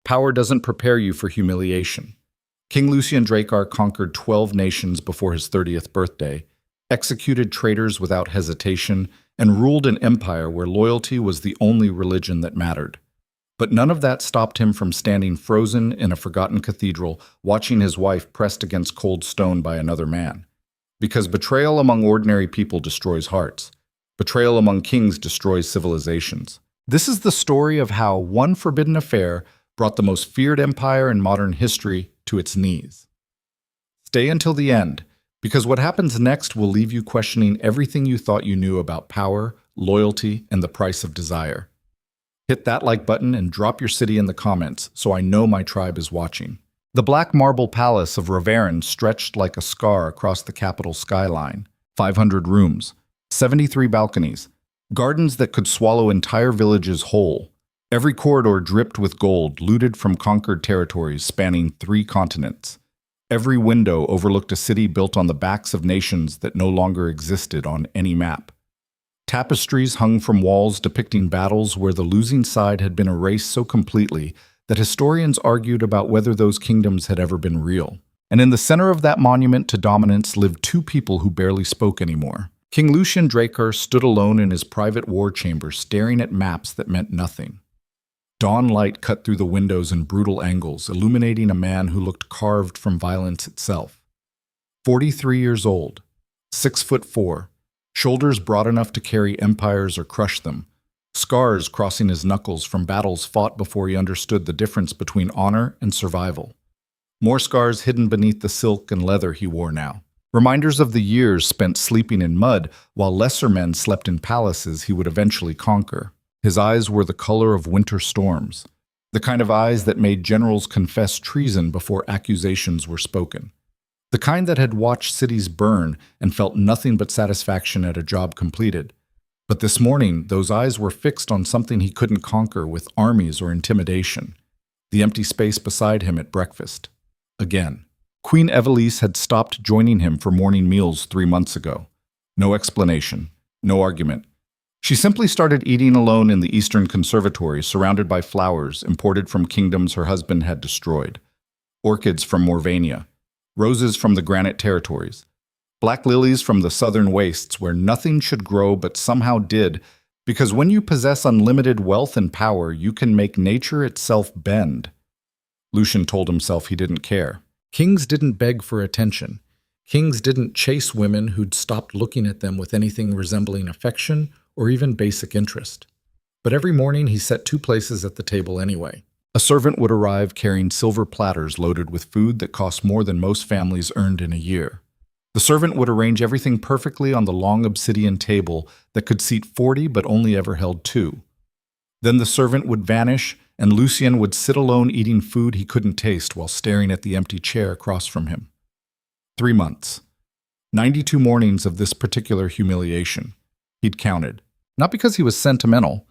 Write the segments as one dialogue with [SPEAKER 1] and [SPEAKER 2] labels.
[SPEAKER 1] Power doesn't prepare you for humiliation. King Lucien Drakhar conquered 12 nations before his 30th birthday, executed traitors without hesitation, and ruled an empire where loyalty was the only religion that mattered. But none of that stopped him from standing frozen in a forgotten cathedral, watching his wife pressed against cold stone by another man. Because betrayal among ordinary people destroys hearts. Betrayal among kings destroys civilizations. This is the story of how one forbidden affair brought the most feared empire in modern history to its knees. Stay until the end, because what happens next will leave you questioning everything you thought you knew about power, loyalty, and the price of desire. Hit that like button and drop your city in the comments so I know my tribe is watching. The black marble palace of Ravaryn stretched like a scar across the capital skyline. 500 rooms, 73 balconies, gardens that could swallow entire villages whole. Every corridor dripped with gold, looted from conquered territories spanning 3 continents. Every window overlooked a city built on the backs of nations that no longer existed on any map. Tapestries hung from walls depicting battles where the losing side had been erased so completely that historians argued about whether those kingdoms had ever been real. And in the center of that monument to dominance lived 2 people who barely spoke anymore. King Lucien Drakhar stood alone in his private war chamber, staring at maps that meant nothing. Dawn light cut through the windows in brutal angles, illuminating a man who looked carved from violence itself. 43 years old, 6'4", shoulders broad enough to carry empires or crush them, scars crossing his knuckles from battles fought before he understood the difference between honor and survival. More scars hidden beneath the silk and leather he wore now. Reminders of the years spent sleeping in mud while lesser men slept in palaces he would eventually conquer. His eyes were the color of winter storms, the kind of eyes that made generals confess treason before accusations were spoken, the kind that had watched cities burn and felt nothing but satisfaction at a job completed. But this morning, those eyes were fixed on something he couldn't conquer with armies or intimidation: the empty space beside him at breakfast. Again. Queen Evelisse had stopped joining him for morning meals 3 months ago. No explanation, no argument. She simply started eating alone in the Eastern Conservatory, surrounded by flowers imported from kingdoms her husband had destroyed. Orchids from Morvania, roses from the Granite Territories, black lilies from the southern wastes where nothing should grow but somehow did, because when you possess unlimited wealth and power, you can make nature itself bend. Lucien told himself he didn't care. Kings didn't beg for attention. Kings didn't chase women who'd stopped looking at them with anything resembling affection or even basic interest. But every morning he set 2 places at the table anyway. A servant would arrive carrying silver platters loaded with food that cost more than most families earned in a year. The servant would arrange everything perfectly on the long obsidian table that could seat 40 but only ever held 2. Then the servant would vanish, and Lucien would sit alone eating food he couldn't taste while staring at the empty chair across from him. 3 months. 92 mornings of this particular humiliation. He'd counted. Not because he was sentimental.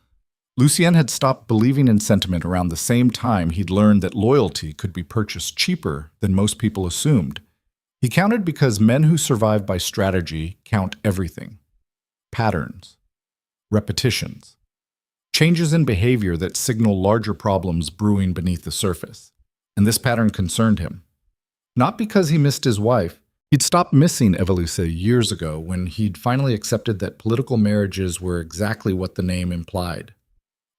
[SPEAKER 1] Lucien had stopped believing in sentiment around the same time he'd learned that loyalty could be purchased cheaper than most people assumed. He counted because men who survive by strategy count everything. Patterns. Repetitions. Changes in behavior that signal larger problems brewing beneath the surface. And this pattern concerned him. Not because he missed his wife. He'd stopped missing Evelisse years ago when he'd finally accepted that political marriages were exactly what the name implied.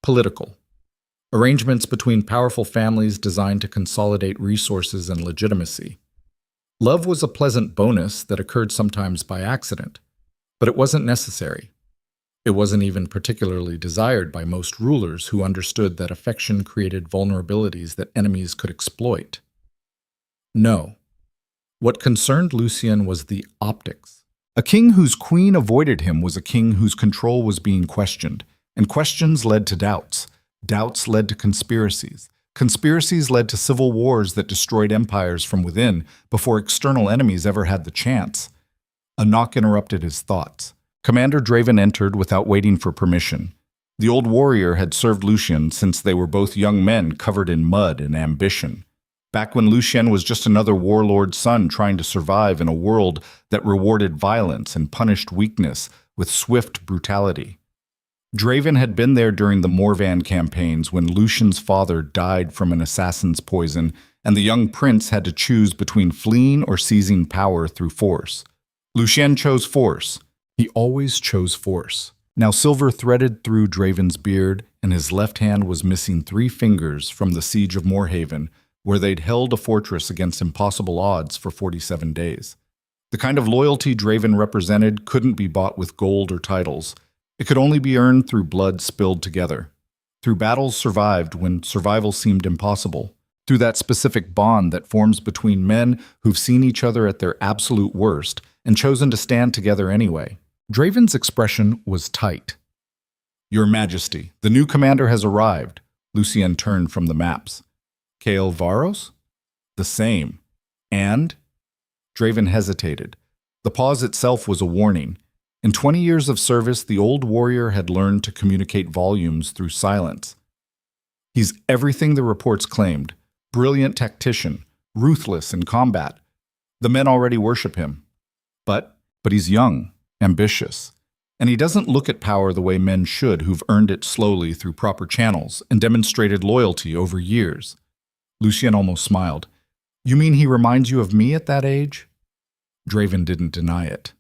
[SPEAKER 1] Political. Arrangements between powerful families designed to consolidate resources and legitimacy. Love was a pleasant bonus that occurred sometimes by accident, but it wasn't necessary. It wasn't even particularly desired by most rulers who understood that affection created vulnerabilities that enemies could exploit. No. What concerned Lucien was the optics. A king whose queen avoided him was a king whose control was being questioned, and questions led to doubts. Doubts led to conspiracies. Conspiracies led to civil wars that destroyed empires from within before external enemies ever had the chance. A knock interrupted his thoughts. Commander Draven entered without waiting for permission. The old warrior had served Lucien since they were both young men covered in mud and ambition. Back when Lucien was just another warlord's son trying to survive in a world that rewarded violence and punished weakness with swift brutality. Draven had been there during the Morvan campaigns when Lucien's father died from an assassin's poison, and the young prince had to choose between fleeing or seizing power through force. Lucien chose force. He always chose force. Now silver threaded through Draven's beard, and his left hand was missing 3 fingers from the siege of Moorhaven, where they'd held a fortress against impossible odds for 47 days. The kind of loyalty Draven represented couldn't be bought with gold or titles. It could only be earned through blood spilled together, through battles survived when survival seemed impossible, through that specific bond that forms between men who've seen each other at their absolute worst and chosen to stand together anyway. Draven's expression was tight. "Your Majesty, the new commander has arrived." Lucien turned from the maps. "Kael Varros?" "The same." "And?" Draven hesitated. The pause itself was a warning. In 20 years of service, the old warrior had learned to communicate volumes through silence. "He's everything the reports claimed. Brilliant tactician, ruthless in combat. The men already worship him. But he's young, ambitious. And he doesn't look at power the way men should who've earned it slowly through proper channels and demonstrated loyalty over years." Lucien almost smiled. "You mean he reminds you of me at that age?" Draven didn't deny it.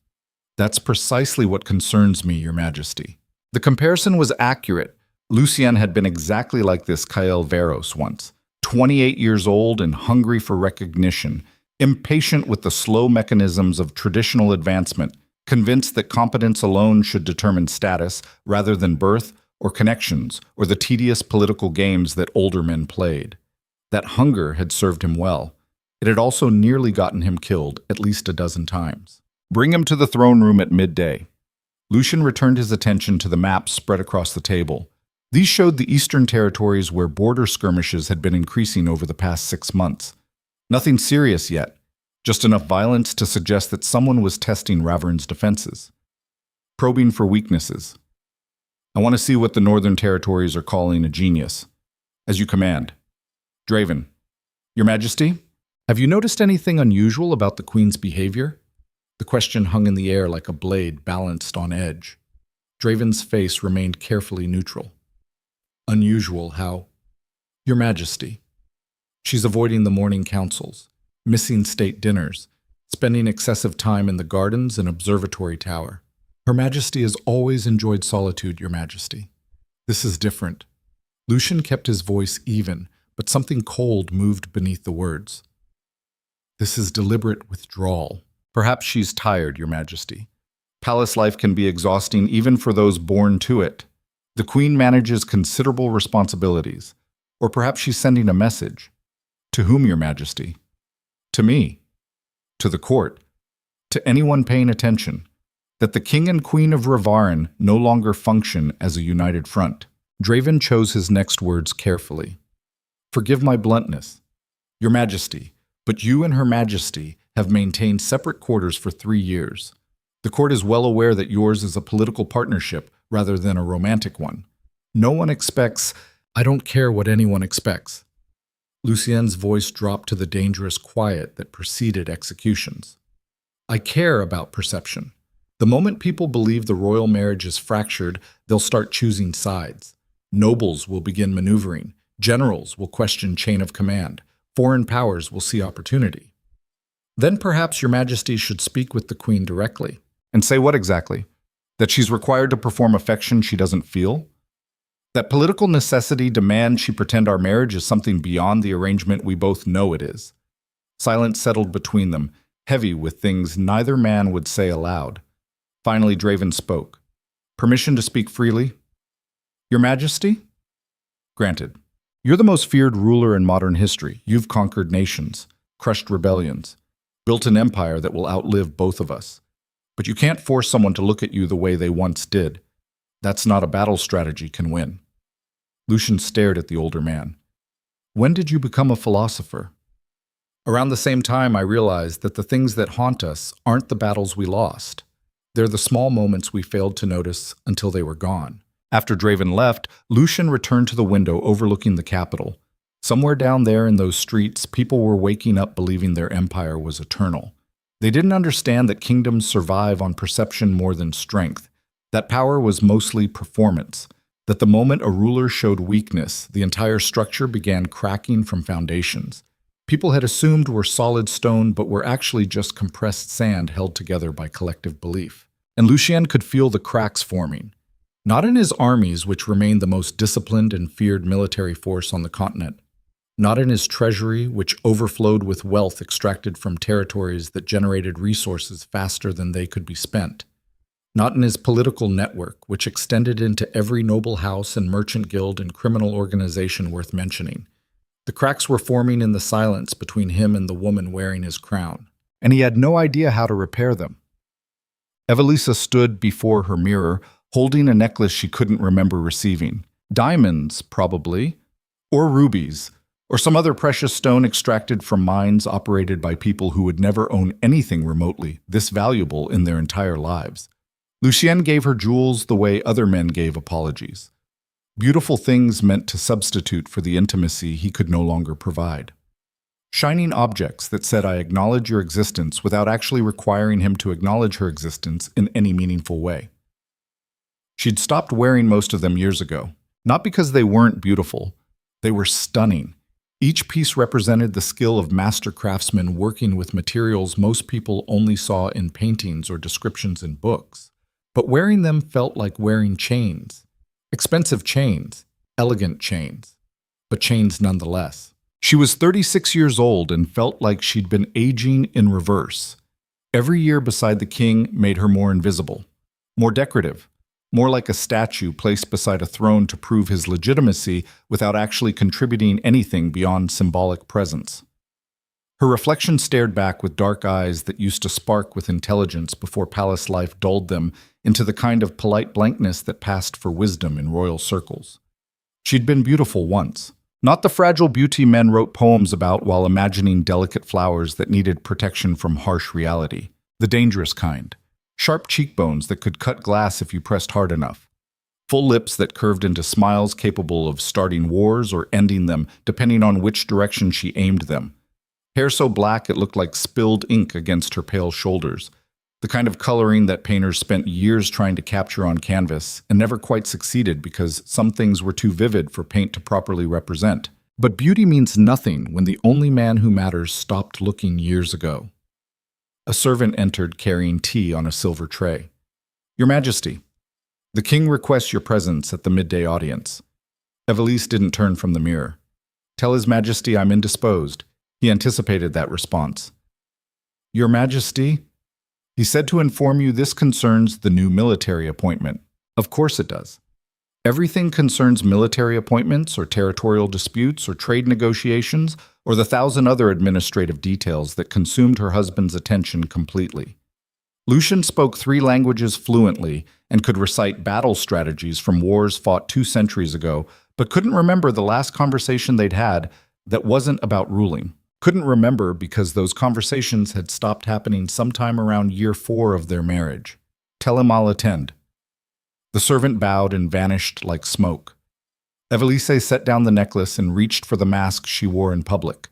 [SPEAKER 1] "That's precisely what concerns me, Your Majesty." The comparison was accurate. Lucien had been exactly like this Kael Varros once, 28 years old and hungry for recognition, impatient with the slow mechanisms of traditional advancement, convinced that competence alone should determine status rather than birth or connections or the tedious political games that older men played. That hunger had served him well. It had also nearly gotten him killed at least a dozen times. "Bring him to the throne room at midday." Lucien returned his attention to the maps spread across the table. These showed the eastern territories where border skirmishes had been increasing over the past 6 months. Nothing serious yet, just enough violence to suggest that someone was testing Ravaryn's defenses, probing for weaknesses. "I want to see what the northern territories are calling a genius." "As you command." Draven. "Your Majesty, have you noticed anything unusual about the Queen's behavior?" The question hung in the air like a blade balanced on edge. Draven's face remained carefully neutral. "Unusual how?" "Your Majesty. She's avoiding the morning councils, missing state dinners, spending excessive time in the gardens and observatory tower. Her Majesty has always enjoyed solitude, Your Majesty. This is different." Lucien kept his voice even, but something cold moved beneath the words. "This is deliberate withdrawal. Perhaps she's tired, Your Majesty. Palace life can be exhausting even for those born to it. The Queen manages considerable responsibilities. Or perhaps she's sending a message. To whom, Your Majesty? To me. To the court. To anyone paying attention. That the King and Queen of Ravaryn no longer function as a united front." Draven chose his next words carefully. "Forgive my bluntness, Your Majesty, but you and Her Majesty have maintained separate quarters for 3 years. The court is well aware that yours is a political partnership rather than a romantic one. No one expects—" "I don't care what anyone expects." Lucien's voice dropped to the dangerous quiet that preceded executions. "I care about perception. The moment people believe the royal marriage is fractured, they'll start choosing sides. Nobles will begin maneuvering. Generals will question chain of command. Foreign powers will see opportunity. Then perhaps Your Majesty should speak with the Queen directly." "And say what exactly? That she's required to perform affection she doesn't feel? That political necessity demands she pretend our marriage is something beyond the arrangement we both know it is?" Silence settled between them, heavy with things neither man would say aloud. Finally, Draven spoke. "Permission to speak freely?" "Your Majesty?" "Granted. You're the most feared ruler in modern history. You've conquered nations, crushed rebellions, built an empire that will outlive both of us. But you can't force someone to look at you the way they once did. That's not a battle strategy can win." Lucien stared at the older man. "When did you become a philosopher?" "Around the same time I realized that the things that haunt us aren't the battles we lost. They're the small moments we failed to notice until they were gone." After Draven left, Lucien returned to the window overlooking the capital. Somewhere down there in those streets, people were waking up believing their empire was eternal. They didn't understand that kingdoms survive on perception more than strength. That power was mostly performance, that the moment a ruler showed weakness, the entire structure began cracking from foundations. People had assumed were solid stone, but were actually just compressed sand held together by collective belief. And Lucien could feel the cracks forming. Not in his armies, which remained the most disciplined and feared military force on the continent. Not in his treasury, which overflowed with wealth extracted from territories that generated resources faster than they could be spent. Not in his political network, which extended into every noble house and merchant guild and criminal organization worth mentioning. The cracks were forming in the silence between him and the woman wearing his crown, and he had no idea how to repair them. Evelisse stood before her mirror, holding a necklace she couldn't remember receiving. Diamonds, probably, or rubies, or some other precious stone extracted from mines operated by people who would never own anything remotely this valuable in their entire lives. Lucien gave her jewels the way other men gave apologies. Beautiful things meant to substitute for the intimacy he could no longer provide. Shining objects that said, "I acknowledge your existence," without actually requiring him to acknowledge her existence in any meaningful way. She'd stopped wearing most of them years ago, not because they weren't beautiful. They were stunning. Each piece represented the skill of master craftsmen working with materials most people only saw in paintings or descriptions in books. But wearing them felt like wearing chains. Expensive chains, elegant chains, but chains nonetheless. She was 36 years old and felt like she'd been aging in reverse. Every year beside the king made her more invisible, more decorative, more like a statue placed beside a throne to prove his legitimacy without actually contributing anything beyond symbolic presence. Her reflection stared back with dark eyes that used to spark with intelligence before palace life dulled them into the kind of polite blankness that passed for wisdom in royal circles. She'd been beautiful once. Not the fragile beauty men wrote poems about while imagining delicate flowers that needed protection from harsh reality. The dangerous kind. Sharp cheekbones that could cut glass if you pressed hard enough. Full lips that curved into smiles capable of starting wars or ending them, depending on which direction she aimed them. Hair so black it looked like spilled ink against her pale shoulders. The kind of coloring that painters spent years trying to capture on canvas and never quite succeeded because some things were too vivid for paint to properly represent. But beauty means nothing when the only man who matters stopped looking years ago. A servant entered carrying tea on a silver tray. "Your Majesty, the king requests your presence at the midday audience." Evelisse didn't turn from the mirror. "Tell His Majesty I'm indisposed." He anticipated that response. "Your Majesty?" "He said to inform you this concerns the new military appointment." "Of course it does. Everything concerns military appointments or territorial disputes or trade negotiations or the 1,000 other administrative details that consumed her husband's attention completely." Lucien spoke 3 languages fluently and could recite battle strategies from wars fought 2 centuries ago, but couldn't remember the last conversation they'd had that wasn't about ruling. Couldn't remember because those conversations had stopped happening sometime around year 4 of their marriage. "Tell him I'll attend." The servant bowed and vanished like smoke. Evelisse set down the necklace and reached for the mask she wore in public.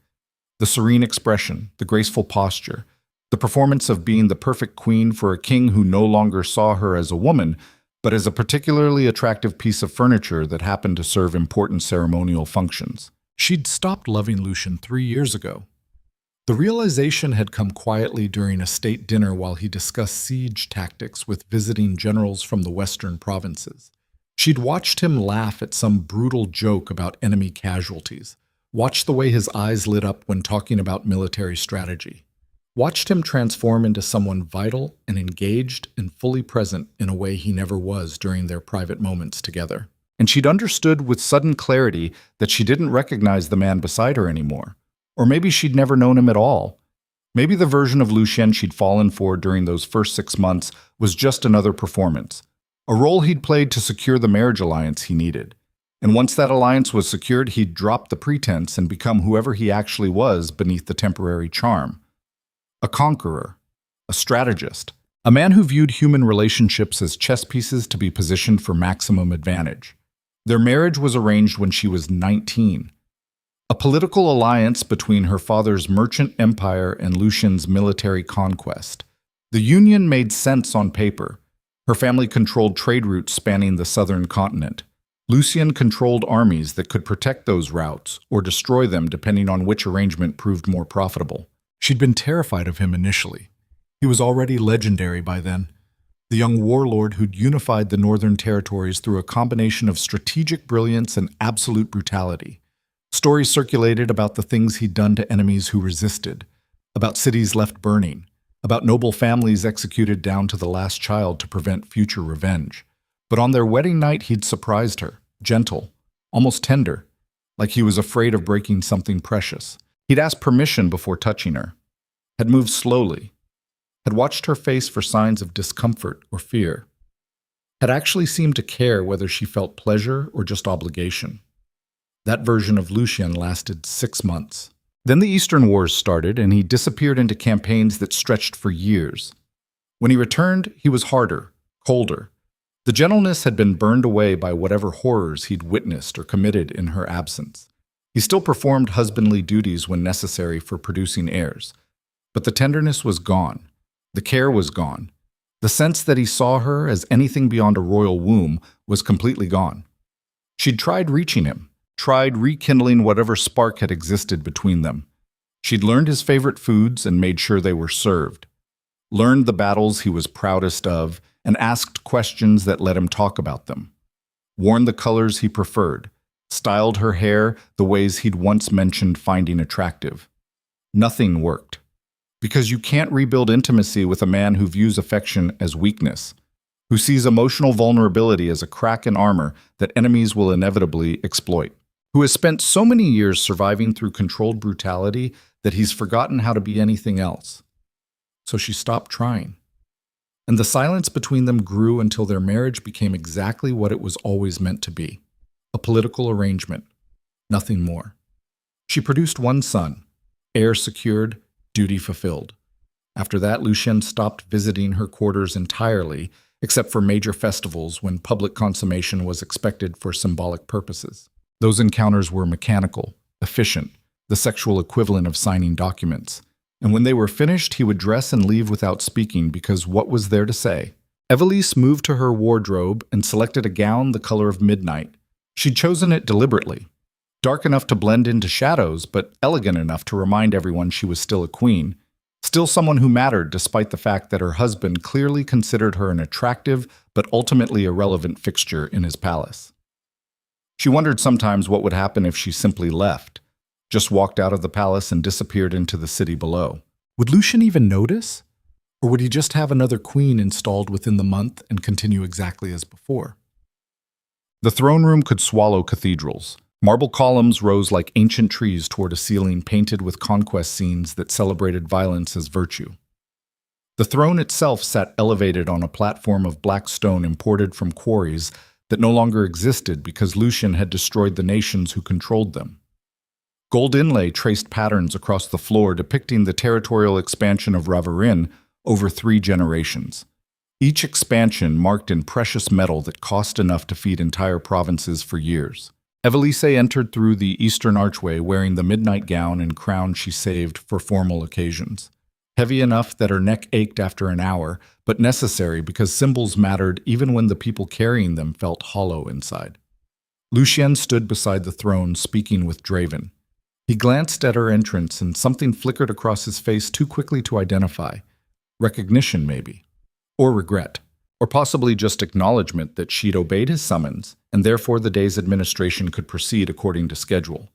[SPEAKER 1] The serene expression, the graceful posture, the performance of being the perfect queen for a king who no longer saw her as a woman, but as a particularly attractive piece of furniture that happened to serve important ceremonial functions. She'd stopped loving Lucien 3 years ago. The realization had come quietly during a state dinner while he discussed siege tactics with visiting generals from the western provinces. She'd watched him laugh at some brutal joke about enemy casualties, watched the way his eyes lit up when talking about military strategy, watched him transform into someone vital and engaged and fully present in a way he never was during their private moments together. And she'd understood with sudden clarity that she didn't recognize the man beside her anymore. Or maybe she'd never known him at all. Maybe the version of Lucien she'd fallen for during those first 6 months was just another performance, a role he'd played to secure the marriage alliance he needed. And once that alliance was secured, he'd drop the pretense and become whoever he actually was beneath the temporary charm. A conqueror, a strategist, a man who viewed human relationships as chess pieces to be positioned for maximum advantage. Their marriage was arranged when she was 19. A political alliance between her father's merchant empire and Lucien's military conquest. The union made sense on paper. Her family controlled trade routes spanning the southern continent. Lucien controlled armies that could protect those routes or destroy them depending on which arrangement proved more profitable. She'd been terrified of him initially. He was already legendary by then. The young warlord who'd unified the northern territories through a combination of strategic brilliance and absolute brutality. Stories circulated about the things he'd done to enemies who resisted, about cities left burning, about noble families executed down to the last child to prevent future revenge. But on their wedding night, he'd surprised her, gentle, almost tender, like he was afraid of breaking something precious. He'd asked permission before touching her, had moved slowly, had watched her face for signs of discomfort or fear, had actually seemed to care whether she felt pleasure or just obligation. That version of Lucien lasted 6 months. Then the Eastern Wars started, and he disappeared into campaigns that stretched for years. When he returned, he was harder, colder. The gentleness had been burned away by whatever horrors he'd witnessed or committed in her absence. He still performed husbandly duties when necessary for producing heirs. But the tenderness was gone. The care was gone. The sense that he saw her as anything beyond a royal womb was completely gone. She'd tried reaching him, tried rekindling whatever spark had existed between them. She'd learned his favorite foods and made sure they were served, learned the battles he was proudest of, and asked questions that let him talk about them, worn the colors he preferred, styled her hair the ways he'd once mentioned finding attractive. Nothing worked. Because you can't rebuild intimacy with a man who views affection as weakness, who sees emotional vulnerability as a crack in armor that enemies will inevitably exploit, who has spent so many years surviving through controlled brutality that he's forgotten how to be anything else. So she stopped trying. And the silence between them grew until their marriage became exactly what it was always meant to be, a political arrangement, nothing more. She produced one son, heir secured, duty fulfilled. After that, Lucien stopped visiting her quarters entirely, except for major festivals when public consummation was expected for symbolic purposes. Those encounters were mechanical, efficient, the sexual equivalent of signing documents. And when they were finished, he would dress and leave without speaking because what was there to say? Evelisse moved to her wardrobe and selected a gown the color of midnight. She'd chosen it deliberately. Dark enough to blend into shadows, but elegant enough to remind everyone she was still a queen, still someone who mattered despite the fact that her husband clearly considered her an attractive but ultimately irrelevant fixture in his palace. She wondered sometimes what would happen if she simply left, just walked out of the palace and disappeared into the city below. Would Lucien even notice? Or would he just have another queen installed within the month and continue exactly as before? The throne room could swallow cathedrals. Marble columns rose like ancient trees toward a ceiling painted with conquest scenes that celebrated violence as virtue. The throne itself sat elevated on a platform of black stone imported from quarries that no longer existed because Lucien had destroyed the nations who controlled them. Gold inlay traced patterns across the floor depicting the territorial expansion of Ravaryn over 3 generations. Each expansion marked in precious metal that cost enough to feed entire provinces for years. Evelisse entered through the eastern archway wearing the midnight gown and crown she saved for formal occasions. Heavy enough that her neck ached after an hour, but necessary because symbols mattered even when the people carrying them felt hollow inside. Lucien stood beside the throne speaking with Draven. He glanced at her entrance and something flickered across his face too quickly to identify. Recognition, maybe. Or regret. Or possibly just acknowledgement that she'd obeyed his summons, and therefore the day's administration could proceed according to schedule.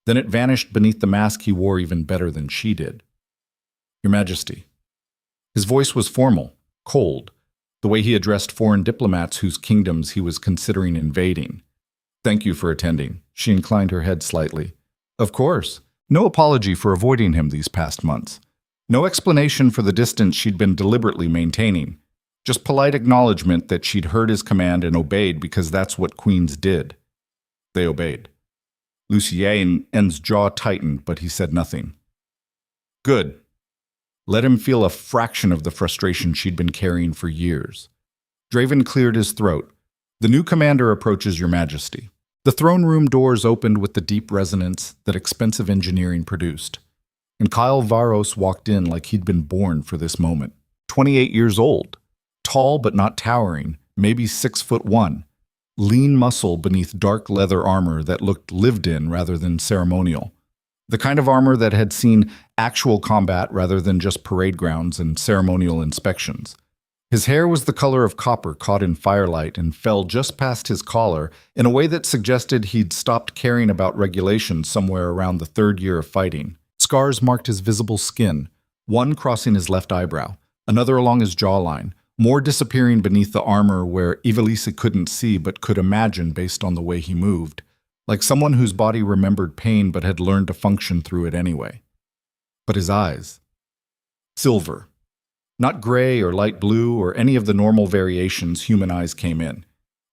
[SPEAKER 1] Then it vanished beneath the mask he wore even better than she did. Your Majesty. His voice was formal, cold, the way he addressed foreign diplomats whose kingdoms he was considering invading. Thank you for attending. She inclined her head slightly. Of course. No apology for avoiding him these past months. No explanation for the distance she'd been deliberately maintaining. Just polite acknowledgement that she'd heard his command and obeyed because that's what queens did. They obeyed. Lucien's jaw tightened, but he said nothing. Good. Let him feel a fraction of the frustration she'd been carrying for years. Draven cleared his throat. The new commander approaches Your Majesty. The throne room doors opened with the deep resonance that expensive engineering produced. And Kael Varros walked in like he'd been born for this moment. 28 years old. tall but not towering, maybe 6'1", lean muscle beneath dark leather armor that looked lived in rather than ceremonial. The kind of armor that had seen actual combat rather than just parade grounds and ceremonial inspections. His hair was the color of copper caught in firelight and fell just past his collar in a way that suggested he'd stopped caring about regulations somewhere around the third year of fighting. Scars marked his visible skin, one crossing his left eyebrow, another along his jawline, more disappearing beneath the armor where Evelisse couldn't see but could imagine based on the way he moved, like someone whose body remembered pain but had learned to function through it anyway. But his eyes. Silver. Not gray or light blue or any of the normal variations human eyes came in.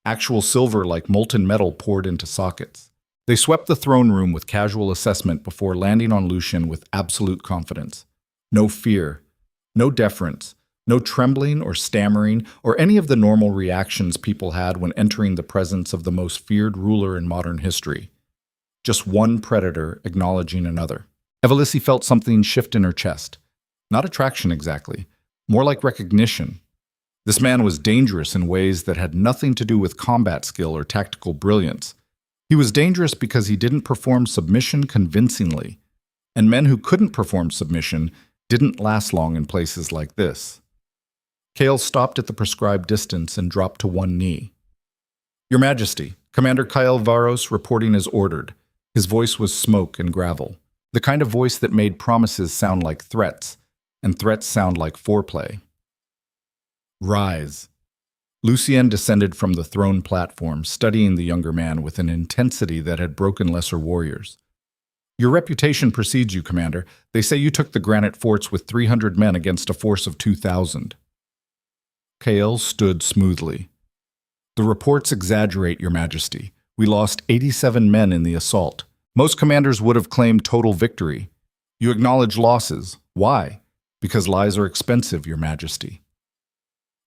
[SPEAKER 1] Actual silver like molten metal poured into sockets. They swept the throne room with casual assessment before landing on Lucien with absolute confidence. No fear, no deference, no trembling or stammering or any of the normal reactions people had when entering the presence of the most feared ruler in modern history. Just one predator acknowledging another. Evelisse felt something shift in her chest. Not attraction exactly. More like recognition. This man was dangerous in ways that had nothing to do with combat skill or tactical brilliance. He was dangerous because he didn't perform submission convincingly, and men who couldn't perform submission didn't last long in places like this. Kael stopped at the prescribed distance and dropped to one knee. "Your Majesty," Commander Kael Varros reporting as ordered. His voice was smoke and gravel, the kind of voice that made promises sound like threats, and threats sound like foreplay. "Rise." Lucien descended from the throne platform, studying the younger man with an intensity that had broken lesser warriors. "Your reputation precedes you, Commander. They say you took the granite forts with 300 men against a force of 2,000. Kael stood smoothly. "The reports exaggerate, Your Majesty. We lost 87 men in the assault. Most commanders would have claimed total victory. You acknowledge losses. Why? Because lies are expensive, Your Majesty."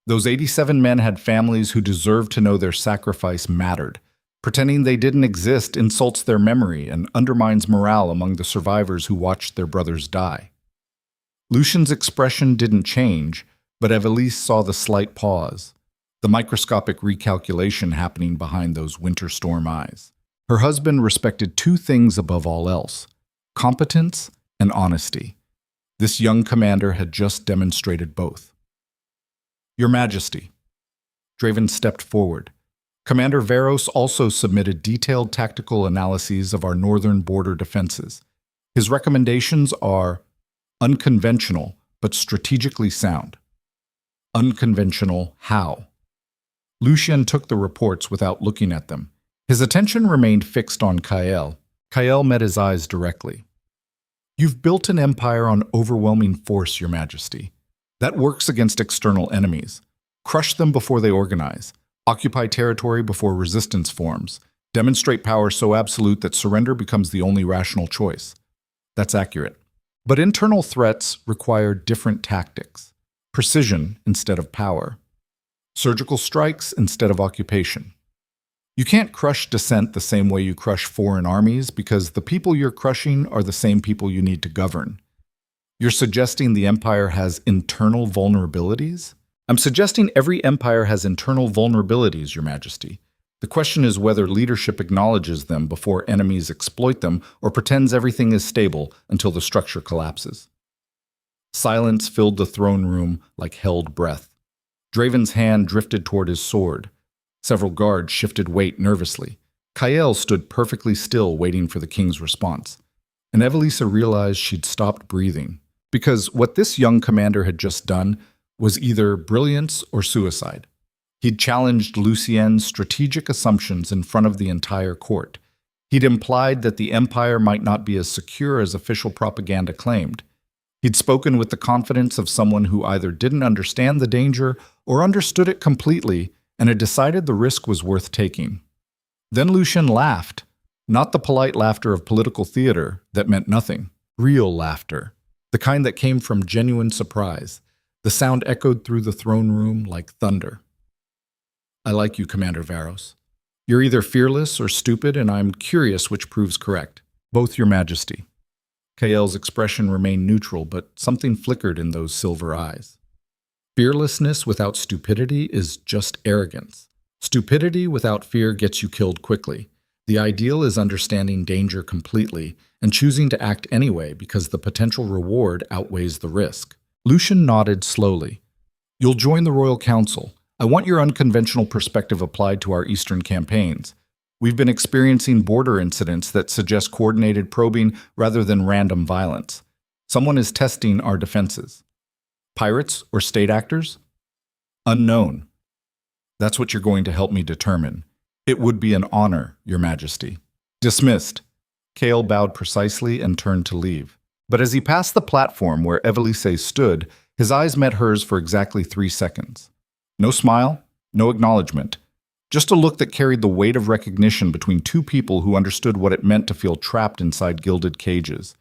[SPEAKER 1] Those 87 men had families who deserved to know their sacrifice mattered. Pretending they didn't exist insults their memory and undermines morale among the survivors who watched their brothers die. Lucien's expression didn't change, but Evelisse saw the slight pause, the microscopic recalculation happening behind those winter storm eyes. Her husband respected two things above all else: competence and honesty. This young commander had just demonstrated both. "Your Majesty." Draven stepped forward. Commander Varros also submitted detailed tactical analyses of our northern border defenses. His recommendations are unconventional but strategically sound. Unconventional how? Lucien took the reports without looking at them. His attention remained fixed on Kael. Kael met his eyes directly. "You've built an empire on overwhelming force, Your Majesty. That works against external enemies. Crush them before they organize. Occupy territory before resistance forms. Demonstrate power so absolute that surrender becomes the only rational choice." That's accurate. But internal threats require different tactics. Precision instead of power. Surgical strikes instead of occupation. You can't crush dissent the same way you crush foreign armies because the people you're crushing are the same people you need to govern. You're suggesting the empire has internal vulnerabilities? I'm suggesting every empire has internal vulnerabilities, Your Majesty. The question is whether leadership acknowledges them before enemies exploit them or pretends everything is stable until the structure collapses. Silence filled the throne room like held breath. Draven's hand drifted toward his sword. Several guards shifted weight nervously. Kael stood perfectly still, waiting for the king's response. And Evelisse realized she'd stopped breathing, because what this young commander had just done was either brilliance or suicide. He'd challenged Lucien's strategic assumptions in front of the entire court. He'd implied that the empire might not be as secure as official propaganda claimed. He'd spoken with the confidence of someone who either didn't understand the danger or understood it completely and had decided the risk was worth taking. Then Lucien laughed, not the polite laughter of political theater that meant nothing, real laughter, the kind that came from genuine surprise. The sound echoed through the throne room like thunder. "I like you, Commander Varros. You're either fearless or stupid, and I'm curious which proves correct. Both, Your Majesty." Kael's expression remained neutral, but something flickered in those silver eyes. Fearlessness without stupidity is just arrogance. Stupidity without fear gets you killed quickly. The ideal is understanding danger completely and choosing to act anyway because the potential reward outweighs the risk. Lucien nodded slowly. You'll join the Royal Council. I want your unconventional perspective applied to our Eastern campaigns. We've been experiencing border incidents that suggest coordinated probing rather than random violence. Someone is testing our defenses. Pirates or state actors? Unknown. That's what you're going to help me determine. It would be an honor, Your Majesty. Dismissed. Kael bowed precisely and turned to leave. But as he passed the platform where Evelisse stood, his eyes met hers for exactly 3 seconds. No smile, no acknowledgement. Just a look that carried the weight of recognition between two people who understood what it meant to feel trapped inside gilded cages.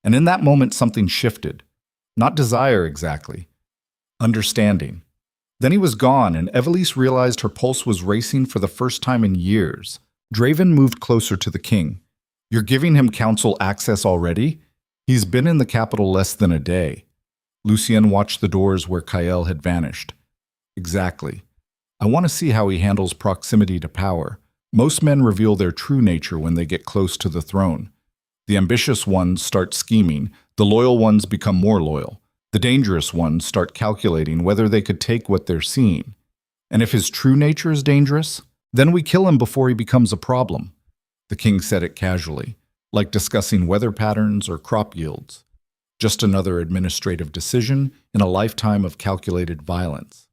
[SPEAKER 1] And in that moment, something shifted. Not desire exactly. Understanding. Then he was gone, and Evelisse realized her pulse was racing for the first time in years. Draven moved closer to the king. You're giving him council access already? He's been in the capital less than a day. Lucien watched the doors where Kael had vanished. Exactly. I want to see how he handles proximity to power. Most men reveal their true nature when they get close to the throne. The ambitious ones start scheming, the loyal ones become more loyal. The dangerous ones start calculating whether they could take what they're seeing. And if his true nature is dangerous, then we kill him before he becomes a problem. The king said it casually, like discussing weather patterns or crop yields. Just another administrative decision in a lifetime of calculated violence.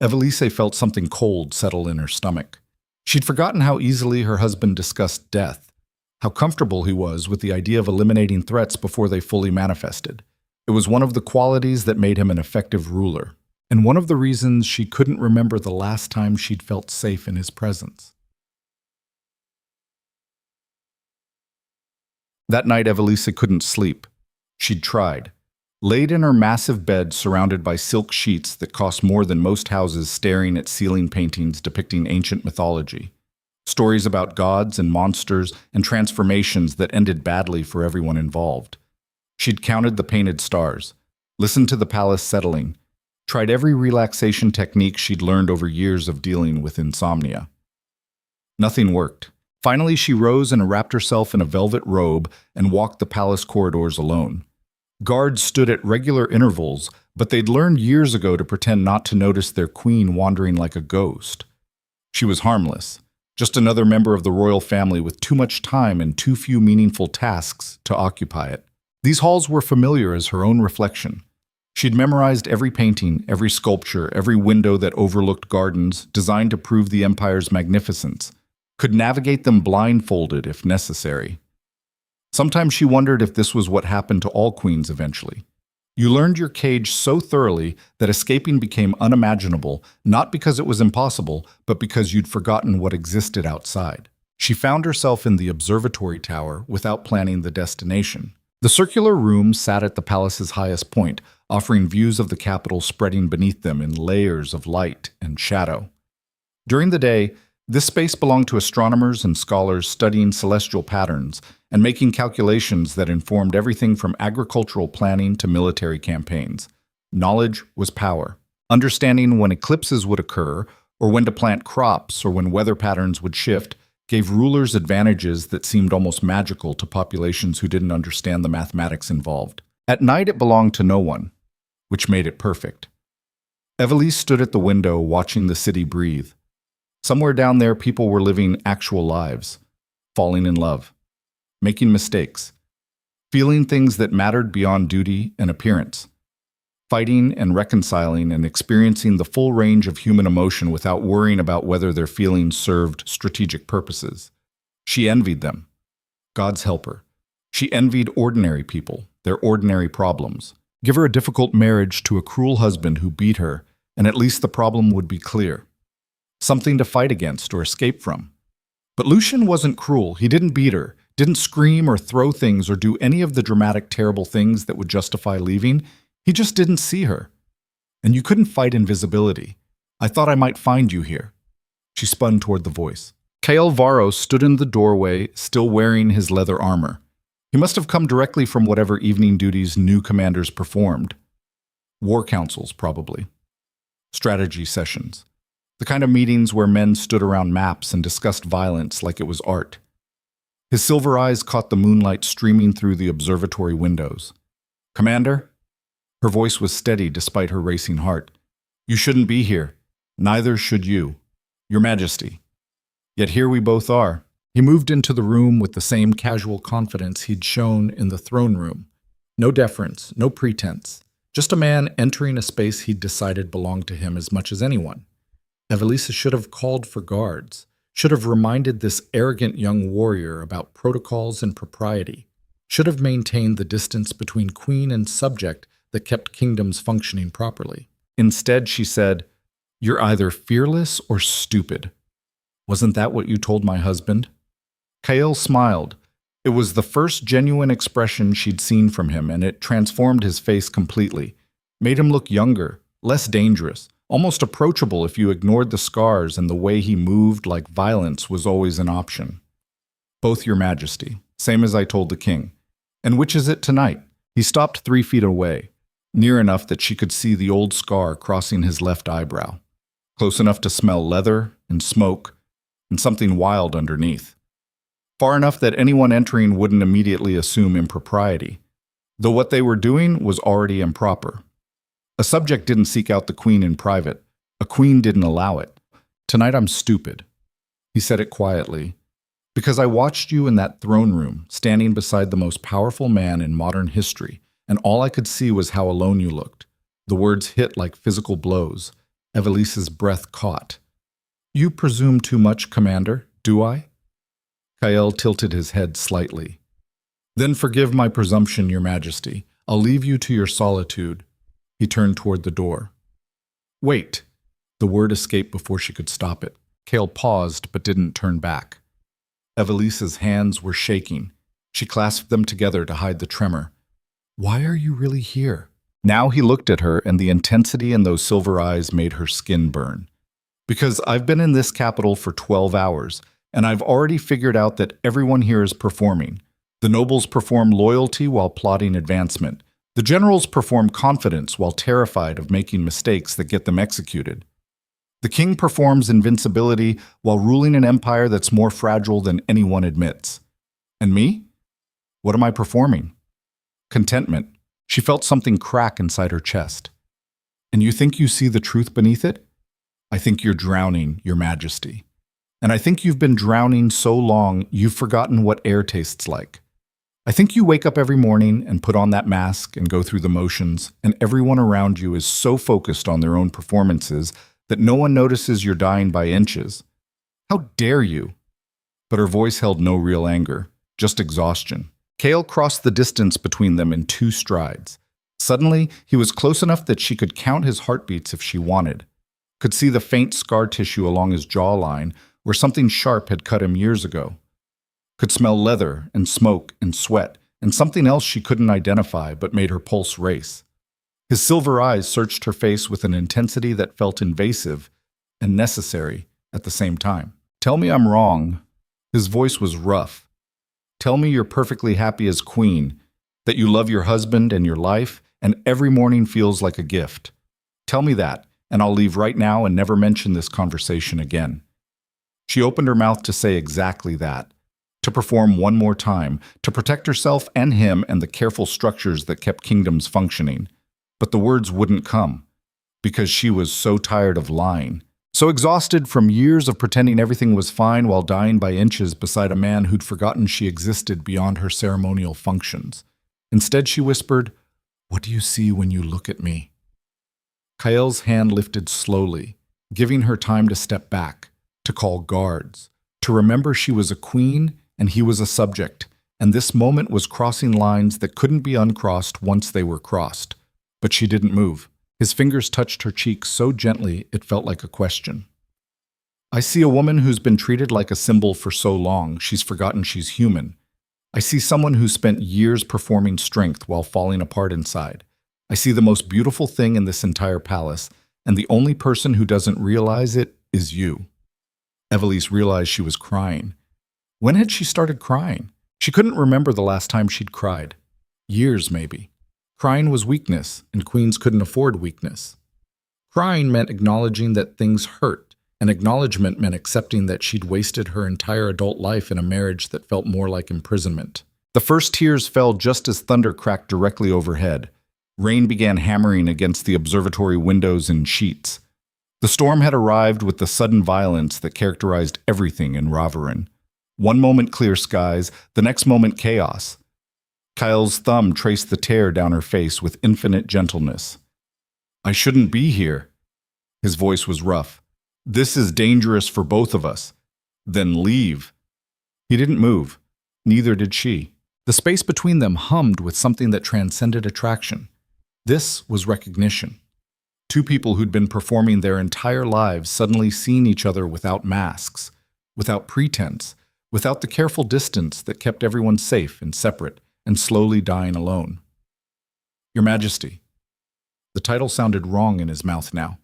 [SPEAKER 1] Evelisse felt something cold settle in her stomach. She'd forgotten how easily her husband discussed death, how comfortable he was with the idea of eliminating threats before they fully manifested. It was one of the qualities that made him an effective ruler, and one of the reasons she couldn't remember the last time she'd felt safe in his presence. That night, Evelisse couldn't sleep. She'd tried. Laid in her massive bed surrounded by silk sheets that cost more than most houses, staring at ceiling paintings depicting ancient mythology. Stories about gods and monsters and transformations that ended badly for everyone involved. She'd counted the painted stars, listened to the palace settling, tried every relaxation technique she'd learned over years of dealing with insomnia. Nothing worked. Finally, she rose and wrapped herself in a velvet robe and walked the palace corridors alone. Guards stood at regular intervals, but they'd learned years ago to pretend not to notice their queen wandering like a ghost. She was harmless, just another member of the royal family with too much time and too few meaningful tasks to occupy it. These halls were familiar as her own reflection. She'd memorized every painting, every sculpture, every window that overlooked gardens, designed to prove the empire's magnificence, could navigate them blindfolded if necessary. Sometimes she wondered if this was what happened to all queens eventually. You learned your cage so thoroughly that escaping became unimaginable, not because it was impossible, but because you'd forgotten what existed outside. She found herself in the observatory tower without planning the destination. The circular room sat at the palace's highest point, offering views of the capital spreading beneath them in layers of light and shadow. During the day, this space belonged to astronomers and scholars studying celestial patterns and making calculations that informed everything from agricultural planning to military campaigns. Knowledge was power. Understanding when eclipses would occur, or when to plant crops, or when weather patterns would shift, gave rulers advantages that seemed almost magical to populations who didn't understand the mathematics involved. At night, it belonged to no one, which made it perfect. Evelisse stood at the window watching the city breathe. Somewhere down there, people were living actual lives, falling in love, making mistakes, feeling things that mattered beyond duty and appearance, fighting and reconciling and experiencing the full range of human emotion without worrying about whether their feelings served strategic purposes. She envied them. God's helper. She envied ordinary people, their ordinary problems. Give her a difficult marriage to a cruel husband who beat her, and at least the problem would be clear. Something to fight against or escape from. But Lucien wasn't cruel. He didn't beat her, didn't scream or throw things or do any of the dramatic, terrible things that would justify leaving. He just didn't see her. And you couldn't fight invisibility. I thought I might find you here. She spun toward the voice. Kael Varros stood in the doorway, still wearing his leather armor. He must have come directly from whatever evening duties new commanders performed. War councils, probably. strategy sessions, the kind of meetings where men stood around maps and discussed violence like it was art. His silver eyes caught the moonlight streaming through the observatory windows. "Commander?" Her voice was steady despite her racing heart. "You shouldn't be here. Neither should you. Your Majesty." Yet here we both are. He moved into the room with the same casual confidence he'd shown in the throne room. No deference, no pretense. Just a man entering a space he'd decided belonged to him as much as anyone. Evelisse should have called for guards, should have reminded this arrogant young warrior about protocols and propriety, should have maintained the distance between queen and subject that kept kingdoms functioning properly. Instead, she said, "You're either fearless or stupid. Wasn't that what you told my husband?" Kael smiled. It was the first genuine expression she'd seen from him, and it transformed his face completely, made him look younger, less dangerous, almost approachable if you ignored the scars and the way he moved like violence was always an option. "Both, Your Majesty, same as I told the king. And which is it tonight?" He stopped 3 feet away, near enough that she could see the old scar crossing his left eyebrow, close enough to smell leather and smoke and something wild underneath. Far enough that anyone entering wouldn't immediately assume impropriety, though what they were doing was already improper. A subject didn't seek out the queen in private. A queen didn't allow it. "Tonight I'm stupid." He said it quietly. "Because I watched you in that throne room, standing beside the most powerful man in modern history, and all I could see was how alone you looked." The words hit like physical blows. Evelisse's breath caught. "You presume too much, Commander, do I?" Kael tilted his head slightly. "Then forgive my presumption, Your Majesty. I'll leave you to your solitude." He turned toward the door. "Wait." The word escaped before she could stop it. Kael paused but didn't turn back. Evelisse's hands were shaking. She clasped them together to hide the tremor. "Why are you really here?" Now he looked at her, and the intensity in those silver eyes made her skin burn. "Because I've been in this capital for 12 hours, and I've already figured out that everyone here is performing. The nobles perform loyalty while plotting advancement. The generals perform confidence while terrified of making mistakes that get them executed. The king performs invincibility while ruling an empire that's more fragile than anyone admits. And me? What am I performing? Contentment." She felt something crack inside her chest. "And you think you see the truth beneath it? I think you're drowning, Your Majesty. And I think you've been drowning so long you've forgotten what air tastes like. I think you wake up every morning and put on that mask and go through the motions, and everyone around you is so focused on their own performances that no one notices you're dying by inches. How dare you?" But her voice held no real anger, just exhaustion. Kael crossed the distance between them in 2 strides. Suddenly, he was close enough that she could count his heartbeats if she wanted, could see the faint scar tissue along his jawline where something sharp had cut him years ago, could smell leather and smoke and sweat and something else she couldn't identify but made her pulse race. His silver eyes searched her face with an intensity that felt invasive and necessary at the same time. "Tell me I'm wrong." His voice was rough. "Tell me you're perfectly happy as queen, that you love your husband and your life, and every morning feels like a gift. Tell me that, and I'll leave right now and never mention this conversation again." She opened her mouth to say exactly that, to perform one more time, to protect herself and him and the careful structures that kept kingdoms functioning. But the words wouldn't come, because she was so tired of lying, so exhausted from years of pretending everything was fine while dying by inches beside a man who'd forgotten she existed beyond her ceremonial functions. Instead, she whispered, "What do you see when you look at me?" Kael's hand lifted slowly, giving her time to step back, to call guards, to remember she was a queen and he was a subject, and this moment was crossing lines that couldn't be uncrossed once they were crossed. But she didn't move. His fingers touched her cheek so gently it felt like a question. "I see a woman who's been treated like a symbol for so long she's forgotten she's human. I see someone who spent years performing strength while falling apart inside. I see the most beautiful thing in this entire palace, and the only person who doesn't realize it is you." Evelisse realized she was crying. When had she started crying? She couldn't remember the last time she'd cried. Years, maybe. Crying was weakness, and queens couldn't afford weakness. Crying meant acknowledging that things hurt, and acknowledgement meant accepting that she'd wasted her entire adult life in a marriage that felt more like imprisonment. The first tears fell just as thunder cracked directly overhead. Rain began hammering against the observatory windows and sheets. The storm had arrived with the sudden violence that characterized everything in Ravaryn. One moment clear skies, the next moment chaos. Kael's thumb traced the tear down her face with infinite gentleness. "I shouldn't be here." His voice was rough. "This is dangerous for both of us." "Then leave." He didn't move. Neither did she. The space between them hummed with something that transcended attraction. This was recognition. Two people who'd been performing their entire lives suddenly seeing each other without masks, without pretense, without the careful distance that kept everyone safe and separate, and slowly dying alone. "Your Majesty." The title sounded wrong in his mouth now,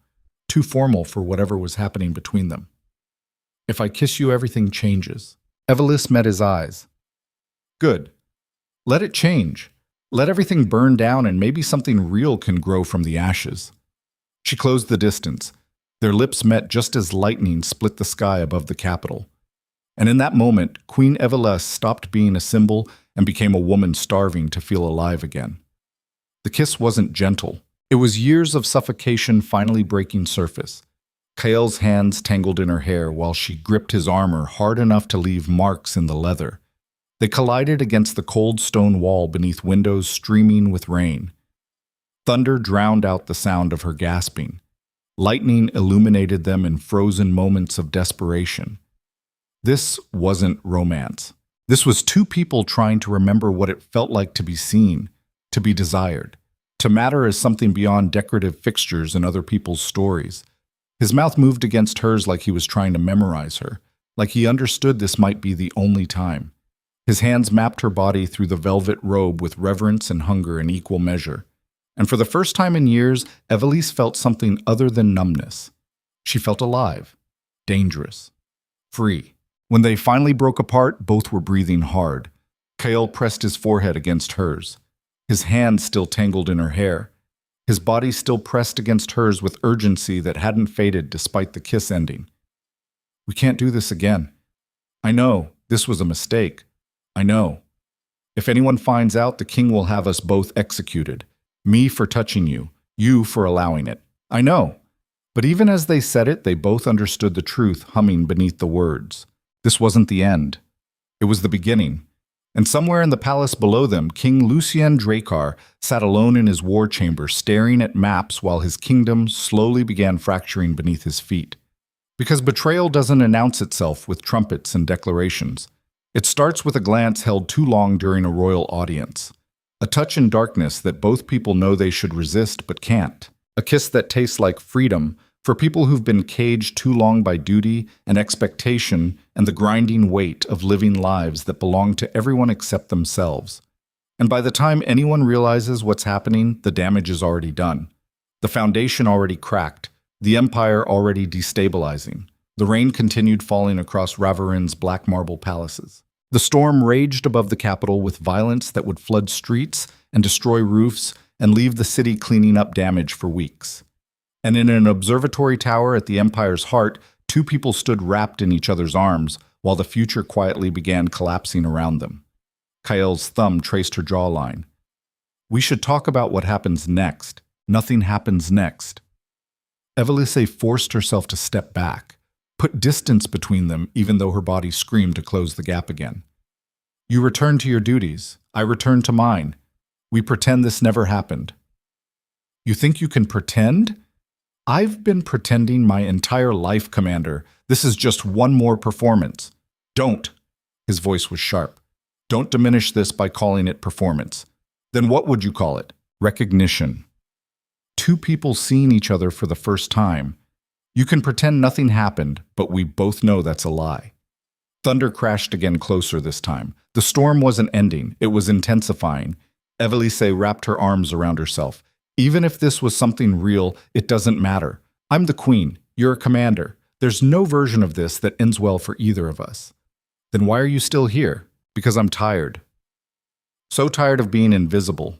[SPEAKER 1] too formal for whatever was happening between them. "If I kiss you, everything changes." Evelisse met his eyes. "Good. Let it change. Let everything burn down and maybe something real can grow from the ashes." She closed the distance. Their lips met just as lightning split the sky above the capital. And in that moment, Queen Evelisse stopped being a symbol and became a woman starving to feel alive again. The kiss wasn't gentle. It was years of suffocation finally breaking surface. Kael's hands tangled in her hair while she gripped his armor hard enough to leave marks in the leather. They collided against the cold stone wall beneath windows streaming with rain. Thunder drowned out the sound of her gasping. Lightning illuminated them in frozen moments of desperation. This wasn't romance. This was two people trying to remember what it felt like to be seen, to be desired, to matter as something beyond decorative fixtures in other people's stories. His mouth moved against hers like he was trying to memorize her, like he understood this might be the only time. His hands mapped her body through the velvet robe with reverence and hunger in equal measure. And for the first time in years, Evelisse felt something other than numbness. She felt alive, dangerous, free. When they finally broke apart, both were breathing hard. Kael pressed his forehead against hers. His hands still tangled in her hair. His body still pressed against hers with urgency that hadn't faded despite the kiss ending. "We can't do this again. I know, this was a mistake. I know. If anyone finds out, the king will have us both executed. Me for touching you, you for allowing it. I know." But even as they said it, they both understood the truth humming beneath the words. This wasn't the end. It was the beginning. And somewhere in the palace below them, King Lucien Drakhar sat alone in his war chamber, staring at maps while his kingdom slowly began fracturing beneath his feet. Because betrayal doesn't announce itself with trumpets and declarations. It starts with a glance held too long during a royal audience. A touch in darkness that both people know they should resist but can't. A kiss that tastes like freedom for people who've been caged too long by duty and expectation and the grinding weight of living lives that belong to everyone except themselves. And by the time anyone realizes what's happening, the damage is already done. The foundation already cracked, the empire already destabilizing. The rain continued falling across Ravaryn's black marble palaces. The storm raged above the capital with violence that would flood streets and destroy roofs and leave the city cleaning up damage for weeks. And in an observatory tower at the empire's heart, two people stood wrapped in each other's arms while the future quietly began collapsing around them. Kael's thumb traced her jawline. "We should talk about what happens next. Nothing happens next." Evelisse forced herself to step back, put distance between them even though her body screamed to close the gap again. "You return to your duties. I return to mine. We pretend this never happened." "You think you can pretend?" "I've been pretending my entire life, Commander. This is just one more performance." "Don't." His voice was sharp. "Don't diminish this by calling it performance. Then what would you call it?" "Recognition." Two people seeing each other for the first time. You can pretend nothing happened, but we both know that's a lie. Thunder crashed again closer this time. The storm wasn't ending, it was intensifying. Evelisse wrapped her arms around herself. "Even if this was something real, it doesn't matter. I'm the queen, you're a commander. There's no version of this that ends well for either of us." "Then why are you still here?" "Because I'm tired. So tired of being invisible,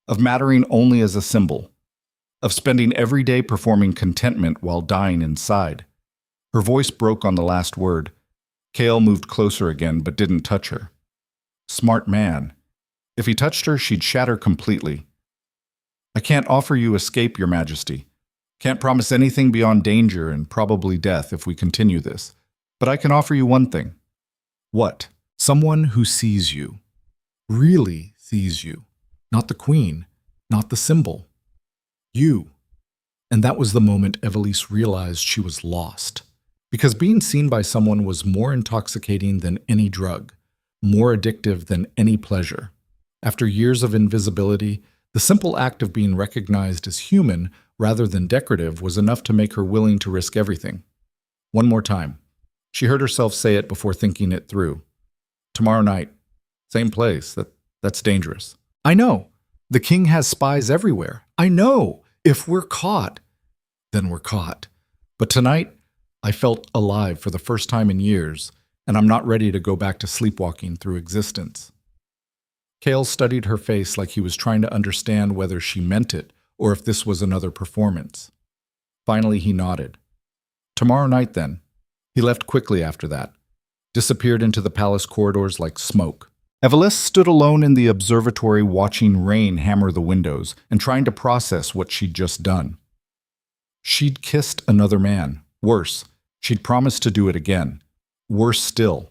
[SPEAKER 1] of mattering only as a symbol. of spending every day performing contentment while dying inside. Her voice broke on the last word. Kael moved closer again, but didn't touch her. Smart man. If he touched her, she'd shatter completely. I can't offer you escape, Your Majesty. Can't promise anything beyond danger and probably death if we continue this. But I can offer you one thing. What? Someone who sees you. Really sees you. Not the queen, not the symbol. You. And that was the moment Evelisse realized she was lost. Because being seen by someone was more intoxicating than any drug, more addictive than any pleasure. After years of invisibility, the simple act of being recognized as human rather than decorative was enough to make her willing to risk everything. One more time. She heard herself say it before thinking it through. Tomorrow night. Same place. That's dangerous. I know. The king has spies everywhere. I know. If we're caught, then we're caught. But tonight, I felt alive for the first time in years, and I'm not ready to go back to sleepwalking through existence. Kael studied her face like he was trying to understand whether she meant it or if this was another performance. Finally, he nodded. Tomorrow night, then. He left quickly after that, disappeared into the palace corridors like smoke. Evelisse stood alone in the observatory watching rain hammer the windows and trying to process what she'd just done. She'd kissed another man. Worse, she'd promised to do it again. Worse still.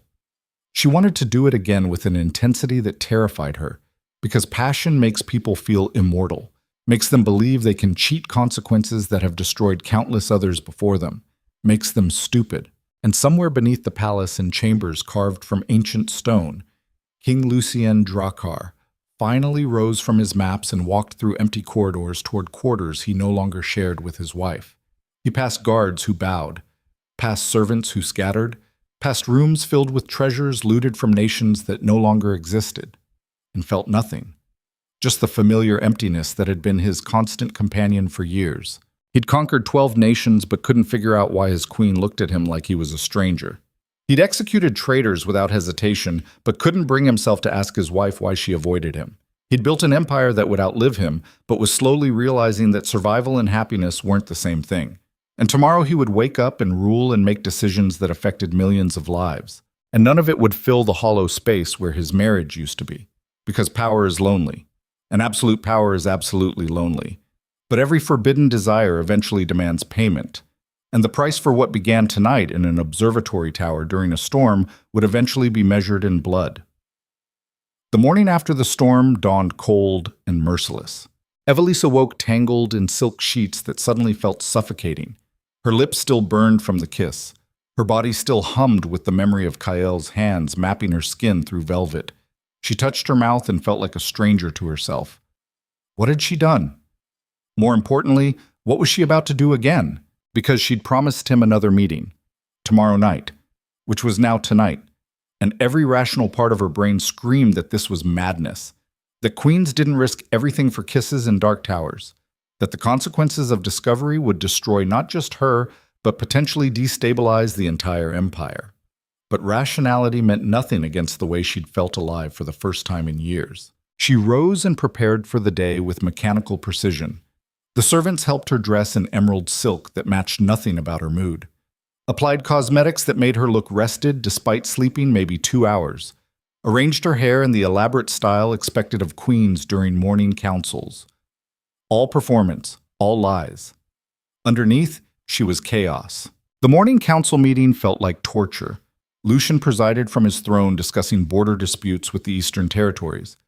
[SPEAKER 1] She wanted to do it again with an intensity that terrified her, because passion makes people feel immortal, makes them believe they can cheat consequences that have destroyed countless others before them, makes them stupid. And somewhere beneath the palace in chambers carved from ancient stone, King Lucien Drakhar finally rose from his maps and walked through empty corridors toward quarters he no longer shared with his wife. He passed guards who bowed, past servants who scattered, past rooms filled with treasures looted from nations that no longer existed, and felt nothing, just the familiar emptiness that had been his constant companion for years. He'd conquered 12 nations but couldn't figure out why his queen looked at him like he was a stranger. He'd executed traitors without hesitation, but couldn't bring himself to ask his wife why she avoided him. He'd built an empire that would outlive him, but was slowly realizing that survival and happiness weren't the same thing. And tomorrow he would wake up and rule and make decisions that affected millions of lives. And none of it would fill the hollow space where his marriage used to be. Because power is lonely. And absolute power is absolutely lonely. But every forbidden desire eventually demands payment. And the price for what began tonight in an observatory tower during a storm would eventually be measured in blood. The morning after the storm dawned cold and merciless. Evelisse awoke tangled in silk sheets that suddenly felt suffocating. Her lips still burned from the kiss. Her body still hummed with the memory of Kael's hands mapping her skin through velvet. She touched her mouth and felt like a stranger to herself. What had she done? More importantly, what was she about to do again? Because she'd promised him another meeting, tomorrow night, which was now tonight, and every rational part of her brain screamed that this was madness, that queens didn't risk everything for kisses in dark towers, that the consequences of discovery would destroy not just her, but potentially destabilize the entire empire. But rationality meant nothing against the way she'd felt alive for the first time in years. She rose and prepared for the day with mechanical precision. The servants helped her dress in emerald silk that matched nothing about her mood. Applied cosmetics that made her look rested despite sleeping maybe 2 hours. Arranged her hair in the elaborate style expected of queens during morning councils. All performance, all lies. Underneath, she was chaos. The morning council meeting felt like torture. Lucien presided from his throne discussing border disputes with the Eastern Territories.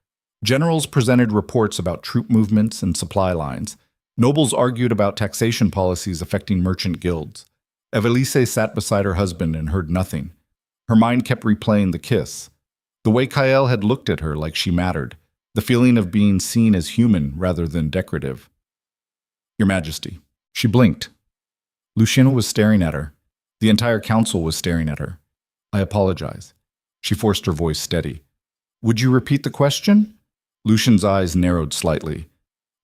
[SPEAKER 1] Generals presented reports about troop movements and supply lines. Nobles argued about taxation policies affecting merchant guilds. Evelisse sat beside her husband and heard nothing. Her mind kept replaying the kiss. The way Kael had looked at her like she mattered. The feeling of being seen as human rather than decorative. Your Majesty. She blinked. Lucien was staring at her. The entire council was staring at her. I apologize. She forced her voice steady. Would you repeat the question? Lucien's eyes narrowed slightly.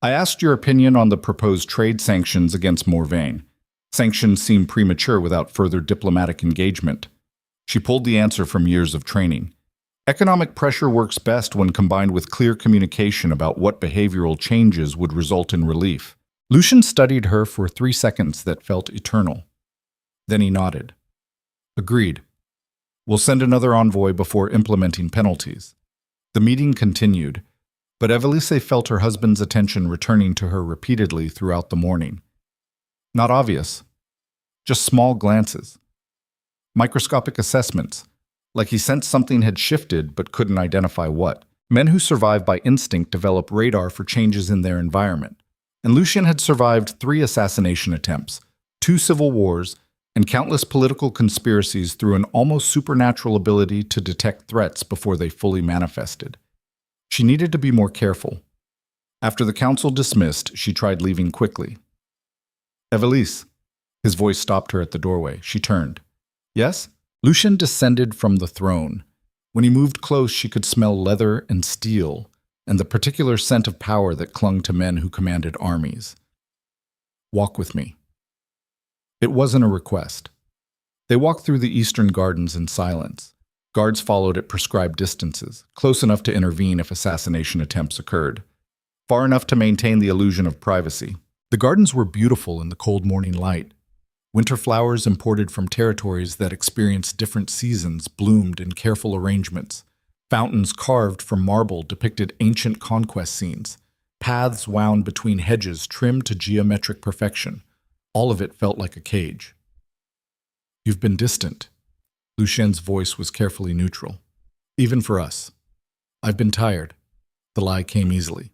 [SPEAKER 1] I asked your opinion on the proposed trade sanctions against Morvain. Sanctions seem premature without further diplomatic engagement. She pulled the answer from years of training. Economic pressure works best when combined with clear communication about what behavioral changes would result in relief. Lucien studied her for 3 seconds that felt eternal. Then he nodded. Agreed. We'll send another envoy before implementing penalties. The meeting continued, but Evelisse felt her husband's attention returning to her repeatedly throughout the morning. Not obvious, just small glances. Microscopic assessments, like he sensed something had shifted but couldn't identify what. Men who survive by instinct develop radar for changes in their environment. And Lucien had survived 3 assassination attempts, 2 civil wars, and countless political conspiracies through an almost supernatural ability to detect threats before they fully manifested. She needed to be more careful. After the council dismissed, she tried leaving quickly. Evelisse. His voice stopped her at the doorway. She turned. Yes? Lucien descended from the throne. When he moved close, she could smell leather and steel, and the particular scent of power that clung to men who commanded armies. Walk with me. It wasn't a request. They walked through the eastern gardens in silence. Guards followed at prescribed distances, close enough to intervene if assassination attempts occurred, far enough to maintain the illusion of privacy. The gardens were beautiful in the cold morning light. Winter flowers imported from territories that experienced different seasons bloomed in careful arrangements. Fountains carved from marble depicted ancient conquest scenes. Paths wound between hedges trimmed to geometric perfection. All of it felt like a cage. You've been distant. Lucien's voice was carefully neutral. Even for us. I've been tired. The lie came easily.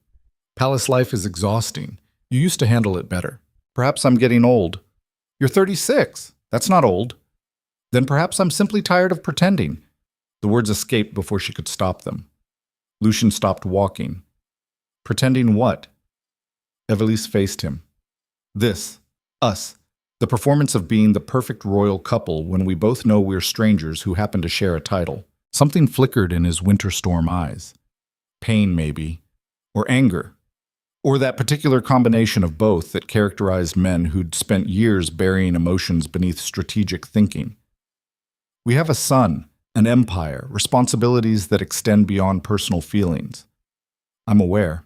[SPEAKER 1] Palace life is exhausting. You used to handle it better. Perhaps I'm getting old. You're 36. That's not old. Then perhaps I'm simply tired of pretending. The words escaped before she could stop them. Lucien stopped walking. Pretending what? Evelisse faced him. This. Us. The performance of being the perfect royal couple when we both know we're strangers who happen to share a title. Something flickered in his winter storm eyes. Pain, maybe. Or anger. Or that particular combination of both that characterized men who'd spent years burying emotions beneath strategic thinking. We have a son, an empire, responsibilities that extend beyond personal feelings. I'm aware.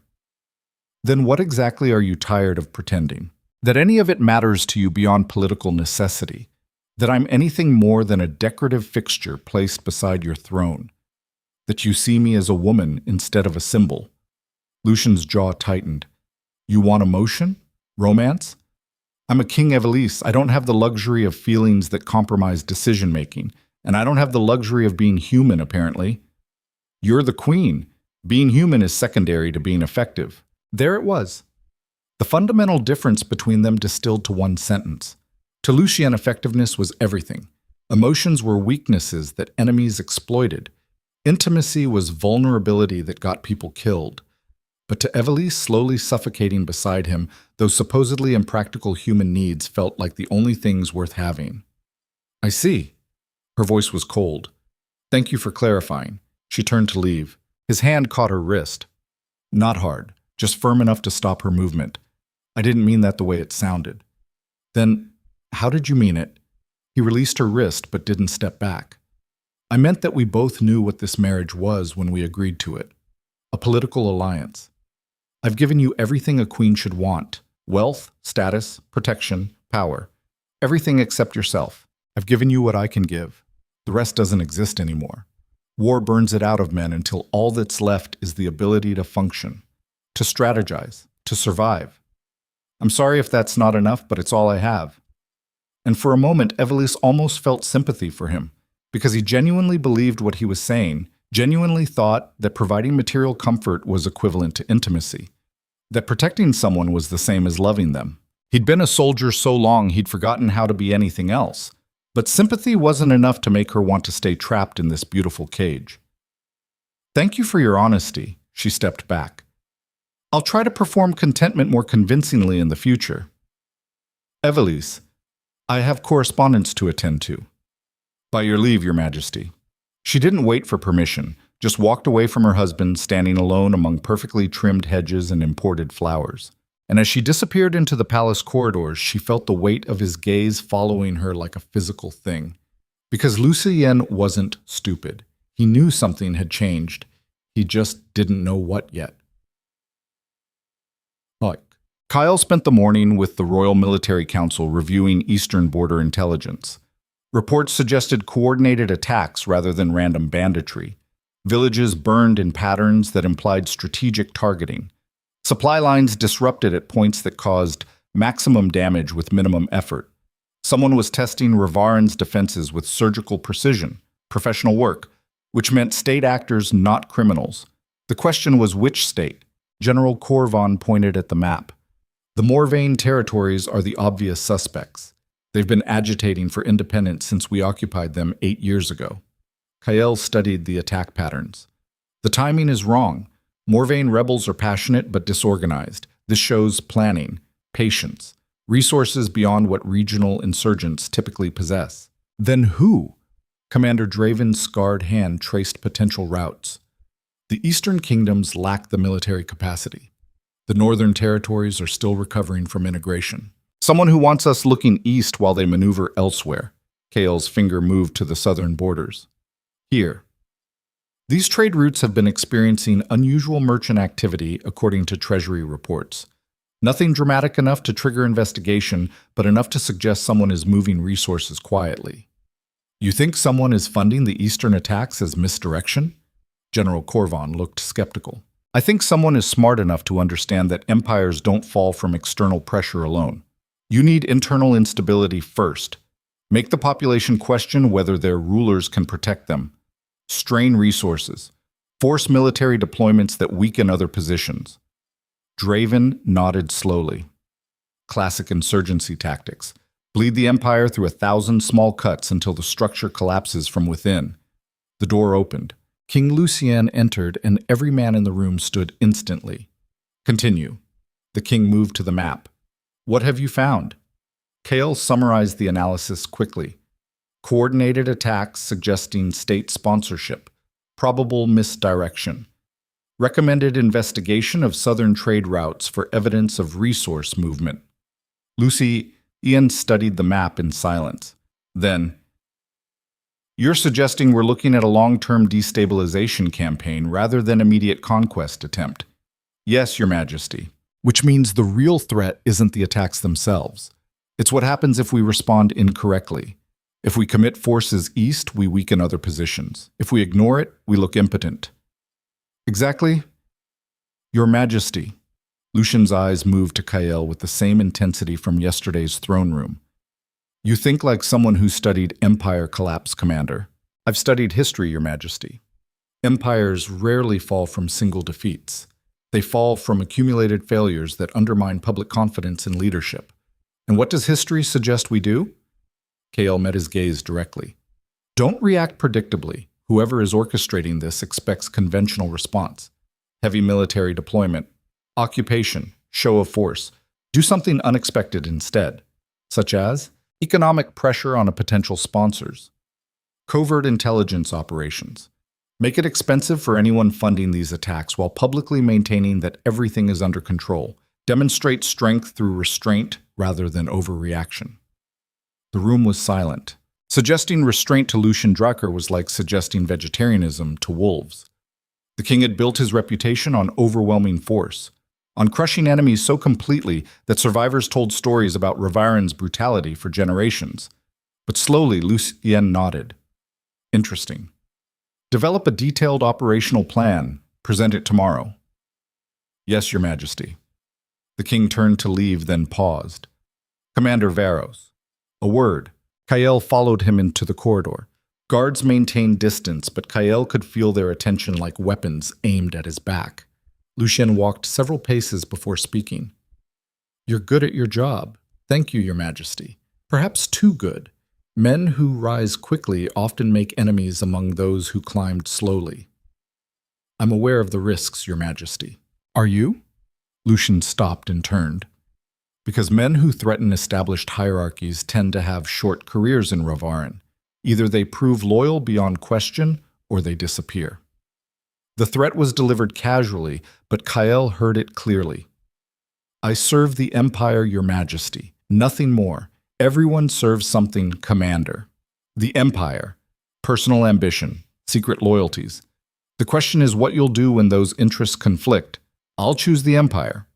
[SPEAKER 1] Then what exactly are you tired of pretending? That any of it matters to you beyond political necessity. That I'm anything more than a decorative fixture placed beside your throne. That you see me as a woman instead of a symbol. Lucien's jaw tightened. You want emotion? Romance? I'm a King Evelisse. I don't have the luxury of feelings that compromise decision-making, and I don't have the luxury of being human, apparently. You're the queen. Being human is secondary to being effective. There it was. The fundamental difference between them distilled to one sentence. To Lucien, effectiveness was everything. Emotions were weaknesses that enemies exploited. Intimacy was vulnerability that got people killed. But to Evelisse, slowly suffocating beside him, those supposedly impractical human needs felt like the only things worth having. I see. Her voice was cold. Thank you for clarifying. She turned to leave. His hand caught her wrist. Not hard, just firm enough to stop her movement. I didn't mean that the way it sounded. Then, how did you mean it? He released her wrist but didn't step back. I meant that we both knew what this marriage was when we agreed to it. A political alliance. I've given you everything a queen should want. Wealth, status, protection, power. Everything except yourself. I've given you what I can give. The rest doesn't exist anymore. War burns it out of men until all that's left is the ability to function, to strategize, to survive. I'm sorry if that's not enough, but it's all I have. And for a moment, Evelisse almost felt sympathy for him, because he genuinely believed what he was saying, genuinely thought that providing material comfort was equivalent to intimacy, that protecting someone was the same as loving them. He'd been a soldier so long he'd forgotten how to be anything else, but sympathy wasn't enough to make her want to stay trapped in this beautiful cage. Thank you for your honesty, she stepped back. I'll try to perform contentment more convincingly in the future. Evelisse, I have correspondence to attend to. By your leave, Your Majesty. She didn't wait for permission, just walked away from her husband, standing alone among perfectly trimmed hedges and imported flowers. And as she disappeared into the palace corridors, she felt the weight of his gaze following her like a physical thing. Because Lucien wasn't stupid. He knew something had changed. He just didn't know what yet. Kael spent the morning with the Royal Military Council reviewing eastern border intelligence. Reports suggested coordinated attacks rather than random banditry. Villages burned in patterns that implied strategic targeting. Supply lines disrupted at points that caused maximum damage with minimum effort. Someone was testing Ravaryn's defenses with surgical precision, professional work, which meant state actors, not criminals. The question was which state? General Corvan pointed at the map. The Morvain territories are the obvious suspects. They've been agitating for independence since we occupied them 8 years ago. Kael studied the attack patterns. The timing is wrong. Morvain rebels are passionate but disorganized. This shows planning, patience, resources beyond what regional insurgents typically possess. Then who? Commander Draven's scarred hand traced potential routes. The eastern kingdoms lack the military capacity. The northern territories are still recovering from integration. Someone who wants us looking east while they maneuver elsewhere. Kael's finger moved to the southern borders. Here. These trade routes have been experiencing unusual merchant activity according to Treasury reports. Nothing dramatic enough to trigger investigation, but enough to suggest someone is moving resources quietly. You think someone is funding the eastern attacks as misdirection? General Corvan looked skeptical. I think someone is smart enough to understand that empires don't fall from external pressure alone. You need internal instability first. Make the population question whether their rulers can protect them. Strain resources. Force military deployments that weaken other positions. Draven nodded slowly. Classic insurgency tactics. Bleed the empire through 1,000 small cuts until the structure collapses from within. The door opened. King Lucien entered, and every man in the room stood instantly. Continue. The king moved to the map. What have you found? Kael summarized the analysis quickly. Coordinated attacks suggesting state sponsorship. Probable misdirection. Recommended investigation of southern trade routes for evidence of resource movement. Lucien studied the map in silence. Then, you're suggesting we're looking at a long-term destabilization campaign rather than immediate conquest attempt. Yes, Your Majesty. Which means the real threat isn't the attacks themselves. It's what happens if we respond incorrectly. If we commit forces east, we weaken other positions. If we ignore it, we look impotent. Exactly. Your Majesty. Lucien's eyes moved to Kael with the same intensity from yesterday's throne room. You think like someone who studied Empire Collapse, Commander. I've studied history, Your Majesty. Empires rarely fall from single defeats. They fall from accumulated failures that undermine public confidence in leadership. And what does history suggest we do? Kael met his gaze directly. Don't react predictably. Whoever is orchestrating this expects conventional response. Heavy military deployment, occupation, show of force. Do something unexpected instead, such as economic pressure on a potential sponsors. Covert intelligence operations. Make it expensive for anyone funding these attacks while publicly maintaining that everything is under control. Demonstrate strength through restraint rather than overreaction. The room was silent. Suggesting restraint to Lucien Drakhar was like suggesting vegetarianism to wolves. The king had built his reputation on overwhelming force, on crushing enemies so completely that survivors told stories about Ravaryn's brutality for generations. But slowly, Lucien nodded. Interesting. Develop a detailed operational plan. Present it tomorrow. Yes, Your Majesty. The king turned to leave, then paused. Commander Varros. A word. Kael followed him into the corridor. Guards maintained distance, but Kael could feel their attention like weapons aimed at his back. Lucien walked several paces before speaking. You're good at your job. Thank you, Your Majesty. Perhaps too good. Men who rise quickly often make enemies among those who climbed slowly. I'm aware of the risks, Your Majesty. Are you? Lucien stopped and turned. Because men who threaten established hierarchies tend to have short careers in Ravaryn. Either they prove loyal beyond question, or they disappear. The threat was delivered casually, but Kael heard it clearly. I serve the Empire, Your Majesty. Nothing more. Everyone serves something, Commander. The Empire. Personal ambition. Secret loyalties. The question is what you'll do when those interests conflict. I'll choose the Empire.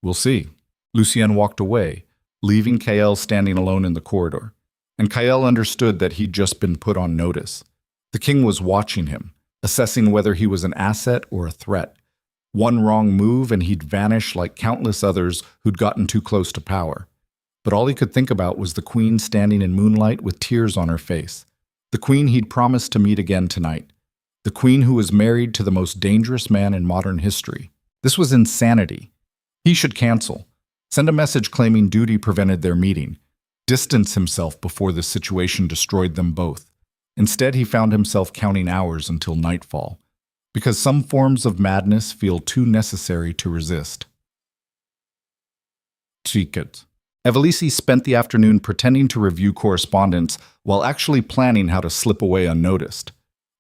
[SPEAKER 1] We'll see. Lucien walked away, leaving Kael standing alone in the corridor. And Kael understood that he'd just been put on notice. The king was watching him, assessing whether he was an asset or a threat. One wrong move and he'd vanish like countless others who'd gotten too close to power. But all he could think about was the queen standing in moonlight with tears on her face. The queen he'd promised to meet again tonight. The queen who was married to the most dangerous man in modern history. This was insanity. He should cancel. Send a message claiming duty prevented their meeting. Distance himself before the situation destroyed them both. Instead, he found himself counting hours until nightfall, because some forms of madness feel too necessary to resist. Secret. Evelisse spent the afternoon pretending to review correspondence while actually planning how to slip away unnoticed.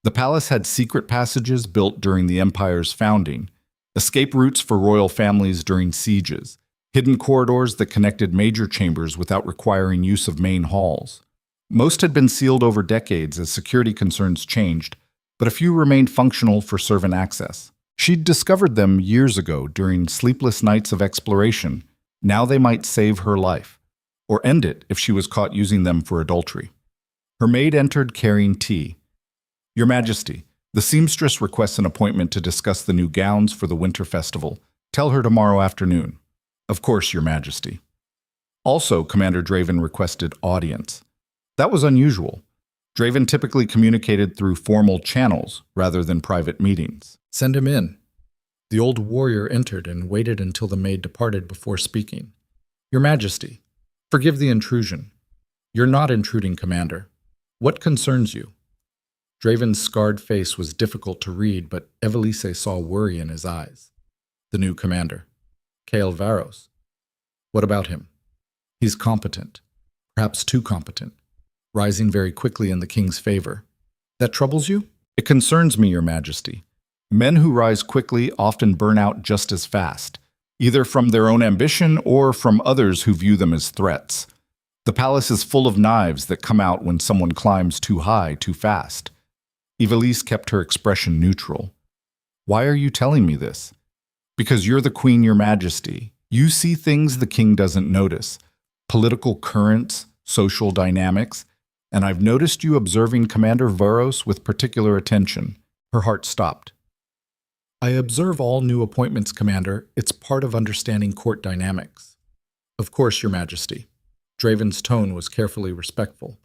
[SPEAKER 1] The palace had secret passages built during the empire's founding, escape routes for royal families during sieges, hidden corridors that connected major chambers without requiring use of main halls. Most had been sealed over decades as security concerns changed, but a few remained functional for servant access. She'd discovered them years ago during sleepless nights of exploration. Now they might save her life, or end it if she was caught using them for adultery. Her maid entered carrying tea. "Your Majesty, the seamstress requests an appointment to discuss the new gowns for the winter festival. Tell her tomorrow afternoon." "Of course, Your Majesty." Also, Commander Draven requested audience. That was unusual. Draven typically communicated through formal channels rather than private meetings. "Send him in." The old warrior entered and waited until the maid departed before speaking. "Your Majesty, forgive the intrusion." "You're not intruding, Commander. What concerns you?" Draven's scarred face was difficult to read, but Evelisse saw worry in his eyes. "The new commander. Kael Varros. What about him?" "He's competent. Perhaps too competent. Rising very quickly in the king's favor." "That troubles you?" "It concerns me, Your Majesty. Men who rise quickly often burn out just as fast, either from their own ambition or from others who view them as threats. The palace is full of knives that come out when someone climbs too high too fast." Evelisse kept her expression neutral. "Why are you telling me this?" "Because you're the queen, Your Majesty. You see things the king doesn't notice. Political currents, social dynamics, and I've noticed you observing Commander Varros with particular attention." Her heart stopped. "I observe all new appointments, Commander. It's part of understanding court dynamics." "Of course, Your Majesty." Draven's tone was carefully respectful.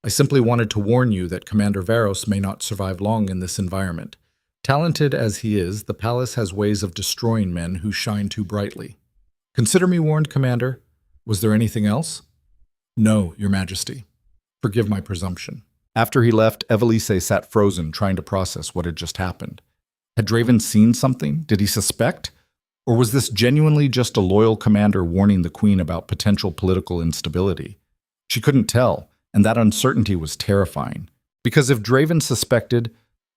[SPEAKER 1] "I simply wanted to warn you that Commander Varros may not survive long in this environment. Talented as he is, the palace has ways of destroying men who shine too brightly." "Consider me warned, Commander. Was there anything else?" "No, Your Majesty. Forgive my presumption." After he left, Evelisse sat frozen, trying to process what had just happened. Had Draven seen something? Did he suspect? Or was this genuinely just a loyal commander warning the queen about potential political instability? She couldn't tell, and that uncertainty was terrifying. Because if Draven suspected,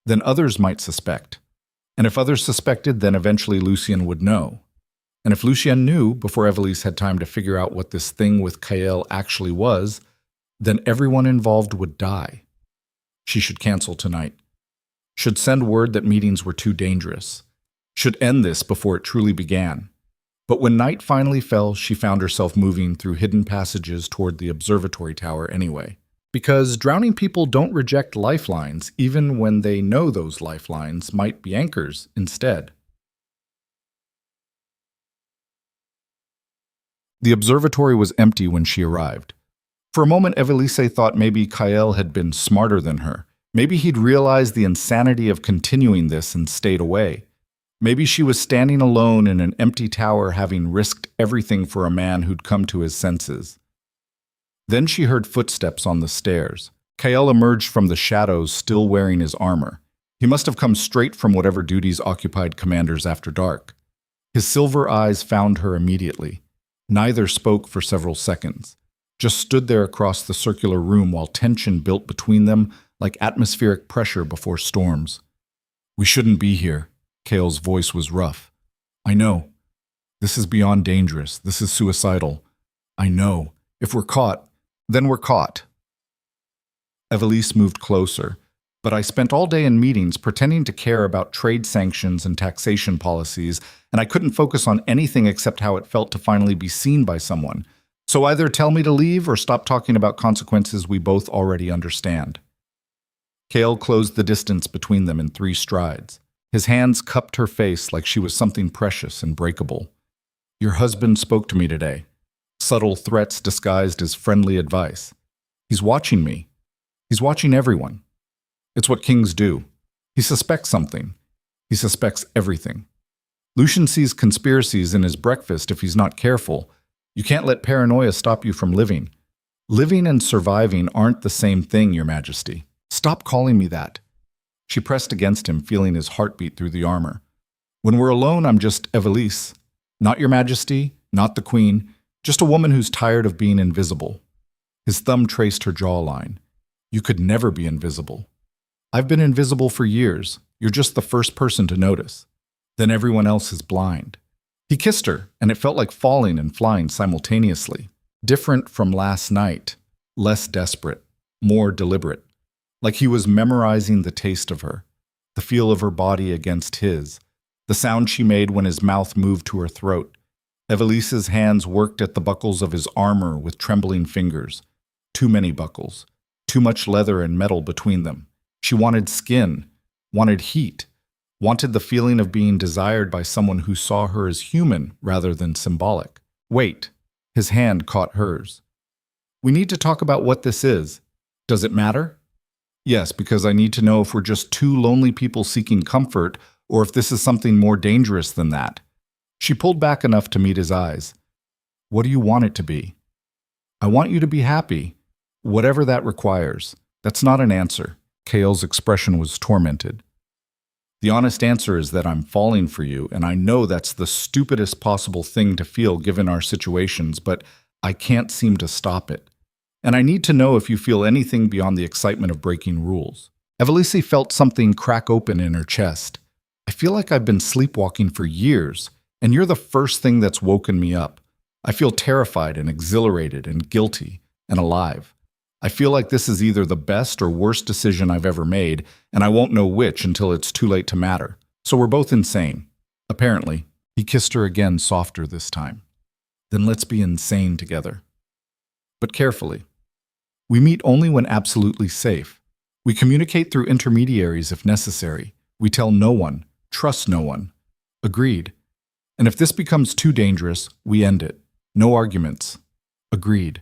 [SPEAKER 1] then others might suspect. And if others suspected, then eventually Lucien would know. And if Lucien knew before Evelisse had time to figure out what this thing with Kael actually was, then everyone involved would die. She should cancel tonight. Should send word that meetings were too dangerous. Should end this before it truly began. But when night finally fell, she found herself moving through hidden passages toward the observatory tower anyway. Because drowning people don't reject lifelines, even when they know those lifelines might be anchors instead. The observatory was empty when she arrived. For a moment, Evelisse thought maybe Kael had been smarter than her. Maybe he'd realized the insanity of continuing this and stayed away. Maybe she was standing alone in an empty tower, having risked everything for a man who'd come to his senses. Then she heard footsteps on the stairs. Kael emerged from the shadows, still wearing his armor. He must have come straight from whatever duties occupied commanders after dark. His silver eyes found her immediately. Neither spoke for several seconds, just stood there across the circular room while tension built between them like atmospheric pressure before storms. "We shouldn't be here." Kael's voice was rough. "I know. This is beyond dangerous. This is suicidal. I know. If we're caught, then we're caught." Evelisse moved closer, But I spent all day in meetings pretending to care about trade sanctions and taxation policies, and I couldn't focus on anything except how it felt to finally be seen by someone. So either tell me to leave or stop talking about consequences we both already understand." Kael closed the distance between them in 3 strides. His hands cupped her face like she was something precious and breakable. "Your husband spoke to me today." Subtle threats disguised as friendly advice. "He's watching me. He's watching everyone. It's what kings do. He suspects something. He suspects everything. Lucien sees conspiracies in his breakfast if he's not careful. You can't let paranoia stop you from living. Living and surviving aren't the same thing, Your Majesty. Stop calling me that." She pressed against him, feeling his heartbeat through the armor. "When we're alone, I'm just Evelisse. Not Your Majesty, not the Queen, just a woman who's tired of being invisible." His thumb traced her jawline. "You could never be invisible. I've been invisible for years. You're just the first person to notice. Then everyone else is blind." He kissed her, and it felt like falling and flying simultaneously. Different from last night, less desperate, more deliberate. Like he was memorizing the taste of her, the feel of her body against his, the sound she made when his mouth moved to her throat. Evelisse's hands worked at the buckles of his armor with trembling fingers. Too many buckles, too much leather and metal between them. She wanted skin, wanted heat, wanted the feeling of being desired by someone who saw her as human rather than symbolic. "Wait." His hand caught hers. "We need to talk about what this is. Does it matter?" "Yes, because I need to know if we're just 2 lonely people seeking comfort or if this is something more dangerous than that." She pulled back enough to meet his eyes. "What do you want it to be?" "I want you to be happy, whatever that requires." That's not an answer. Kael's expression was tormented. "The honest answer is that I'm falling for you, and I know that's the stupidest possible thing to feel given our situations, but I can't seem to stop it. And I need to know if you feel anything beyond the excitement of breaking rules." Evelisse felt something crack open in her chest. "I feel like I've been sleepwalking for years, and you're the first thing that's woken me up. I feel terrified and exhilarated and guilty and alive. I feel like this is either the best or worst decision I've ever made, and I won't know which until it's too late to matter. So we're both insane." Apparently, he kissed her again, softer this time. "Then let's be insane together. But carefully. We meet only when absolutely safe. We communicate through intermediaries if necessary. We tell no one, trust no one. Agreed. And if this becomes too dangerous, we end it. No arguments. Agreed."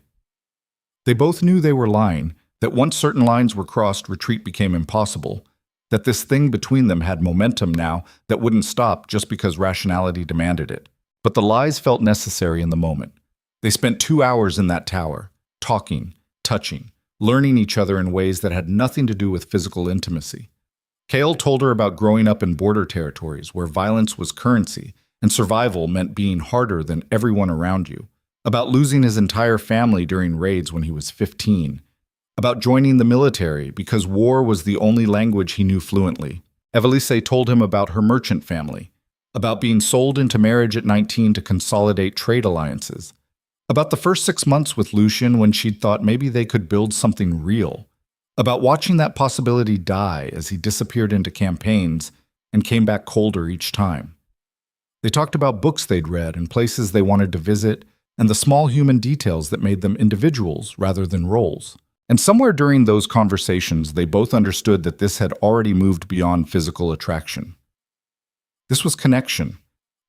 [SPEAKER 1] They both knew they were lying, that once certain lines were crossed, retreat became impossible, that this thing between them had momentum now that wouldn't stop just because rationality demanded it. But the lies felt necessary in the moment. They spent 2 hours in that tower, talking, touching, learning each other in ways that had nothing to do with physical intimacy. Kael told her about growing up in border territories where violence was currency and survival meant being harder than everyone around you. About losing his entire family during raids when he was 15. About joining the military because war was the only language he knew fluently. Evelisse told him about her merchant family. About being sold into marriage at 19 to consolidate trade alliances. About the first 6 months with Lucien when she'd thought maybe they could build something real. About watching that possibility die as he disappeared into campaigns and came back colder each time. They talked about books they'd read and places they wanted to visit, and the small human details that made them individuals rather than roles. And somewhere during those conversations, they both understood that this had already moved beyond physical attraction. This was connection,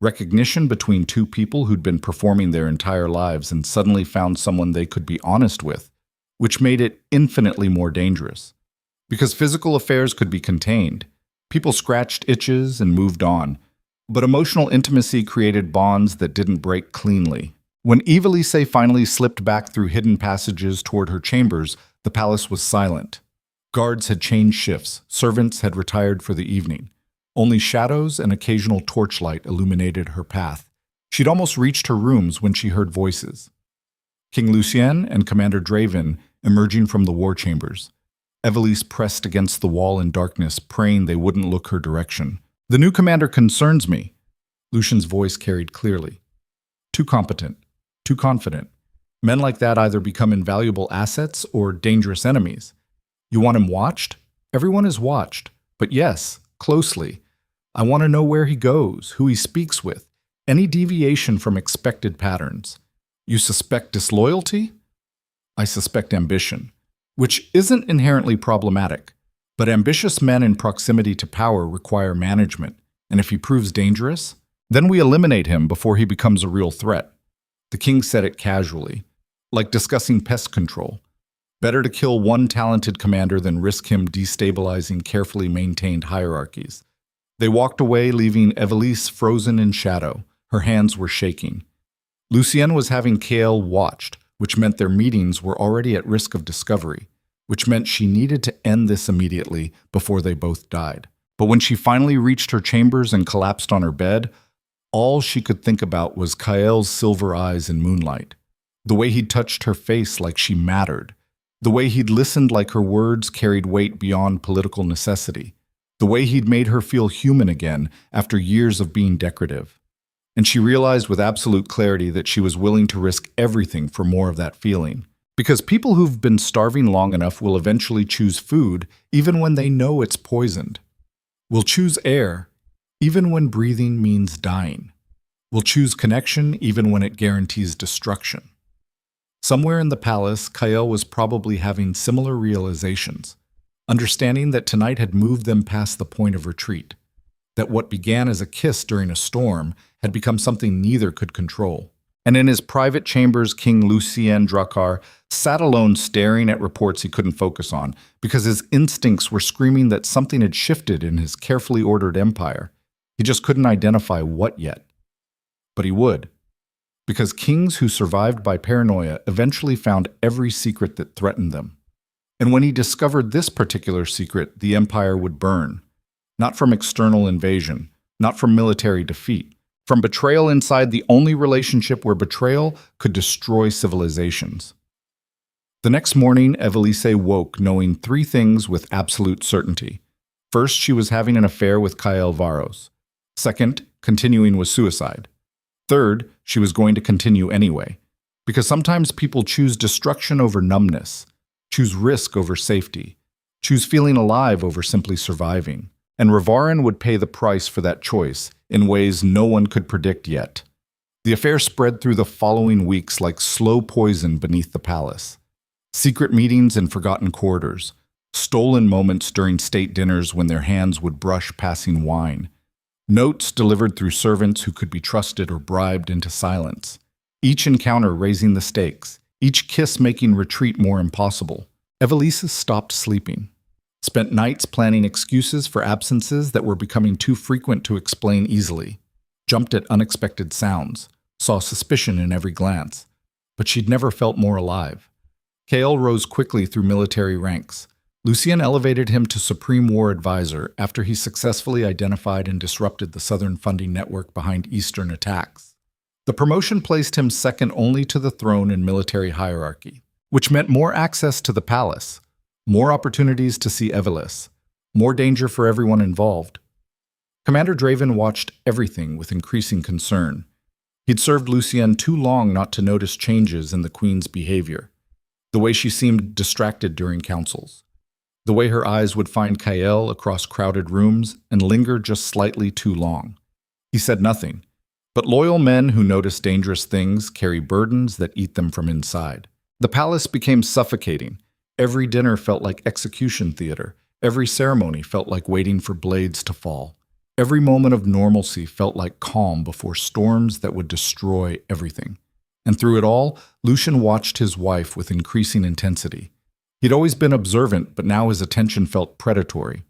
[SPEAKER 1] recognition between 2 people who'd been performing their entire lives and suddenly found someone they could be honest with, which made it infinitely more dangerous. Because physical affairs could be contained. People scratched itches and moved on, but emotional intimacy created bonds that didn't break cleanly. When Evelisse finally slipped back through hidden passages toward her chambers, the palace was silent. Guards had changed shifts, servants had retired for the evening. Only shadows and occasional torchlight illuminated her path. She'd almost reached her rooms when she heard voices. King Lucien and Commander Draven emerging from the war chambers. Evelisse pressed against the wall in darkness, praying they wouldn't look her direction. "The new commander concerns me," Lucien's voice carried clearly. "Too competent. Too confident. Men like that either become invaluable assets or dangerous enemies. You want him watched? Everyone is watched, but yes, closely. I want to know where he goes, who he speaks with, any deviation from expected patterns. You suspect disloyalty? I suspect ambition, which isn't inherently problematic. But ambitious men in proximity to power require management, and if he proves dangerous, then we eliminate him before he becomes a real threat. The king said it casually, like discussing pest control. Better to kill one talented commander than risk him destabilizing carefully maintained hierarchies. They walked away, leaving Evelisse frozen in shadow. Her hands were shaking. Lucien was having Kael watched, which meant their meetings were already at risk of discovery, which meant she needed to end this immediately before they both died. But when she finally reached her chambers and collapsed on her bed, all she could think about was Kael's silver eyes in moonlight, the way he'd touched her face like she mattered, the way he'd listened like her words carried weight beyond political necessity, the way he'd made her feel human again after years of being decorative. And she realized with absolute clarity that she was willing to risk everything for more of that feeling. Because people who've been starving long enough will eventually choose food even when they know it's poisoned. Will choose air even when breathing means dying. Will choose connection even when it guarantees destruction. Somewhere in the palace, Kael was probably having similar realizations, understanding that tonight had moved them past the point of retreat, that what began as a kiss during a storm had become something neither could control. And in his private chambers, King Lucien Drakhar sat alone staring at reports he couldn't focus on because his instincts were screaming that something had shifted in his carefully ordered empire. He just couldn't identify what yet. But he would. Because kings who survived by paranoia eventually found every secret that threatened them. And when he discovered this particular secret, the empire would burn. Not from external invasion, not from military defeat, from betrayal inside the only relationship where betrayal could destroy civilizations. The next morning, Evelisse woke knowing three things with absolute certainty. First, she was having an affair with Kael Varros. Second, continuing was suicide. Third, she was going to continue anyway. Because sometimes people choose destruction over numbness, choose risk over safety, choose feeling alive over simply surviving. And Ravaryn would pay the price for that choice in ways no one could predict yet. The affair spread through the following weeks like slow poison beneath the palace. Secret meetings in forgotten corridors, stolen moments during state dinners when their hands would brush passing wine, notes delivered through servants who could be trusted or bribed into silence, each encounter raising the stakes, each kiss making retreat more impossible. Evelisse stopped sleeping. Spent nights planning excuses for absences that were becoming too frequent to explain easily, jumped at unexpected sounds, saw suspicion in every glance. But she'd never felt more alive. Kael rose quickly through military ranks. Lucien elevated him to Supreme War Advisor after he successfully identified and disrupted the Southern funding network behind Eastern attacks. The promotion placed him second only to the throne in military hierarchy, which meant more access to the palace, more opportunities to see Evelisse, more danger for everyone involved. Commander Draven watched everything with increasing concern. He'd served Lucien too long not to notice changes in the Queen's behavior, the way she seemed distracted during councils, the way her eyes would find Kael across crowded rooms and linger just slightly too long. He said nothing, but loyal men who notice dangerous things carry burdens that eat them from inside. The palace became suffocating. Every dinner felt like execution theater. Every ceremony felt like waiting for blades to fall. Every moment of normalcy felt like calm before storms that would destroy everything. And through it all, Lucien watched his wife with increasing intensity. He'd always been observant, but now his attention felt predatory.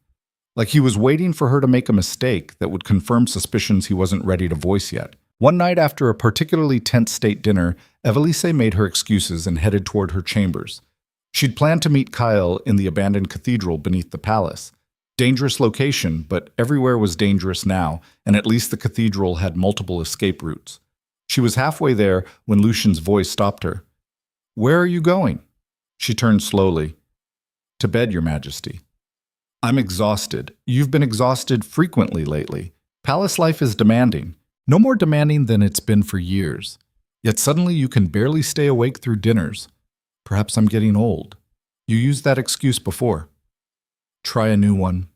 [SPEAKER 1] Like he was waiting for her to make a mistake that would confirm suspicions he wasn't ready to voice yet. One night after a particularly tense state dinner, Evelisse made her excuses and headed toward her chambers. She'd planned to meet Kael in the abandoned cathedral beneath the palace. Dangerous location, but everywhere was dangerous now, and at least the cathedral had multiple escape routes. She was halfway there when Lucien's voice stopped her. "Where are you going?" She turned slowly. "To bed, Your Majesty." "I'm exhausted. You've been exhausted frequently lately. Palace life is demanding. No more demanding than it's been for years. Yet suddenly you can barely stay awake through dinners. Perhaps I'm getting old. You used that excuse before." Try a new one.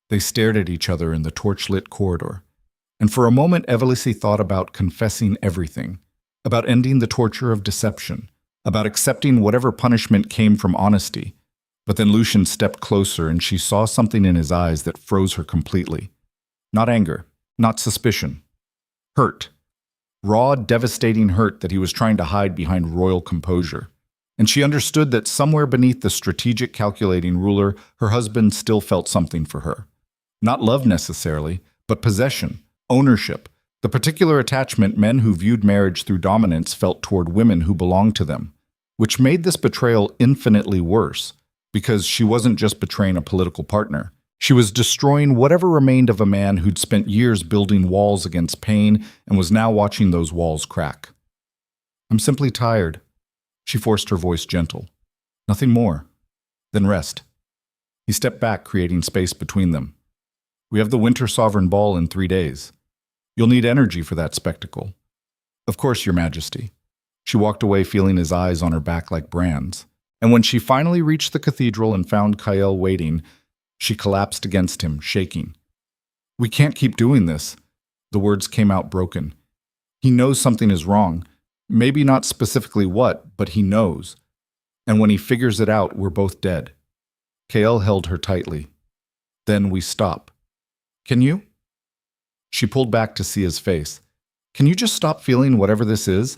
[SPEAKER 1] They stared at each other in the torch-lit corridor, and for a moment Evelisse thought about confessing everything, about ending the torture of deception, about accepting whatever punishment came from honesty. But then Lucien stepped closer and she saw something in his eyes that froze her completely. Not anger, not suspicion. Hurt. Raw, devastating hurt that he was trying to hide behind royal composure. And she understood that somewhere beneath the strategic, calculating ruler, her husband still felt something for her. Not love necessarily, but possession, ownership, the particular attachment men who viewed marriage through dominance felt toward women who belonged to them, which made this betrayal infinitely worse, because she wasn't just betraying a political partner. She was destroying whatever remained of a man who'd spent years building walls against pain and was now watching those walls crack. "I'm simply tired." She forced her voice gentle. "Nothing more." "Then rest." He stepped back, creating space between them. "We have the Winter Sovereign Ball in 3 days. You'll need energy for that spectacle." "Of course, Your Majesty." She walked away, feeling his eyes on her back like brands. And when she finally reached the cathedral and found Kael waiting, she collapsed against him, shaking. "We can't keep doing this." The words came out broken. "He knows something is wrong. Maybe not specifically what, but he knows. And when he figures it out, we're both dead." Kael held her tightly. "Then we stop. Can you?" She pulled back to see his face. "Can you just stop feeling whatever this is?"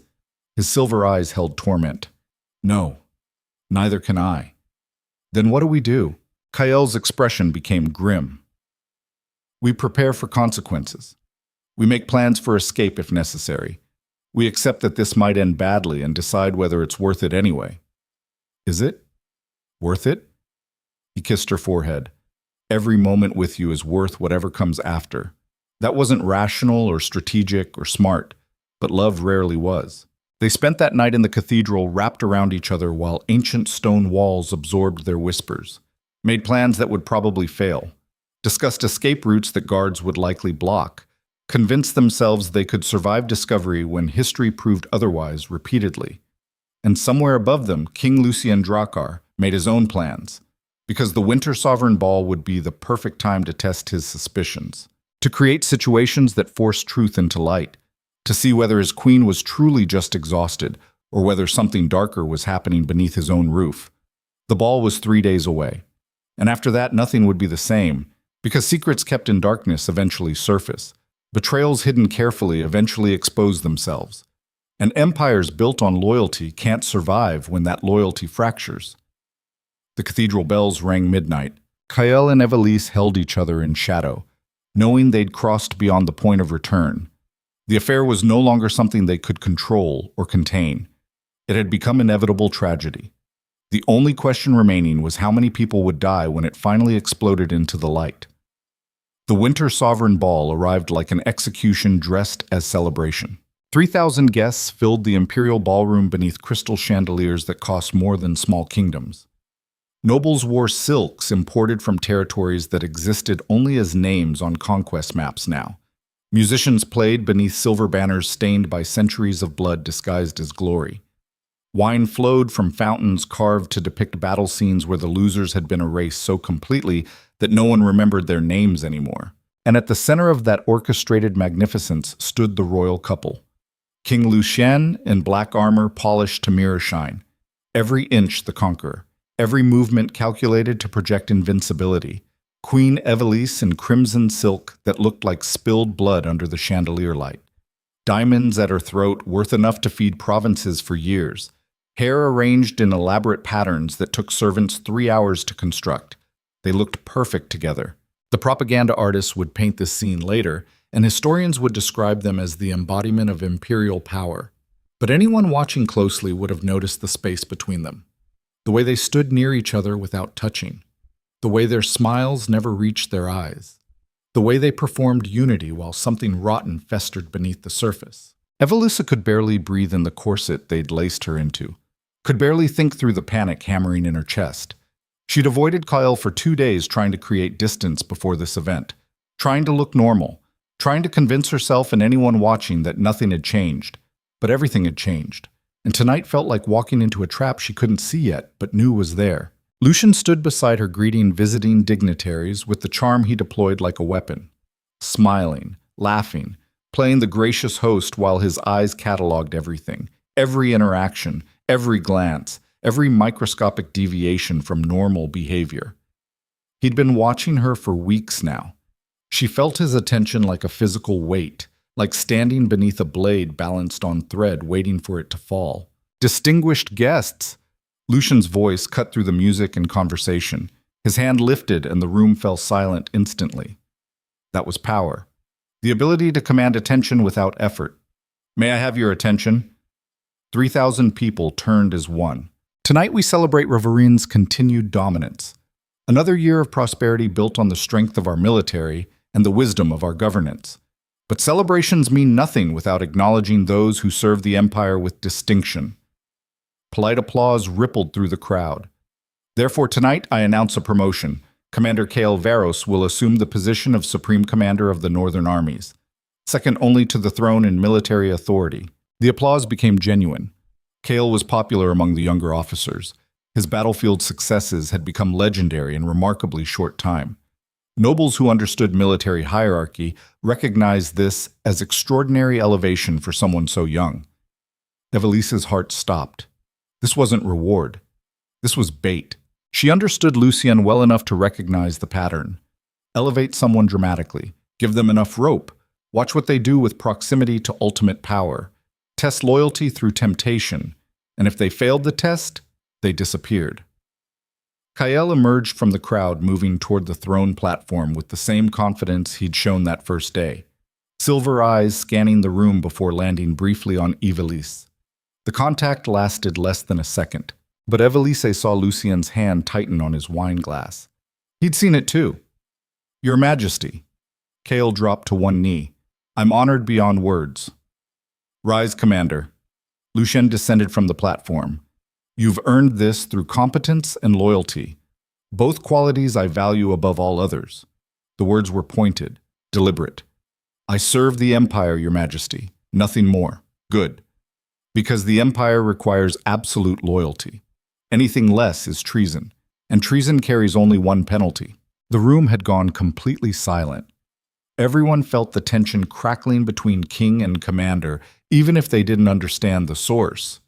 [SPEAKER 1] His silver eyes held torment. "No. Neither can I." "Then what do we do?" Kael's expression became grim. "We prepare for consequences. We make plans for escape if necessary. We accept that this might end badly and decide whether it's worth it anyway." "Is it? Worth it?" He kissed her forehead. "Every moment with you is worth whatever comes after." That wasn't rational or strategic or smart, but love rarely was. They spent that night in the cathedral wrapped around each other while ancient stone walls absorbed their whispers, made plans that would probably fail, discussed escape routes that guards would likely block, convinced themselves they could survive discovery when history proved otherwise repeatedly. And somewhere above them, King Lucien Drakhar made his own plans, because the Winter Sovereign Ball would be the perfect time to test his suspicions, to create situations that forced truth into light, to see whether his queen was truly just exhausted or whether something darker was happening beneath his own roof. The ball was 3 days away, and after that nothing would be the same, because secrets kept in darkness eventually surface, betrayals hidden carefully eventually expose themselves, and empires built on loyalty can't survive when that loyalty fractures. The cathedral bells rang midnight. Kael and Evelisse held each other in shadow, knowing they'd crossed beyond the point of return. The affair was no longer something they could control or contain. It had become inevitable tragedy. The only question remaining was how many people would die when it finally exploded into the light. The Winter Sovereign Ball arrived like an execution dressed as celebration. 3,000 guests filled the imperial ballroom beneath crystal chandeliers that cost more than small kingdoms. Nobles wore silks imported from territories that existed only as names on conquest maps now. Musicians played beneath silver banners stained by centuries of blood disguised as glory. Wine flowed from fountains carved to depict battle scenes where the losers had been erased so completely that no one remembered their names anymore. And at the center of that orchestrated magnificence stood the royal couple. King Lucien in black armor polished to mirror shine, every inch the conqueror, every movement calculated to project invincibility. Queen Evelisse in crimson silk that looked like spilled blood under the chandelier light. Diamonds at her throat worth enough to feed provinces for years. Hair arranged in elaborate patterns that took servants 3 hours to construct. They looked perfect together. The propaganda artists would paint this scene later, and historians would describe them as the embodiment of imperial power. But anyone watching closely would have noticed the space between them. The way they stood near each other without touching. The way their smiles never reached their eyes. The way they performed unity while something rotten festered beneath the surface. Evelisse could barely breathe in the corset they'd laced her into, could barely think through the panic hammering in her chest. She'd avoided Kael for 2 days trying to create distance before this event, trying to look normal, trying to convince herself and anyone watching that nothing had changed. But everything had changed, and tonight felt like walking into a trap she couldn't see yet but knew was there. Lucien stood beside her greeting visiting dignitaries with the charm he deployed like a weapon, smiling, laughing, playing the gracious host while his eyes catalogued everything, every interaction, every glance, every microscopic deviation from normal behavior. He'd been watching her for weeks now. She felt his attention like a physical weight, like standing beneath a blade balanced on thread waiting for it to fall. Distinguished guests! Lucien's voice cut through the music and conversation. His hand lifted and the room fell silent instantly. That was power. The ability to command attention without effort. May I have your attention? 3,000 people turned as one. Tonight we celebrate Ravaryn's continued dominance. Another year of prosperity built on the strength of our military and the wisdom of our governance. But celebrations mean nothing without acknowledging those who serve the empire with distinction. Polite applause rippled through the crowd. Therefore, tonight I announce a promotion. Commander Kael Varros will assume the position of Supreme Commander of the Northern Armies, second only to the throne in military authority. The applause became genuine. Kael was popular among the younger officers. His battlefield successes had become legendary in remarkably short time. Nobles who understood military hierarchy recognized this as extraordinary elevation for someone so young. Evelisse's heart stopped. This wasn't reward. This was bait. She understood Lucien well enough to recognize the pattern. Elevate someone dramatically. Give them enough rope. Watch what they do with proximity to ultimate power. Test loyalty through temptation. And if they failed the test, they disappeared. Kael emerged from the crowd moving toward the throne platform with the same confidence he'd shown that first day. Silver eyes scanning the room before landing briefly on Evelisse. The contact lasted less than a second, but Evelisse saw Lucien's hand tighten on his wine glass. He'd seen it too. Your Majesty. Kael dropped to one knee. I'm honored beyond words. Rise, Commander. Lucien descended from the platform. You've earned this through competence and loyalty, both qualities I value above all others. The words were pointed, deliberate. I serve the Empire, Your Majesty, nothing more. Good. Because the Empire requires absolute loyalty. Anything less is treason, and treason carries only one penalty. The room had gone completely silent. Everyone felt the tension crackling between king and commander, even if they didn't understand the source.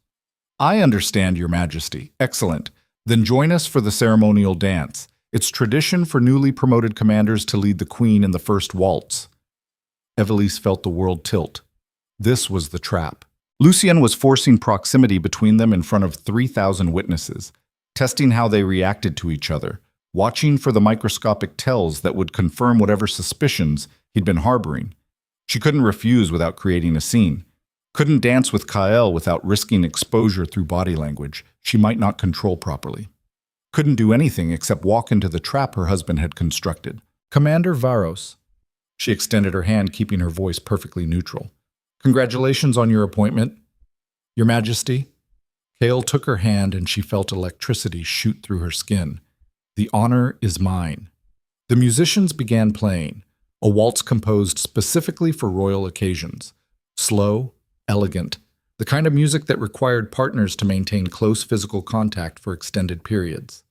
[SPEAKER 1] I understand, Your Majesty. Excellent. Then join us for the ceremonial dance. It's tradition for newly promoted commanders to lead the Queen in the first waltz. Evelisse felt the world tilt. This was the trap. Lucien was forcing proximity between them in front of 3,000 witnesses, testing how they reacted to each other, watching for the microscopic tells that would confirm whatever suspicions he'd been harboring. She couldn't refuse without creating a scene. Couldn't dance with Kael without risking exposure through body language she might not control properly. Couldn't do anything except walk into the trap her husband had constructed. Commander Varros. She extended her hand, keeping her voice perfectly neutral. Congratulations on your appointment, Your Majesty. Kael took her hand and she felt electricity shoot through her skin. The honor is mine. The musicians began playing, a waltz composed specifically for royal occasions. Slow, elegant, the kind of music that required partners to maintain close physical contact for extended periods.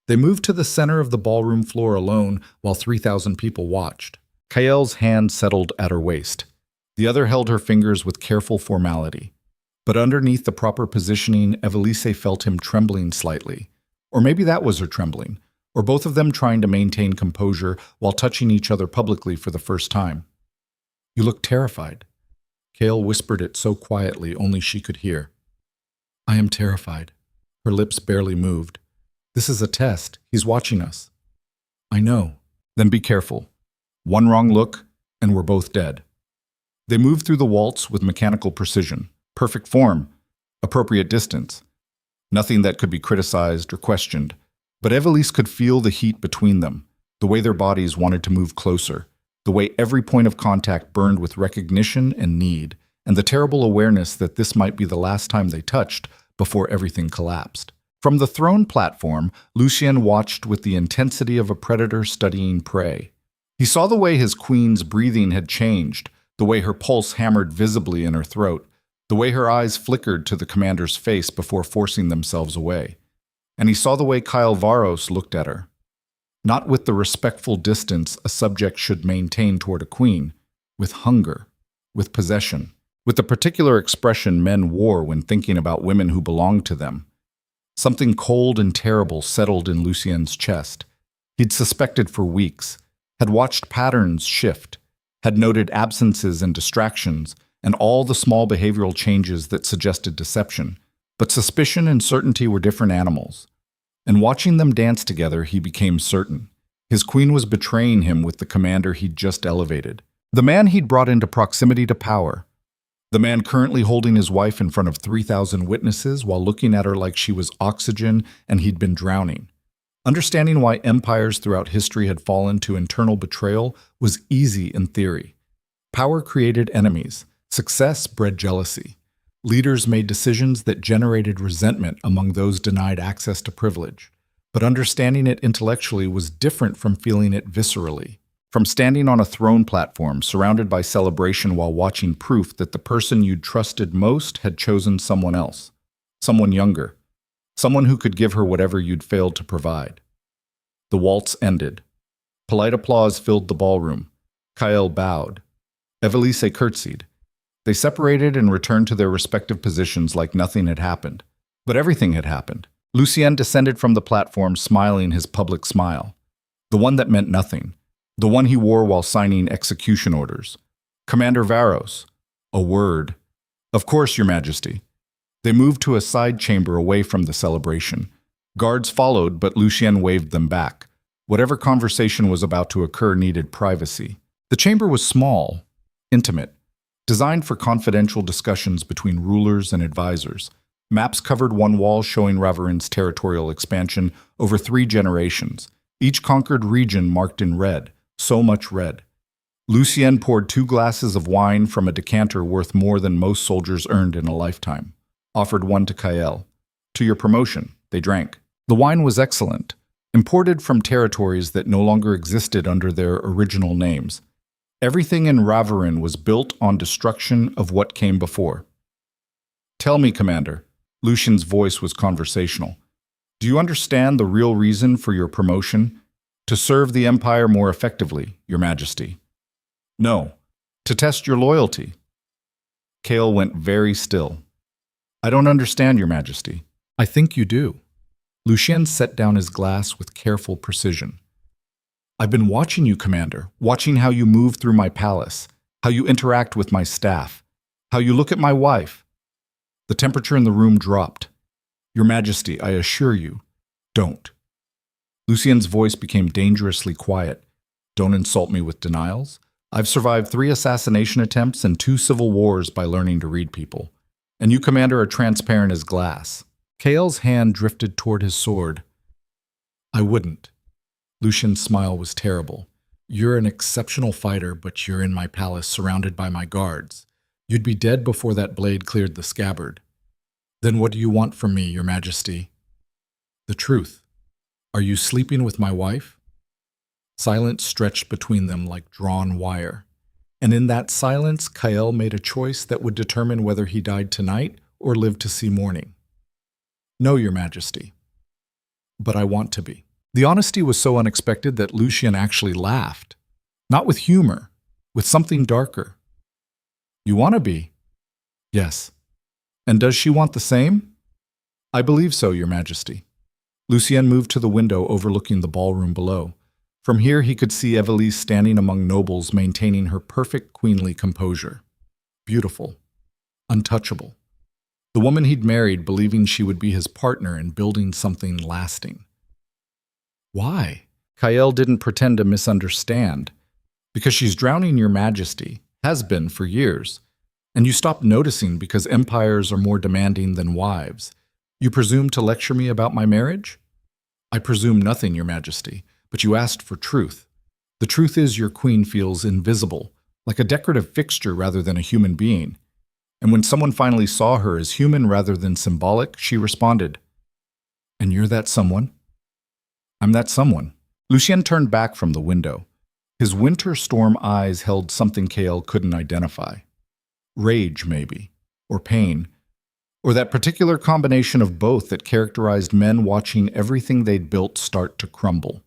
[SPEAKER 1] They moved to the center of the ballroom floor alone while 3,000 people watched. Kael's hand settled at her waist. The other held her fingers with careful formality. But underneath the proper positioning, Evelisse felt him trembling slightly. Or maybe that was her trembling, or both of them trying to maintain composure while touching each other publicly for the first time. You look terrified. Kael whispered it so quietly only she could hear. I am terrified. Her lips barely moved. This is a test. He's watching us. I know. Then be careful. One wrong look, and we're both dead. They moved through the waltz with mechanical precision, perfect form, appropriate distance. Nothing that could be criticized or questioned. But Evelisse could feel the heat between them, the way their bodies wanted to move closer, the way every point of contact burned with recognition and need, and the terrible awareness that this might be the last time they touched before everything collapsed. From the throne platform, Lucien watched with the intensity of a predator studying prey. He saw the way his queen's breathing had changed, the way her pulse hammered visibly in her throat, the way her eyes flickered to the commander's face before forcing themselves away. and he saw the way Kael Varros looked at her. Not with the respectful distance a subject should maintain toward a queen, with hunger, with possession, with the particular expression men wore when thinking about women who belonged to them. Something cold and terrible settled in Lucien's chest. He'd suspected for weeks, had watched patterns shift, had noted absences and distractions, and all the small behavioral changes that suggested deception. But suspicion and certainty were different animals. And watching them dance together, he became certain. His queen was betraying him with the commander he'd just elevated. The man he'd brought into proximity to power. The man currently holding his wife in front of 3,000 witnesses while looking at her like she was oxygen and he'd been drowning. Understanding why empires throughout history had fallen to internal betrayal was easy in theory. Power created enemies. Success bred jealousy. Leaders made decisions that generated resentment among those denied access to privilege. But understanding it intellectually was different from feeling it viscerally. From standing on a throne platform surrounded by celebration while watching proof that the person you'd trusted most had chosen someone else. Someone younger. Someone who could give her whatever you'd failed to provide. The waltz ended. Polite applause filled the ballroom. Kael bowed. Evelisse curtsied. They separated and returned to their respective positions like nothing had happened. But everything had happened. Lucien descended from the platform smiling his public smile. The one that meant nothing. The one he wore while signing execution orders. Commander Varros. A word. Of course, Your Majesty. They moved to a side chamber away from the celebration. Guards followed, but Lucien waved them back. Whatever conversation was about to occur needed privacy. The chamber was small, intimate, designed for confidential discussions between rulers and advisors. Maps covered one wall showing Ravaryn's territorial expansion over 3 generations, each conquered region marked in red, so much red. Lucien poured 2 glasses of wine from a decanter worth more than most soldiers earned in a lifetime. Offered one to Kael. To your promotion, they drank. The wine was excellent, imported from territories that no longer existed under their original names. Everything in Ravaryn was built on destruction of what came before. Tell me, Commander. Lucien's voice was conversational. Do you understand the real reason for your promotion? To serve the Empire more effectively, Your Majesty. No, to test your loyalty. Kael went very still. I don't understand, Your Majesty. I think you do. Lucien set down his glass with careful precision. I've been watching you, Commander, watching how you move through my palace, how you interact with my staff, how you look at my wife. The temperature in the room dropped. Your Majesty, I assure you, don't. Lucien's voice became dangerously quiet. Don't insult me with denials. I've survived 3 assassination attempts and 2 civil wars by learning to read people. And you, Commander, are transparent as glass. Kael's hand drifted toward his sword. I wouldn't. Lucien's smile was terrible. You're an exceptional fighter, but you're in my palace surrounded by my guards. You'd be dead before that blade cleared the scabbard. Then what do you want from me, Your Majesty? The truth. Are you sleeping with my wife? Silence stretched between them like drawn wire. And in that silence, Kael made a choice that would determine whether he died tonight or lived to see morning. No, Your Majesty. But I want to be. The honesty was so unexpected that Lucien actually laughed. Not with humor, with something darker. You want to be? Yes. And does she want the same? I believe so, Your Majesty. Lucien moved to the window overlooking the ballroom below. From here he could see Evelisse standing among nobles maintaining her perfect queenly composure. Beautiful. Untouchable. The woman he'd married believing she would be his partner in building something lasting. Why? Kael didn't pretend to misunderstand. Because she's drowning Your Majesty, has been for years. And you stopped noticing because empires are more demanding than wives. You presume to lecture me about my marriage? I presume nothing, Your Majesty, but you asked for truth. The truth is your queen feels invisible, like a decorative fixture rather than a human being. And when someone finally saw her as human rather than symbolic, she responded, And you're that someone? I'm that someone. Lucien turned back from the window. His winter storm eyes held something Kael couldn't identify. Rage, maybe, or pain, Or that particular combination of both that characterized men watching everything they'd built start to crumble?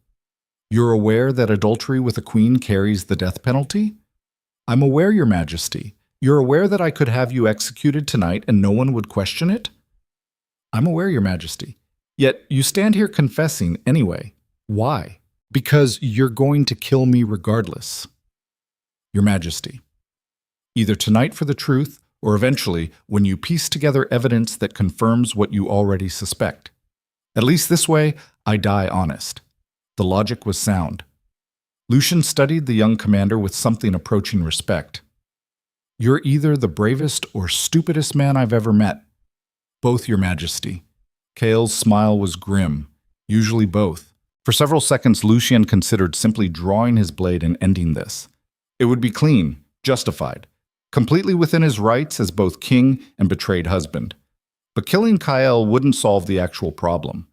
[SPEAKER 1] You're aware that adultery with a queen carries the death penalty? I'm aware, Your Majesty. You're aware that I could have you executed tonight and no one would question it? I'm aware, Your Majesty. Yet you stand here confessing anyway. Why? Because you're going to kill me regardless. Your Majesty. Either tonight for the truth, or eventually when you piece together evidence that confirms what you already suspect. At least this way, I die honest. The logic was sound. Lucien studied the young commander with something approaching respect. You're either the bravest or stupidest man I've ever met. Both, Your Majesty. Kael's smile was grim, usually both. For several seconds, Lucien considered simply drawing his blade and ending this. It would be clean, justified, completely within his rights as both king and betrayed husband. But killing Kael wouldn't solve the actual problem.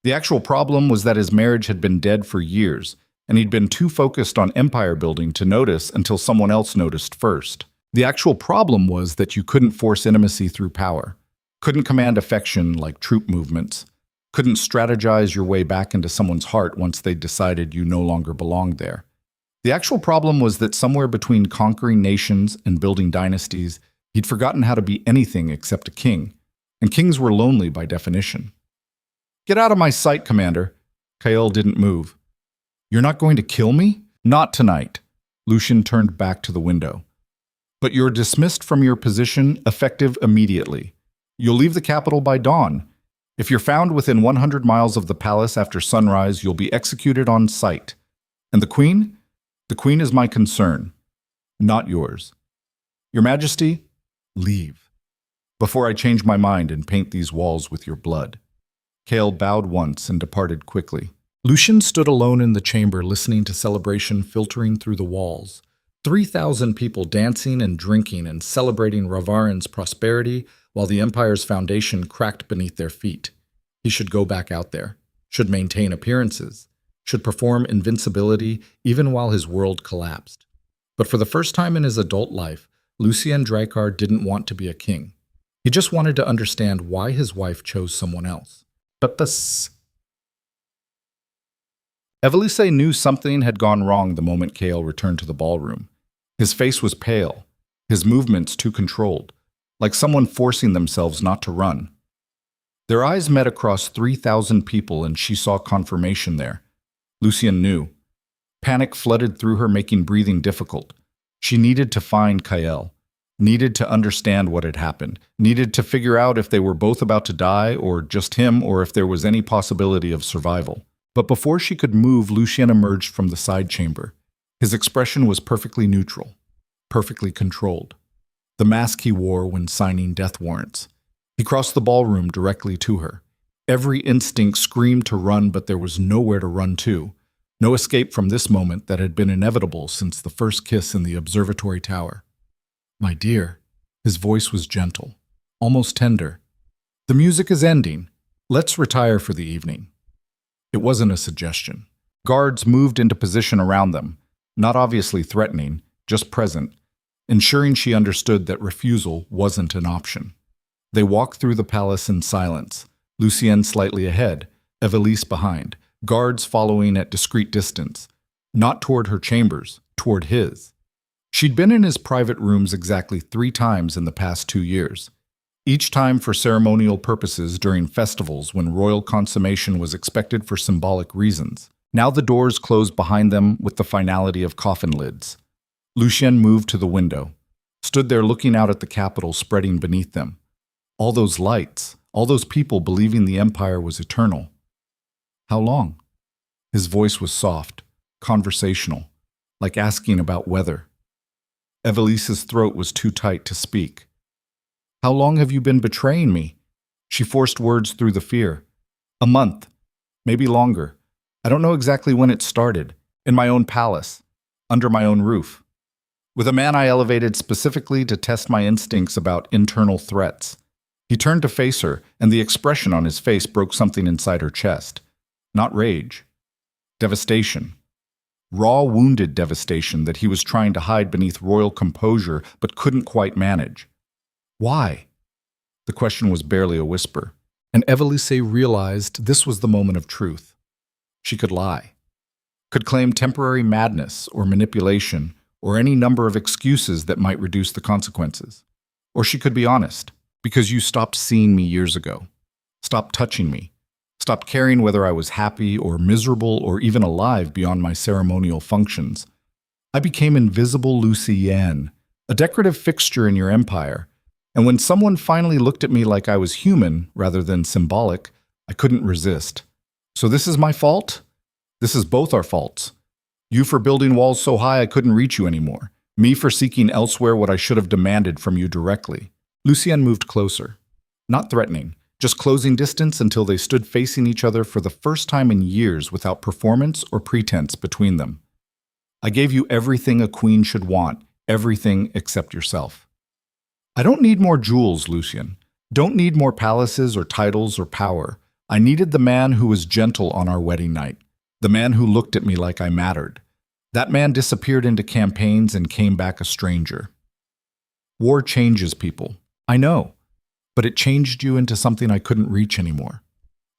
[SPEAKER 1] The actual problem was that his marriage had been dead for years, and he'd been too focused on empire building to notice until someone else noticed first. The actual problem was that you couldn't force intimacy through power, couldn't command affection like troop movements, couldn't strategize your way back into someone's heart once they decided you no longer belonged there. The actual problem was that somewhere between conquering nations and building dynasties, he'd forgotten how to be anything except a king, and kings were lonely by definition. Get out of my sight, Commander. Kael didn't move. You're not going to kill me? Not tonight. Lucien turned back to the window. But you're dismissed from your position, effective immediately. You'll leave the capital by dawn. If you're found within 100 miles of the palace after sunrise, you'll be executed on sight. And the Queen? The Queen is my concern, not yours. Your Majesty, leave, before I change my mind and paint these walls with your blood. Kael bowed once and departed quickly. Lucien stood alone in the chamber listening to celebration filtering through the walls. 3,000 people dancing and drinking and celebrating Ravaryn's prosperity while the Empire's foundation cracked beneath their feet. He should go back out there, should maintain appearances, should perform invincibility even while his world collapsed. But for the first time in his adult life, Lucien Drakhar didn't want to be a king. He just wanted to understand why his wife chose someone else. But Evelisse knew something had gone wrong the moment Kael returned to the ballroom. His face was pale, his movements too controlled, like someone forcing themselves not to run. Their eyes met across 3,000 people and she saw confirmation there. Lucien knew. Panic flooded through her, making breathing difficult. She needed to find Kael, needed to understand what had happened, needed to figure out if they were both about to die or just him, or if there was any possibility of survival. But before she could move, Lucien emerged from the side chamber. His expression was perfectly neutral, perfectly controlled. The mask he wore when signing death warrants. He crossed the ballroom directly to her. Every instinct screamed to run, but there was nowhere to run to. No escape from this moment that had been inevitable since the first kiss in the observatory tower. My dear, his voice was gentle, almost tender. The music is ending. Let's retire for the evening. It wasn't a suggestion. Guards moved into position around them, not obviously threatening, just present, ensuring she understood that refusal wasn't an option. They walked through the palace in silence, Lucien slightly ahead, Evelisse behind, guards following at discreet distance, not toward her chambers, toward his. She'd been in his private rooms exactly 3 times in the past 2 years, each time for ceremonial purposes during festivals when royal consummation was expected for symbolic reasons. Now the doors closed behind them with the finality of coffin lids. Lucien moved to the window, stood there looking out at the capital spreading beneath them. All those lights, all those people believing the empire was eternal. How long? His voice was soft, conversational, like asking about weather. Evelisse's throat was too tight to speak. How long have you been betraying me? She forced words through the fear. A month, maybe longer. I don't know exactly when it started. In my own palace, under my own roof. With a man I elevated specifically to test my instincts about internal threats. He turned to face her, and the expression on his face broke something inside her chest. Not rage. Devastation. Raw, wounded devastation that he was trying to hide beneath royal composure but couldn't quite manage. Why? The question was barely a whisper, and Evelisse realized this was the moment of truth. She could lie, could claim temporary madness or manipulation or any number of excuses that might reduce the consequences. Or she could be honest, because you stopped seeing me years ago, stopped touching me, stopped caring whether I was happy or miserable or even alive beyond my ceremonial functions. I became invisible Lucien, a decorative fixture in your empire, and when someone finally looked at me like I was human rather than symbolic, I couldn't resist. So this is my fault? This is both our faults. You for building walls so high I couldn't reach you anymore. Me for seeking elsewhere what I should have demanded from you directly. Lucien moved closer. Not threatening, just closing distance until they stood facing each other for the first time in years without performance or pretense between them. I gave you everything a queen should want, everything except yourself. I don't need more jewels, Lucien. Don't need more palaces or titles or power. I needed the man who was gentle on our wedding night. The man who looked at me like I mattered. That man disappeared into campaigns and came back a stranger. War changes people. I know. But it changed you into something I couldn't reach anymore.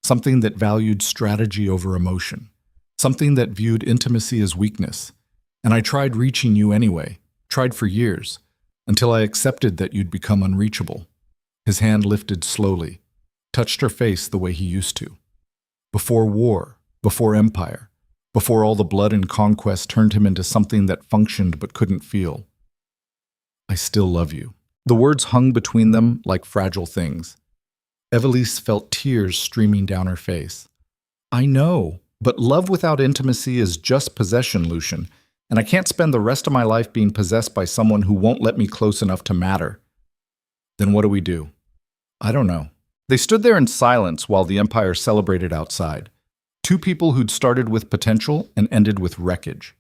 [SPEAKER 1] Something that valued strategy over emotion. Something that viewed intimacy as weakness. And I tried reaching you anyway. Tried for years. Until I accepted that you'd become unreachable. His hand lifted slowly. Touched her face the way he used to. Before war. Before empire, before all the blood and conquest turned him into something that functioned but couldn't feel. I still love you. The words hung between them like fragile things. Evelisse felt tears streaming down her face. I know, but love without intimacy is just possession, Lucien, and I can't spend the rest of my life being possessed by someone who won't let me close enough to matter. Then what do we do? I don't know. They stood there in silence while the empire celebrated outside. Two people who'd started with potential and ended with wreckage.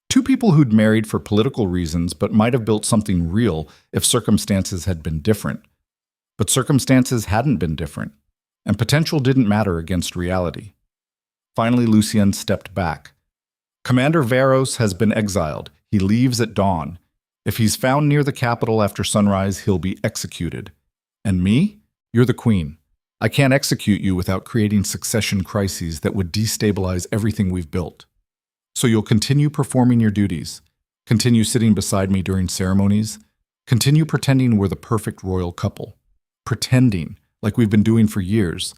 [SPEAKER 1] Two people who'd married for political reasons but might have built something real if circumstances had been different. But circumstances hadn't been different, and potential didn't matter against reality. Finally, Lucien stepped back. Commander Varros has been exiled. He leaves at dawn. If he's found near the capital after sunrise, he'll be executed. And me? You're the queen. I can't execute you without creating succession crises that would destabilize everything we've built. So you'll continue performing your duties, continue sitting beside me during ceremonies, continue pretending we're the perfect royal couple, pretending like we've been doing for years,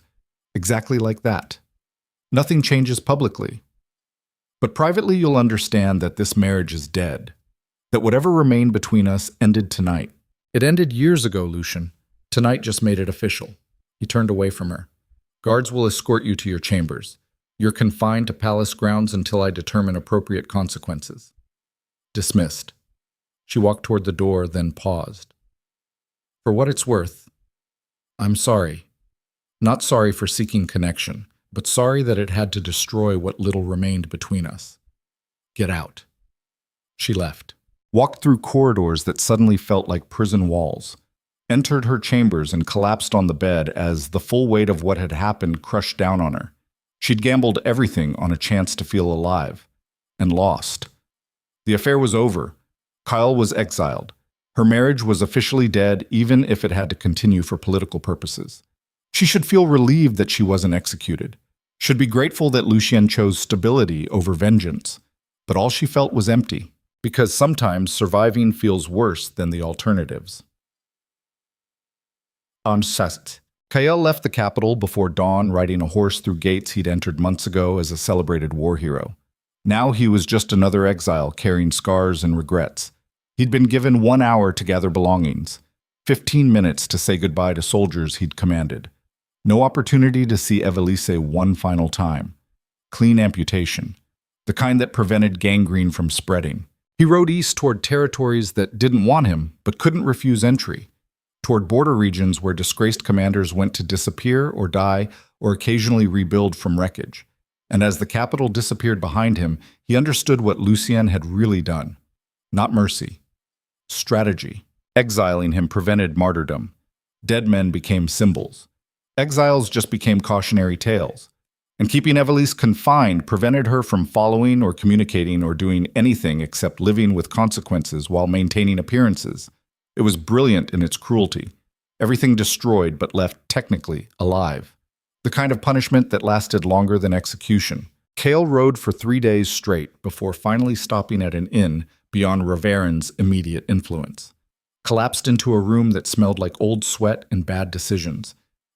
[SPEAKER 1] exactly like that. Nothing changes publicly. But privately you'll understand that this marriage is dead, that whatever remained between us ended tonight. It ended years ago, Lucien. Tonight just made it official. He turned away from her. Guards will escort you to your chambers. You're confined to palace grounds until I determine appropriate consequences. Dismissed. She walked toward the door, then paused. For what it's worth, I'm sorry. Not sorry for seeking connection, but sorry that it had to destroy what little remained between us. Get out. She left. Walked through corridors that suddenly felt like prison walls. Entered her chambers and collapsed on the bed as the full weight of what had happened crushed down on her. She'd gambled everything on a chance to feel alive, and lost. The affair was over. Kael was exiled. Her marriage was officially dead, even if it had to continue for political purposes. She should feel relieved that she wasn't executed. Should be grateful that Lucien chose stability over vengeance. But all she felt was empty, because sometimes surviving feels worse than the alternatives. On Sast. Kael left the capital before dawn, riding a horse through gates he'd entered months ago as a celebrated war hero. Now he was just another exile carrying scars and regrets. He'd been given 1 hour to gather belongings, 15 minutes to say goodbye to soldiers he'd commanded. No opportunity to see Evelisse one final time. Clean amputation, the kind that prevented gangrene from spreading. He rode east toward territories that didn't want him but couldn't refuse entry. Toward border regions where disgraced commanders went to disappear or die or occasionally rebuild from wreckage. And as the capital disappeared behind him, he understood what Lucien had really done. Not mercy. Strategy. Exiling him prevented martyrdom. Dead men became symbols. Exiles just became cautionary tales. And keeping Evelisse confined prevented her from following or communicating or doing anything except living with consequences while maintaining appearances. It was brilliant in its cruelty. Everything destroyed but left technically alive. The kind of punishment that lasted longer than execution. Kael rode for 3 days straight before finally stopping at an inn beyond Ravaryn's immediate influence. Collapsed into a room that smelled like old sweat and bad decisions.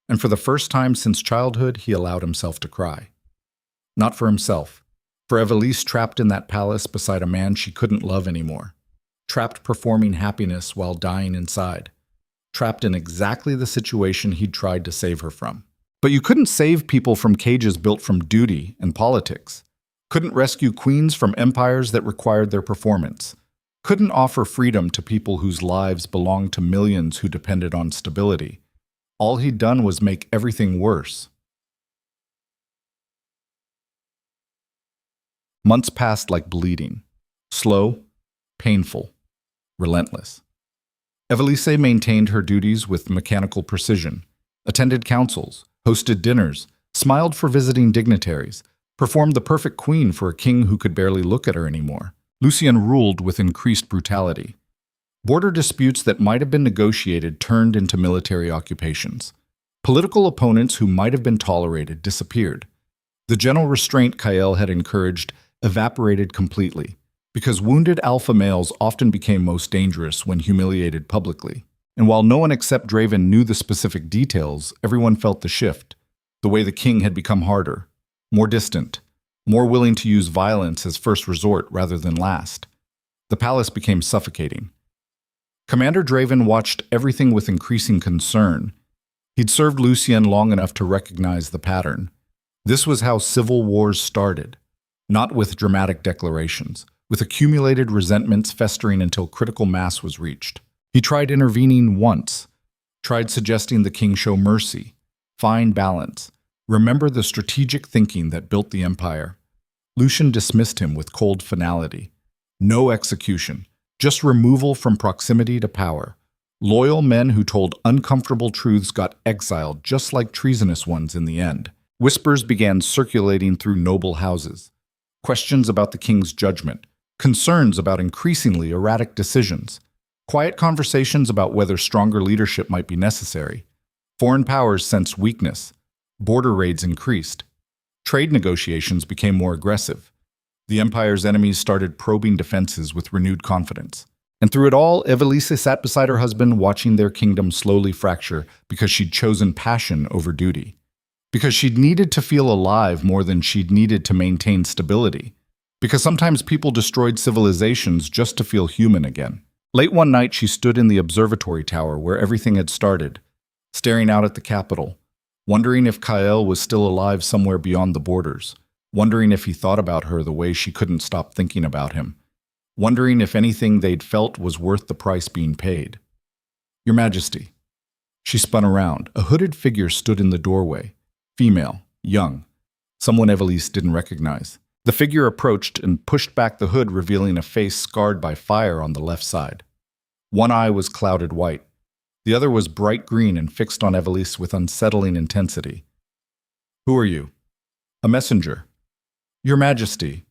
[SPEAKER 1] And for the first time since childhood, he allowed himself to cry. Not for himself. For Evelisse trapped in that palace beside a man she couldn't love anymore. Trapped performing happiness while dying inside. Trapped in exactly the situation he'd tried to save her from. But you couldn't save people from cages built from duty and politics. Couldn't rescue queens from empires that required their performance. Couldn't offer freedom to people whose lives belonged to millions who depended on stability. All he'd done was make everything worse. Months passed like bleeding. Slow, painful, relentless. Evelisse maintained her duties with mechanical precision, attended councils, hosted dinners, smiled for visiting dignitaries, performed the perfect queen for a king who could barely look at her anymore. Lucien ruled with increased brutality. Border disputes that might have been negotiated turned into military occupations. Political opponents who might have been tolerated disappeared. The gentle restraint Kael had encouraged evaporated completely, because wounded alpha males often became most dangerous when humiliated publicly. And while no one except Draven knew the specific details, everyone felt the shift. The way the king had become harder, more distant, more willing to use violence as first resort rather than last. The palace became suffocating. Commander Draven watched everything with increasing concern. He'd served Lucien long enough to recognize the pattern. This was how civil wars started, not with dramatic declarations, with accumulated resentments festering until critical mass was reached. He tried intervening once, tried suggesting the king show mercy, find balance, remember the strategic thinking that built the empire. Lucien dismissed him with cold finality. No execution, just removal from proximity to power. Loyal men who told uncomfortable truths got exiled just like treasonous ones in the end. Whispers began circulating through noble houses. Questions about the king's judgment, concerns about increasingly erratic decisions, quiet conversations about whether stronger leadership might be necessary. Foreign powers sensed weakness. Border raids increased. Trade negotiations became more aggressive. The empire's enemies started probing defenses with renewed confidence. And through it all, Evelisse sat beside her husband watching their kingdom slowly fracture because she'd chosen passion over duty. Because she'd needed to feel alive more than she'd needed to maintain stability. Because sometimes people destroyed civilizations just to feel human again. Late one night, she stood in the observatory tower where everything had started, staring out at the capital, wondering if Kael was still alive somewhere beyond the borders, wondering if he thought about her the way she couldn't stop thinking about him, wondering if anything they'd felt was worth the price being paid. "Your Majesty." She spun around. A hooded figure stood in the doorway. Female, young, someone Evelisse didn't recognize. The figure approached and pushed back the hood, revealing a face scarred by fire on the left side. One eye was clouded white. The other was bright green and fixed on Evelisse with unsettling intensity. "Who are you?" "A messenger." "Your Majesty,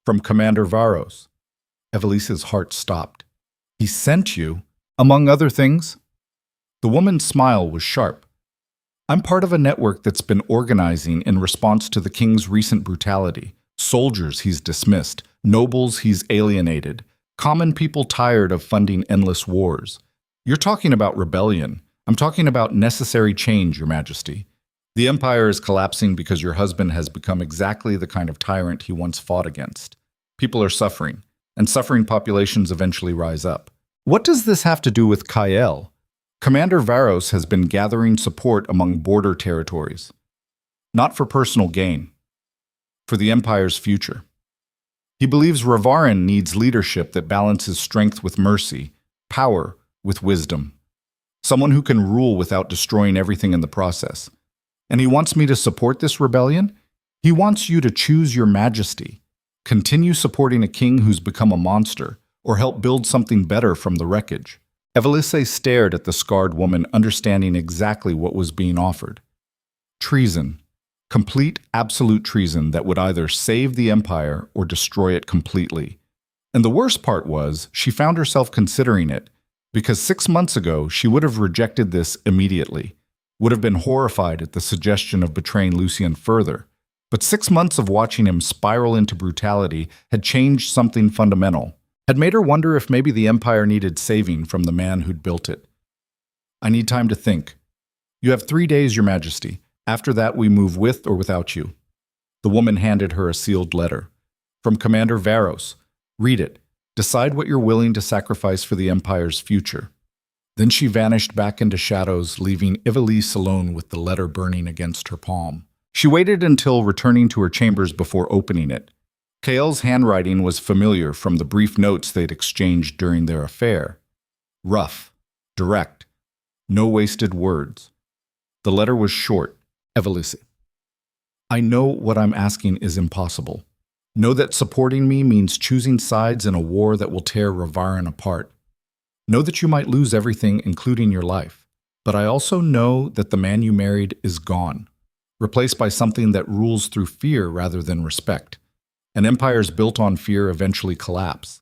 [SPEAKER 1] from Commander Varros." Evelisse's heart stopped. "He sent you, among other things?" The woman's smile was sharp. "I'm part of a network that's been organizing in response to the king's recent brutality. Soldiers he's dismissed, nobles he's alienated, common people tired of funding endless wars. You're talking about rebellion. I'm talking about necessary change, Your Majesty. The empire is collapsing because your husband has become exactly the kind of tyrant he once fought against. People are suffering, and suffering populations eventually rise up. What does this have to do with Kael? Commander Varros has been gathering support among border territories. Not for personal gain, for the empire's future. He believes Ravaryn needs leadership that balances strength with mercy, power with wisdom. Someone who can rule without destroying everything in the process. And he wants me to support this rebellion? He wants you to choose Your Majesty. Continue supporting a king who's become a monster, or help build something better from the wreckage. Evelisse stared at the scarred woman, understanding exactly what was being offered. Treason. Complete, absolute treason that would either save the empire or destroy it completely. And the worst part was, she found herself considering it, Because 6 months ago, she would have rejected this immediately, would have been horrified at the suggestion of betraying Lucien further. But 6 months of watching him spiral into brutality had changed something fundamental, had made her wonder if maybe the empire needed saving from the man who'd built it. I need time to think. You have 3 days, Your Majesty. After that, we move with or without you. The woman handed her a sealed letter. From Commander Varros. Read it. Decide what you're willing to sacrifice for the Empire's future. Then she vanished back into shadows, leaving Evelisse alone with the letter burning against her palm. She waited until returning to her chambers before opening it. Kael's handwriting was familiar from the brief notes they'd exchanged during their affair. Rough, direct, no wasted words. The letter was short. Evelisse. I know what I'm asking is impossible. Know that supporting me means choosing sides in a war that will tear Ravaryn apart. Know that you might lose everything, including your life. But I also know that the man you married is gone, replaced by something that rules through fear rather than respect. And empires built on fear eventually collapse.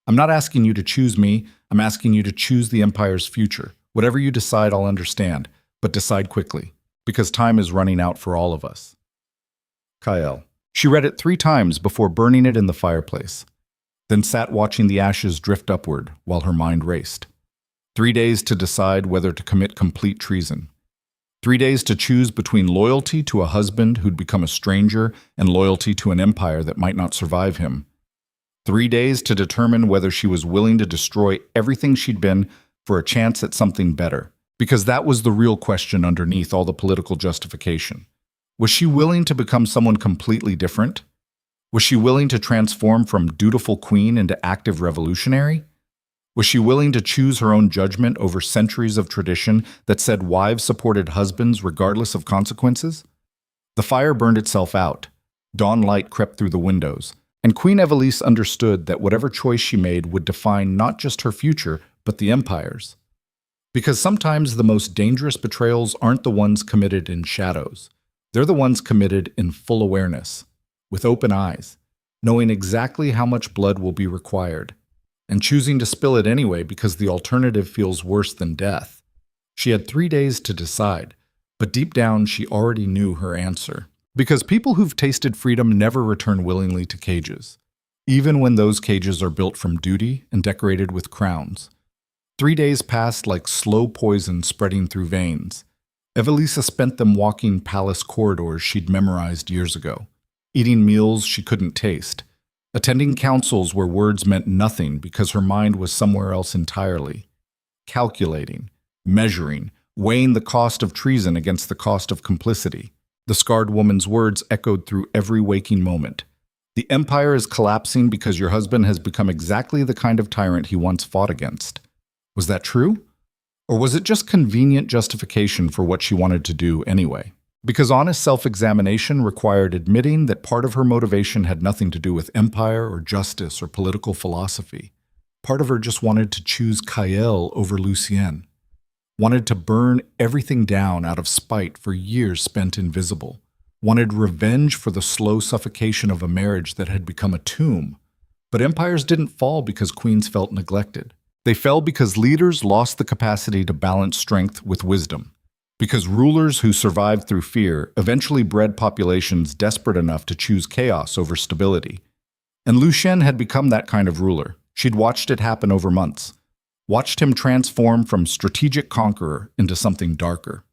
[SPEAKER 1] I'm not asking you to choose me, I'm asking you to choose the empire's future. Whatever you decide, I'll understand, but decide quickly, because time is running out for all of us. Kael. She read it 3 times before burning it in the fireplace, then sat watching the ashes drift upward while her mind raced. 3 days to decide whether to commit complete treason. 3 days to choose between loyalty to a husband who'd become a stranger and loyalty to an empire that might not survive him. 3 days to determine whether she was willing to destroy everything she'd been for a chance at something better, because that was the real question underneath all the political justification. Was she willing to become someone completely different? Was she willing to transform from dutiful queen into active revolutionary? Was she willing to choose her own judgment over centuries of tradition that said wives supported husbands regardless of consequences? The fire burned itself out. Dawn light crept through the windows, and Queen Evelisse understood that whatever choice she made would define not just her future, but the empire's. Because sometimes the most dangerous betrayals aren't the ones committed in shadows. They're the ones committed in full awareness, with open eyes, knowing exactly how much blood will be required, and choosing to spill it anyway because the alternative feels worse than death. She had 3 days to decide, but deep down she already knew her answer. Because people who've tasted freedom never return willingly to cages, even when those cages are built from duty and decorated with crowns. 3 days passed like slow poison spreading through veins. Evelisse spent them walking palace corridors she'd memorized years ago, eating meals she couldn't taste, attending councils where words meant nothing because her mind was somewhere else entirely, calculating, measuring, weighing the cost of treason against the cost of complicity. The scarred woman's words echoed through every waking moment. The empire is collapsing because your husband has become exactly the kind of tyrant he once fought against. Was that true? Or was it just convenient justification for what she wanted to do anyway? Because honest self-examination required admitting that part of her motivation had nothing to do with empire or justice or political philosophy. Part of her just wanted to choose Kael over Lucien. Wanted to burn everything down out of spite for years spent invisible. Wanted revenge for the slow suffocation of a marriage that had become a tomb. But empires didn't fall because queens felt neglected. They fell because leaders lost the capacity to balance strength with wisdom. Because rulers who survived through fear eventually bred populations desperate enough to choose chaos over stability. And Lucien had become that kind of ruler. She'd watched it happen over months. Watched him transform from strategic conqueror into something darker.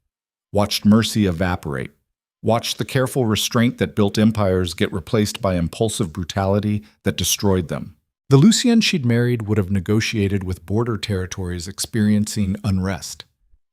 [SPEAKER 1] Watched mercy evaporate. Watched the careful restraint that built empires get replaced by impulsive brutality that destroyed them. The Lucien she'd married would have negotiated with border territories experiencing unrest.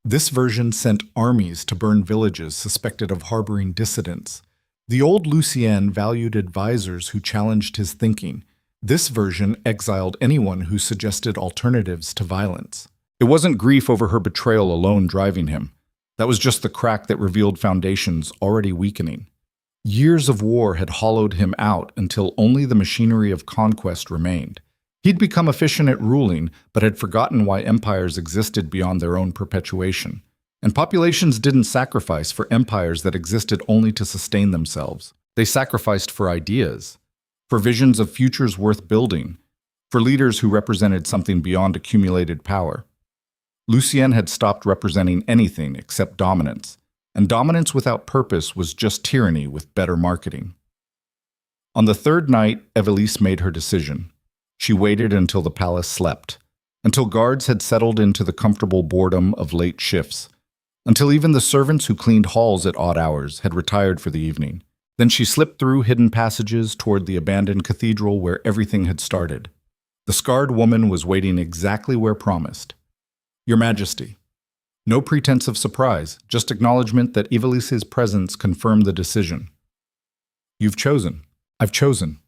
[SPEAKER 1] This version sent armies to burn villages suspected of harboring dissidents. The old Lucien valued advisors who challenged his thinking. This version exiled anyone who suggested alternatives to violence. It wasn't grief over her betrayal alone driving him. That was just the crack that revealed foundations already weakening. Years of war had hollowed him out until only the machinery of conquest remained. He'd become efficient at ruling, but had forgotten why empires existed beyond their own perpetuation. And populations didn't sacrifice for empires that existed only to sustain themselves. They sacrificed for ideas, for visions of futures worth building, for leaders who represented something beyond accumulated power. Lucien had stopped representing anything except dominance, and dominance without purpose was just tyranny with better marketing. On the third night, Evelisse made her decision. She waited until the palace slept, until guards had settled into the comfortable boredom of late shifts, until even the servants who cleaned halls at odd hours had retired for the evening. Then she slipped through hidden passages toward the abandoned cathedral where everything had started. The scarred woman was waiting exactly where promised. "Your Majesty." No pretense of surprise, just acknowledgement that Evelisse's presence confirmed the decision. "You've chosen. I've chosen."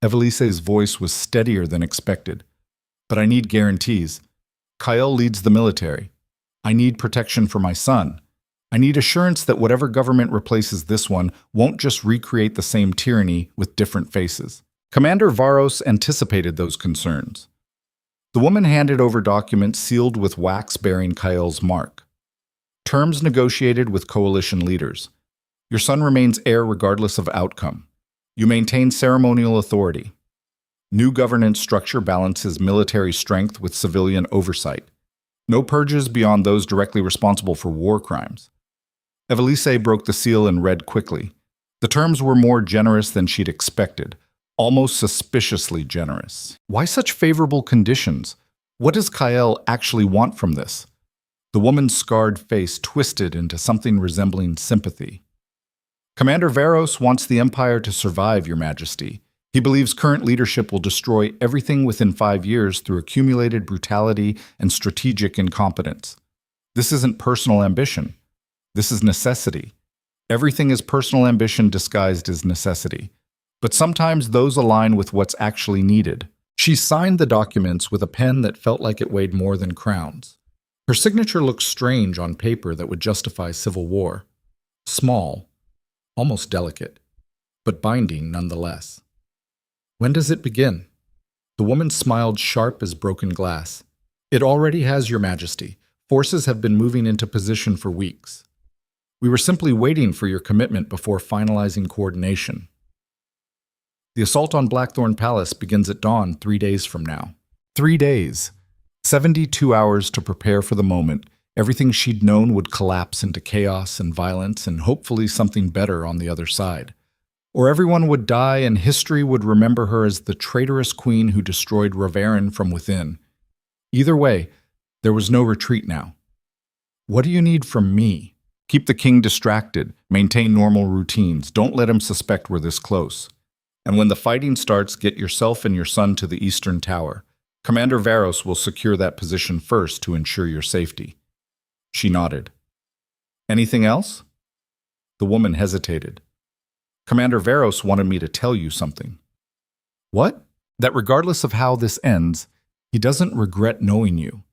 [SPEAKER 1] Evelisse's voice was steadier than expected. "But I need guarantees. Kael leads the military. I need protection for my son. I need assurance that whatever government replaces this one won't just recreate the same tyranny with different faces." Commander Varros anticipated those concerns. The woman handed over documents sealed with wax bearing Kael's mark. Terms negotiated with coalition leaders. Your son remains heir regardless of outcome. You maintain ceremonial authority. New governance structure balances military strength with civilian oversight. No purges beyond those directly responsible for war crimes. Evelisse broke the seal and read quickly. The terms were more generous than she'd expected, almost suspiciously generous. Why such favorable conditions? What does Kael actually want from this? The woman's scarred face twisted into something resembling sympathy. "Commander Varros wants the Empire to survive, Your Majesty. He believes current leadership will destroy everything within 5 years through accumulated brutality and strategic incompetence. This isn't personal ambition. This is necessity. Everything is personal ambition disguised as necessity. But sometimes those align with what's actually needed." She signed the documents with a pen that felt like it weighed more than crowns. Her signature looked strange on paper that would justify civil war. Small, almost delicate, but binding nonetheless. "When does it begin?" The woman smiled sharp as broken glass. "It already has, Your Majesty. Forces have been moving into position for weeks. We were simply waiting for your commitment before finalizing coordination. The assault on Blackthorn Palace begins at dawn 3 days from now." 3 days. 72 hours to prepare for the moment. Everything she'd known would collapse into chaos and violence, and hopefully something better on the other side. Or everyone would die and history would remember her as the traitorous queen who destroyed Ravaryn from within. Either way, there was no retreat now. "What do you need from me?" "Keep the king distracted, maintain normal routines, don't let him suspect we're this close. And when the fighting starts, get yourself and your son to the Eastern Tower. Commander Varros will secure that position first to ensure your safety." She nodded. "Anything else?" The woman hesitated. "Commander Varros wanted me to tell you something." "What?" "That regardless of how this ends, he doesn't regret knowing you.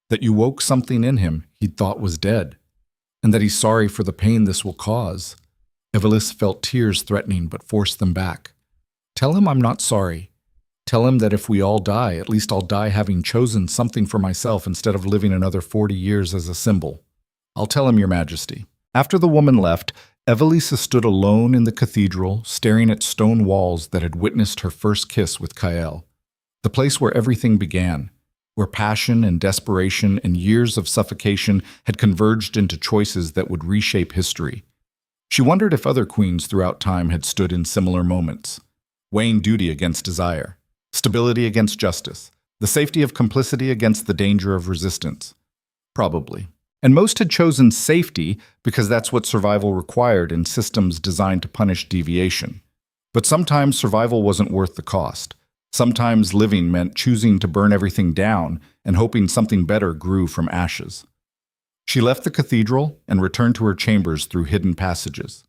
[SPEAKER 1] That you woke something in him he thought was dead. And that he's sorry for the pain this will cause." Evelisse felt tears threatening but forced them back. "Tell him I'm not sorry. Tell him that if we all die, at least I'll die having chosen something for myself instead of living another 40 years as a symbol." "I'll tell him, Your Majesty." After the woman left, Evelisse stood alone in the cathedral, staring at stone walls that had witnessed her first kiss with Kael. The place where everything began, where passion and desperation and years of suffocation had converged into choices that would reshape history. She wondered if other queens throughout time had stood in similar moments, weighing duty against desire, stability against justice, the safety of complicity against the danger of resistance. Probably. And most had chosen safety because that's what survival required in systems designed to punish deviation. But sometimes survival wasn't worth the cost. Sometimes living meant choosing to burn everything down and hoping something better grew from ashes. She left the cathedral and returned to her chambers through hidden passages,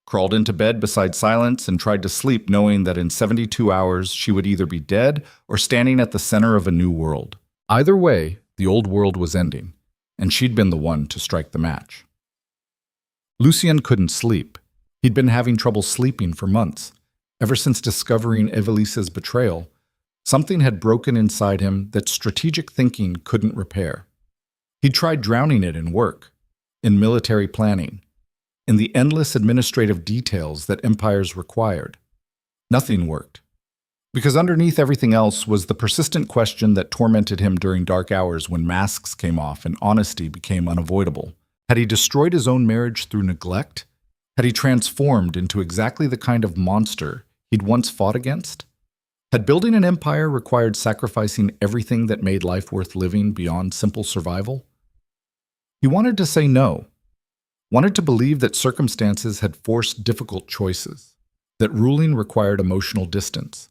[SPEAKER 1] crawled into bed beside silence and tried to sleep knowing that in 72 hours she would either be dead or standing at the center of a new world. Either way, the old world was ending, and she'd been the one to strike the match. Lucien couldn't sleep. He'd been having trouble sleeping for months. Ever since discovering Evelisse's betrayal, something had broken inside him that strategic thinking couldn't repair. He'd tried drowning it in work, in military planning, in the endless administrative details that empires required. Nothing worked. Because underneath everything else was the persistent question that tormented him during dark hours when masks came off and honesty became unavoidable. Had he destroyed his own marriage through neglect? Had he transformed into exactly the kind of monster he'd once fought against? Had building an empire required sacrificing everything that made life worth living beyond simple survival? He wanted to say no, wanted to believe that circumstances had forced difficult choices, that ruling required emotional distance,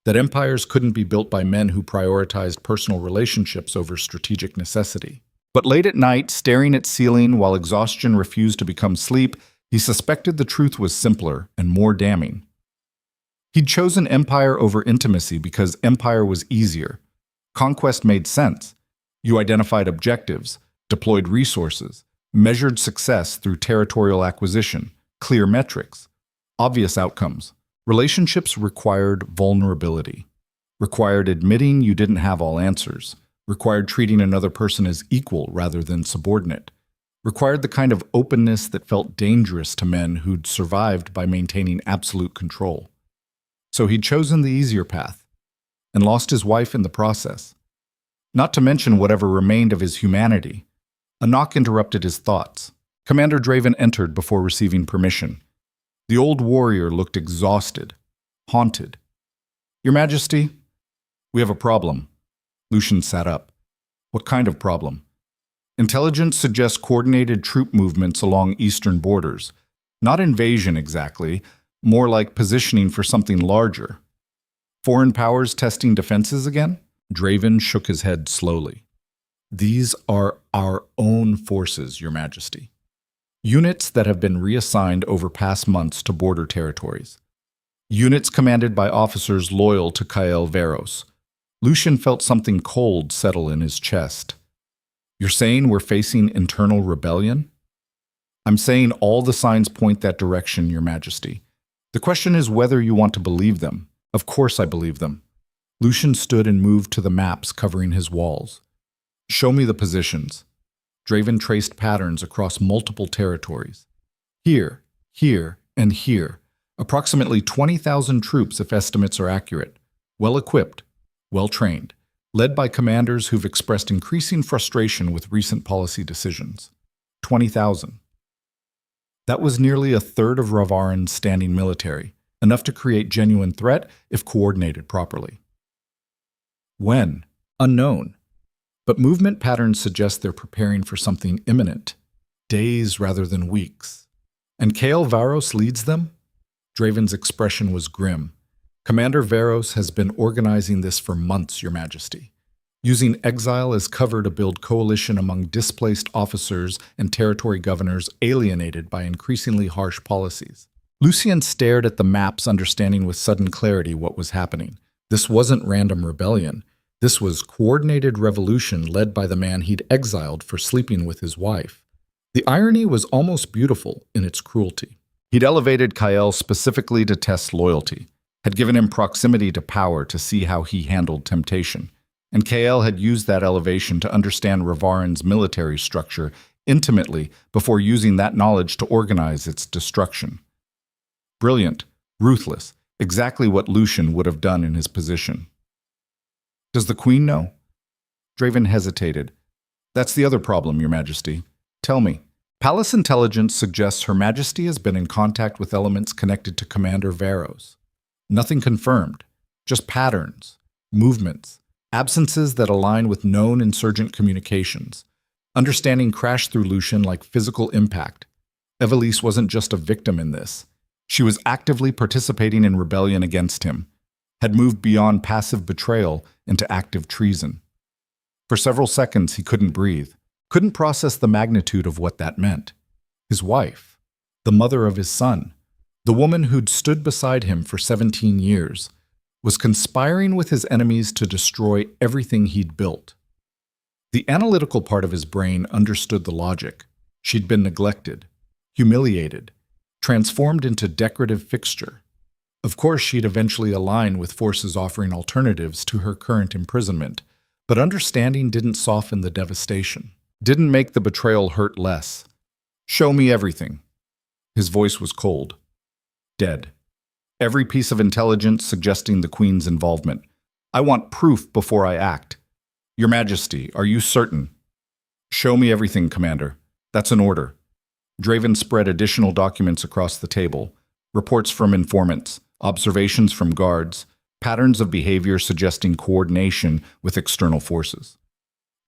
[SPEAKER 1] that empires couldn't be built by men who prioritized personal relationships over strategic necessity. But late at night, staring at ceiling while exhaustion refused to become sleep, he suspected the truth was simpler and more damning. He'd chosen empire over intimacy because empire was easier. Conquest made sense. You identified objectives, deployed resources, measured success through territorial acquisition, clear metrics, obvious outcomes. Relationships required vulnerability, required admitting you didn't have all answers, required treating another person as equal rather than subordinate, required the kind of openness that felt dangerous to men who'd survived by maintaining absolute control. So he'd chosen the easier path and lost his wife in the process. Not to mention whatever remained of his humanity. A knock interrupted his thoughts. Commander Draven entered before receiving permission. The old warrior looked exhausted, haunted. "Your Majesty, we have a problem." Lucien sat up. "What kind of problem?" "Intelligence suggests coordinated troop movements along eastern borders. Not invasion exactly, more like positioning for something larger. Foreign powers testing defenses again?" Draven shook his head slowly. "These are our own forces, Your Majesty. Units that have been reassigned over past months to border territories. Units commanded by officers loyal to Kael Varros." Lucien felt something cold settle in his chest. "You're saying we're facing internal rebellion?" "I'm saying all the signs point that direction, Your Majesty. The question is whether you want to believe them." "Of course I believe them." Lucien stood and moved to the maps covering his walls. "Show me the positions." Draven traced patterns across multiple territories. Here, here, and here. Approximately 20,000 troops if estimates are accurate. Well-equipped, well-trained, led by commanders who've expressed increasing frustration with recent policy decisions. 20,000. That was nearly a third of Ravaryn's standing military, enough to create genuine threat if coordinated properly. When? Unknown. But movement patterns suggest they're preparing for something imminent, days rather than weeks. And Kael Varros leads them? Draven's expression was grim. "Commander Varros has been organizing this for months, Your Majesty, using exile as cover to build coalition among displaced officers and territory governors alienated by increasingly harsh policies." Lucien stared at the maps, understanding with sudden clarity what was happening. This wasn't random rebellion. This was coordinated revolution led by the man he'd exiled for sleeping with his wife. The irony was almost beautiful in its cruelty. He'd elevated Kael specifically to test loyalty, had given him proximity to power to see how he handled temptation, and Kael had used that elevation to understand Ravaryn's military structure intimately before using that knowledge to organize its destruction. Brilliant, ruthless, exactly what Lucien would have done in his position. "Does the Queen know?" Draven hesitated. "That's the other problem, Your Majesty. Tell me." "Palace intelligence suggests Her Majesty has been in contact with elements connected to Commander Varros. Nothing confirmed, just patterns, movements, absences that align with known insurgent communications. Understanding crashed through Lucien like physical impact. Evelisse wasn't just a victim in this. She was actively participating in rebellion against him, had moved beyond passive betrayal into active treason. For several seconds he couldn't breathe, couldn't process the magnitude of what that meant. His wife, the mother of his son, the woman who'd stood beside him for 17 years, was conspiring with his enemies to destroy everything he'd built. The analytical part of his brain understood the logic. She'd been neglected, humiliated, transformed into decorative fixture. Of course, she'd eventually align with forces offering alternatives to her current imprisonment, but understanding didn't soften the devastation, didn't make the betrayal hurt less. "Show me everything." His voice was cold. Dead. Every piece of intelligence suggesting the Queen's involvement. I want proof before I act. Your Majesty, are you certain? Show me everything, Commander. That's an order. Draven spread additional documents across the table. Reports from informants, observations from guards, patterns of behavior suggesting coordination with external forces.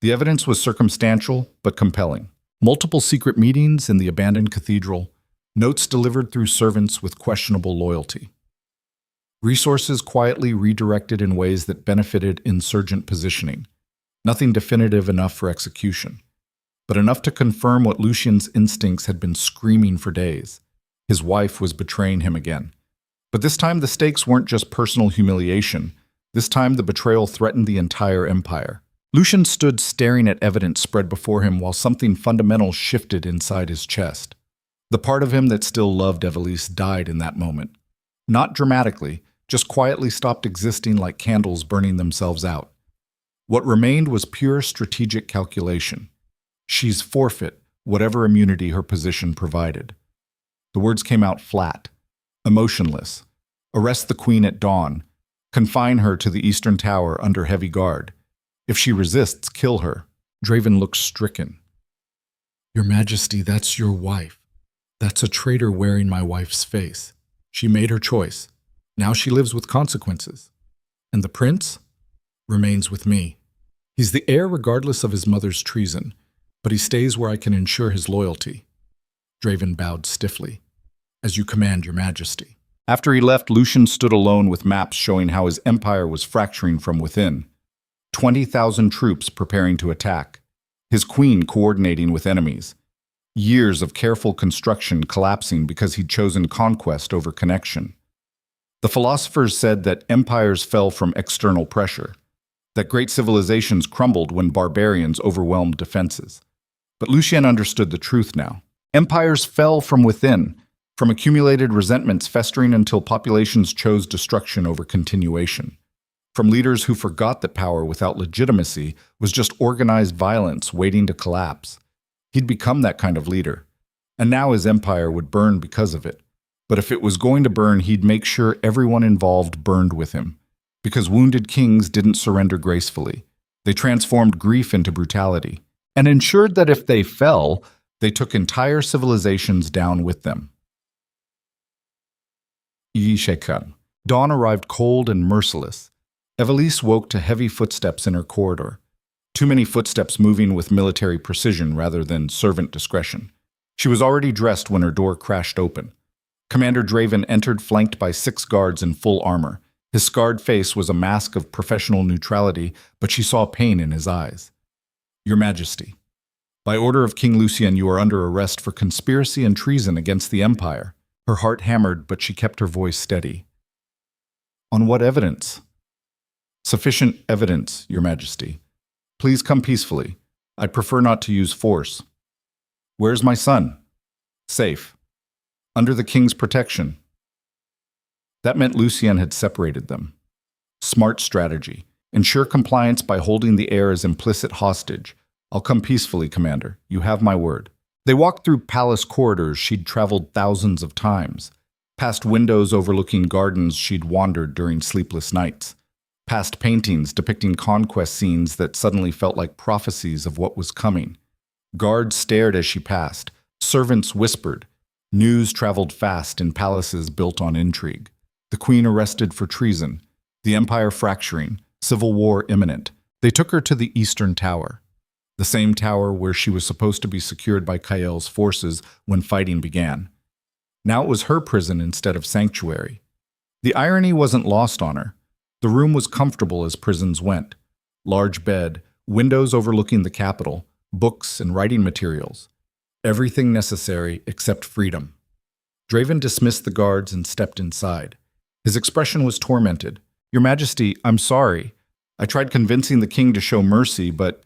[SPEAKER 1] The evidence was circumstantial but compelling. Multiple secret meetings in the abandoned cathedral, notes delivered through servants with questionable loyalty. Resources quietly redirected in ways that benefited insurgent positioning. Nothing definitive enough for execution, but enough to confirm what Lucien's instincts had been screaming for days. His wife was betraying him again. But this time the stakes weren't just personal humiliation. This time the betrayal threatened the entire empire. Lucien stood staring at evidence spread before him while something fundamental shifted inside his chest. The part of him that still loved Evelisse died in that moment. Not dramatically, just quietly stopped existing like candles burning themselves out. What remained was pure strategic calculation. She's forfeit whatever immunity her position provided. The words came out flat, emotionless. Arrest the Queen at dawn. Confine her to the Eastern Tower under heavy guard. If she resists, kill her. Draven looked stricken. Your Majesty, that's your wife. That's a traitor wearing my wife's face. She made her choice. Now she lives with consequences. And the prince remains with me. He's the heir regardless of his mother's treason, but he stays where I can ensure his loyalty. Draven bowed stiffly. As you command, Your Majesty. After he left, Lucien stood alone with maps showing how his empire was fracturing from within. 20,000 troops preparing to attack. His queen coordinating with enemies. Years of careful construction collapsing because he'd chosen conquest over connection. The philosophers said that empires fell from external pressure, that great civilizations crumbled when barbarians overwhelmed defenses. But Lucien understood the truth now. Empires fell from within, from accumulated resentments festering until populations chose destruction over continuation. From leaders who forgot that power without legitimacy was just organized violence waiting to collapse. He'd become that kind of leader, and now his empire would burn because of it. But if it was going to burn, he'd make sure everyone involved burned with him. Because wounded kings didn't surrender gracefully. They transformed grief into brutality, and ensured that if they fell, they took entire civilizations down with them. Dawn arrived cold and merciless. Evelisse woke to heavy footsteps in her corridor. Too many footsteps moving with military precision rather than servant discretion. She was already dressed when her door crashed open. Commander Draven entered flanked by 6 guards in full armor. His scarred face was a mask of professional neutrality, but she saw pain in his eyes. Your Majesty, by order of King Lucien, you are under arrest for conspiracy and treason against the Empire. Her heart hammered, but she kept her voice steady. On what evidence? Sufficient evidence, Your Majesty. Please come peacefully. I'd prefer not to use force. Where's my son? Safe. Under the king's protection. That meant Lucien had separated them. Smart strategy. Ensure compliance by holding the heir as implicit hostage. I'll come peacefully, Commander. You have my word. They walked through palace corridors she'd traveled thousands of times, past windows overlooking gardens she'd wandered during sleepless nights, past paintings depicting conquest scenes that suddenly felt like prophecies of what was coming. Guards stared as she passed. Servants whispered. News traveled fast in palaces built on intrigue. The queen arrested for treason. The empire fracturing. Civil war imminent. They took her to the Eastern Tower. The same tower where she was supposed to be secured by Kael's forces when fighting began. Now it was her prison instead of sanctuary. The irony wasn't lost on her. The room was comfortable as prisons went. Large bed, windows overlooking the capital, books and writing materials. Everything necessary except freedom. Draven dismissed the guards and stepped inside. His expression was tormented. Your Majesty, I'm sorry. I tried convincing the king to show mercy, but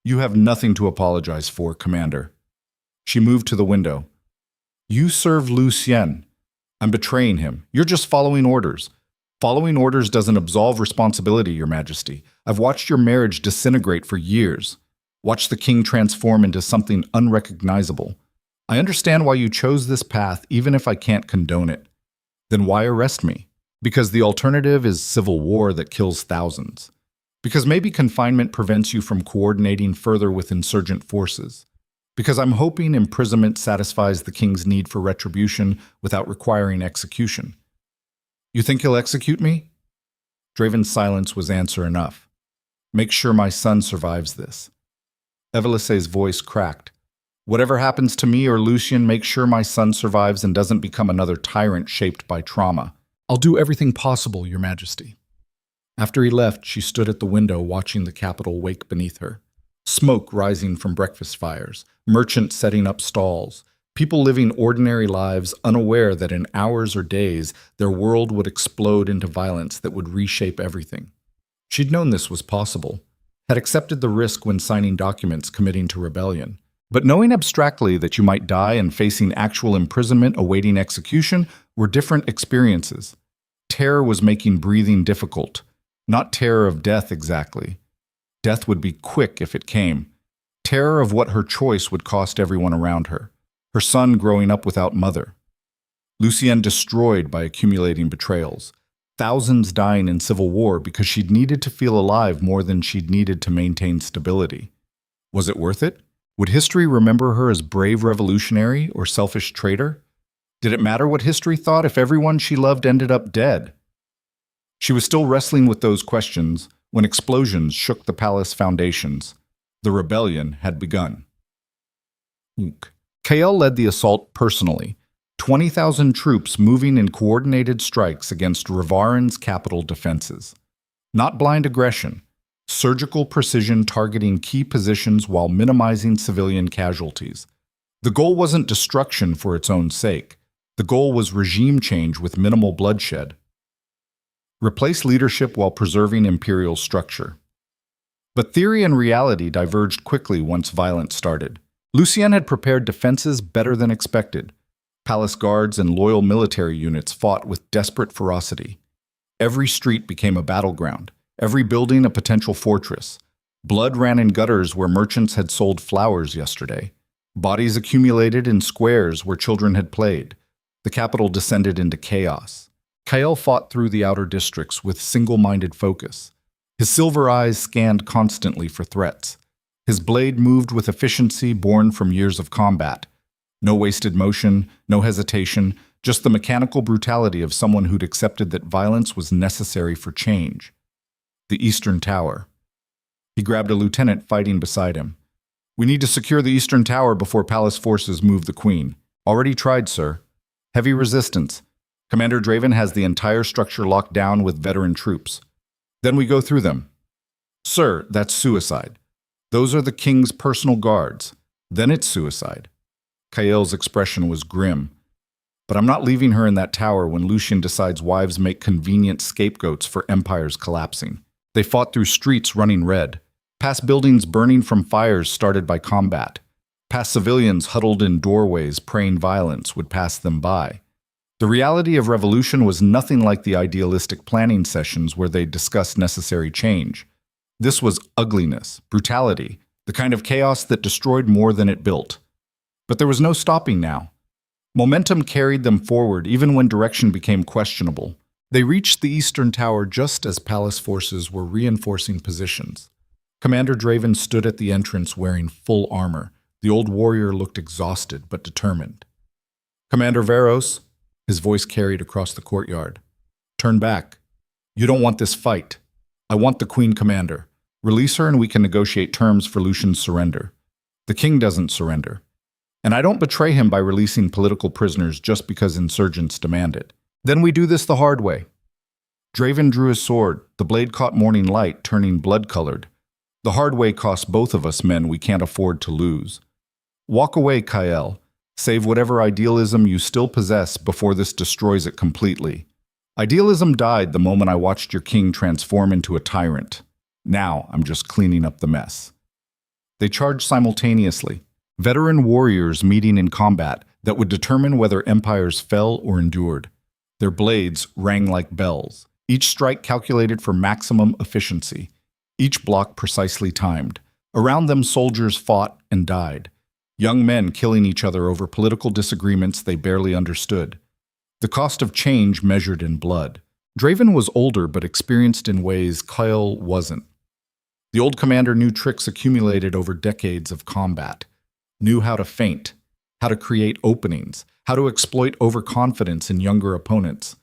[SPEAKER 1] you have nothing to apologize for, Commander. She moved to the window. You serve Lucien. I'm betraying him. You're just following orders. Following orders doesn't absolve responsibility, Your Majesty. I've watched your marriage disintegrate for years. Watched the king transform into something unrecognizable. I understand why you chose this path, even if I can't condone it. Then why arrest me? Because the alternative is civil war that kills thousands. Because maybe confinement prevents you from coordinating further with insurgent forces. Because I'm hoping imprisonment satisfies the king's need for retribution without requiring execution. You think he'll execute me? Draven's silence was answer enough. Make sure my son survives this. Evelisse's voice cracked. Whatever happens to me or Lucien, make sure my son survives and doesn't become another tyrant shaped by trauma. I'll do everything possible, Your Majesty. After he left, she stood at the window watching the capital wake beneath her. Smoke rising from breakfast fires, merchants setting up stalls, people living ordinary lives unaware that in hours or days their world would explode into violence that would reshape everything. She'd known this was possible, had accepted the risk when signing documents committing to rebellion. But knowing abstractly that you might die and facing actual imprisonment awaiting execution were different experiences. Terror was making breathing difficult. Not terror of death exactly. Death would be quick if it came. Terror of what her choice would cost everyone around her. Her son growing up without mother. Lucien destroyed by accumulating betrayals. Thousands dying in civil war because she'd needed to feel alive more than she'd needed to maintain stability. Was it worth it? Would history remember her as brave revolutionary or selfish traitor? Did it matter what history thought if everyone she loved ended up dead? She was still wrestling with those questions when explosions shook the palace foundations. The rebellion had begun. Kael led the assault personally, 20,000 troops moving in coordinated strikes against Ravaryn's capital defenses. Not blind aggression, surgical precision targeting key positions while minimizing civilian casualties. The goal wasn't destruction for its own sake. The goal was regime change with minimal bloodshed. Replace leadership while preserving imperial structure. But theory and reality diverged quickly once violence started. Lucien had prepared defenses better than expected. Palace guards and loyal military units fought with desperate ferocity. Every street became a battleground, every building a potential fortress. Blood ran in gutters where merchants had sold flowers yesterday. Bodies accumulated in squares where children had played. The capital descended into chaos. Kael fought through the outer districts with single-minded focus. His silver eyes scanned constantly for threats. His blade moved with efficiency born from years of combat. No wasted motion, no hesitation, just the mechanical brutality of someone who'd accepted that violence was necessary for change. The Eastern Tower. He grabbed a lieutenant fighting beside him. We need to secure the Eastern Tower before palace forces move the Queen. Already tried, sir. Heavy resistance. Commander Draven has the entire structure locked down with veteran troops. Then we go through them. Sir, that's suicide. Those are the king's personal guards. Then it's suicide. Kael's expression was grim. But I'm not leaving her in that tower when Lucien decides wives make convenient scapegoats for empires collapsing. They fought through streets running red, past buildings burning from fires started by combat, past civilians huddled in doorways praying violence would pass them by. The reality of revolution was nothing like the idealistic planning sessions where they discussed necessary change. This was ugliness, brutality, the kind of chaos that destroyed more than it built. But there was no stopping now. Momentum carried them forward even when direction became questionable. They reached the Eastern Tower just as palace forces were reinforcing positions. Commander Draven stood at the entrance wearing full armor. The old warrior looked exhausted but determined. Commander Varros, his voice carried across the courtyard. Turn back. You don't want this fight. I want the Queen Commander. Release her and we can negotiate terms for Lucien's surrender. The king doesn't surrender. And I don't betray him by releasing political prisoners just because insurgents demand it. Then we do this the hard way. Draven drew his sword. The blade caught morning light, turning blood-colored. The hard way costs both of us men we can't afford to lose. Walk away, Kael. Save whatever idealism you still possess before this destroys it completely. Idealism died the moment I watched your king transform into a tyrant. Now I'm just cleaning up the mess. They charged simultaneously, veteran warriors meeting in combat that would determine whether empires fell or endured. Their blades rang like bells, each strike calculated for maximum efficiency, each block precisely timed. Around them soldiers fought and died. Young men killing each other over political disagreements they barely understood. The cost of change measured in blood. Draven was older but experienced in ways Kael wasn't. The old commander knew tricks accumulated over decades of combat, knew how to feint, how to create openings, how to exploit overconfidence in younger opponents.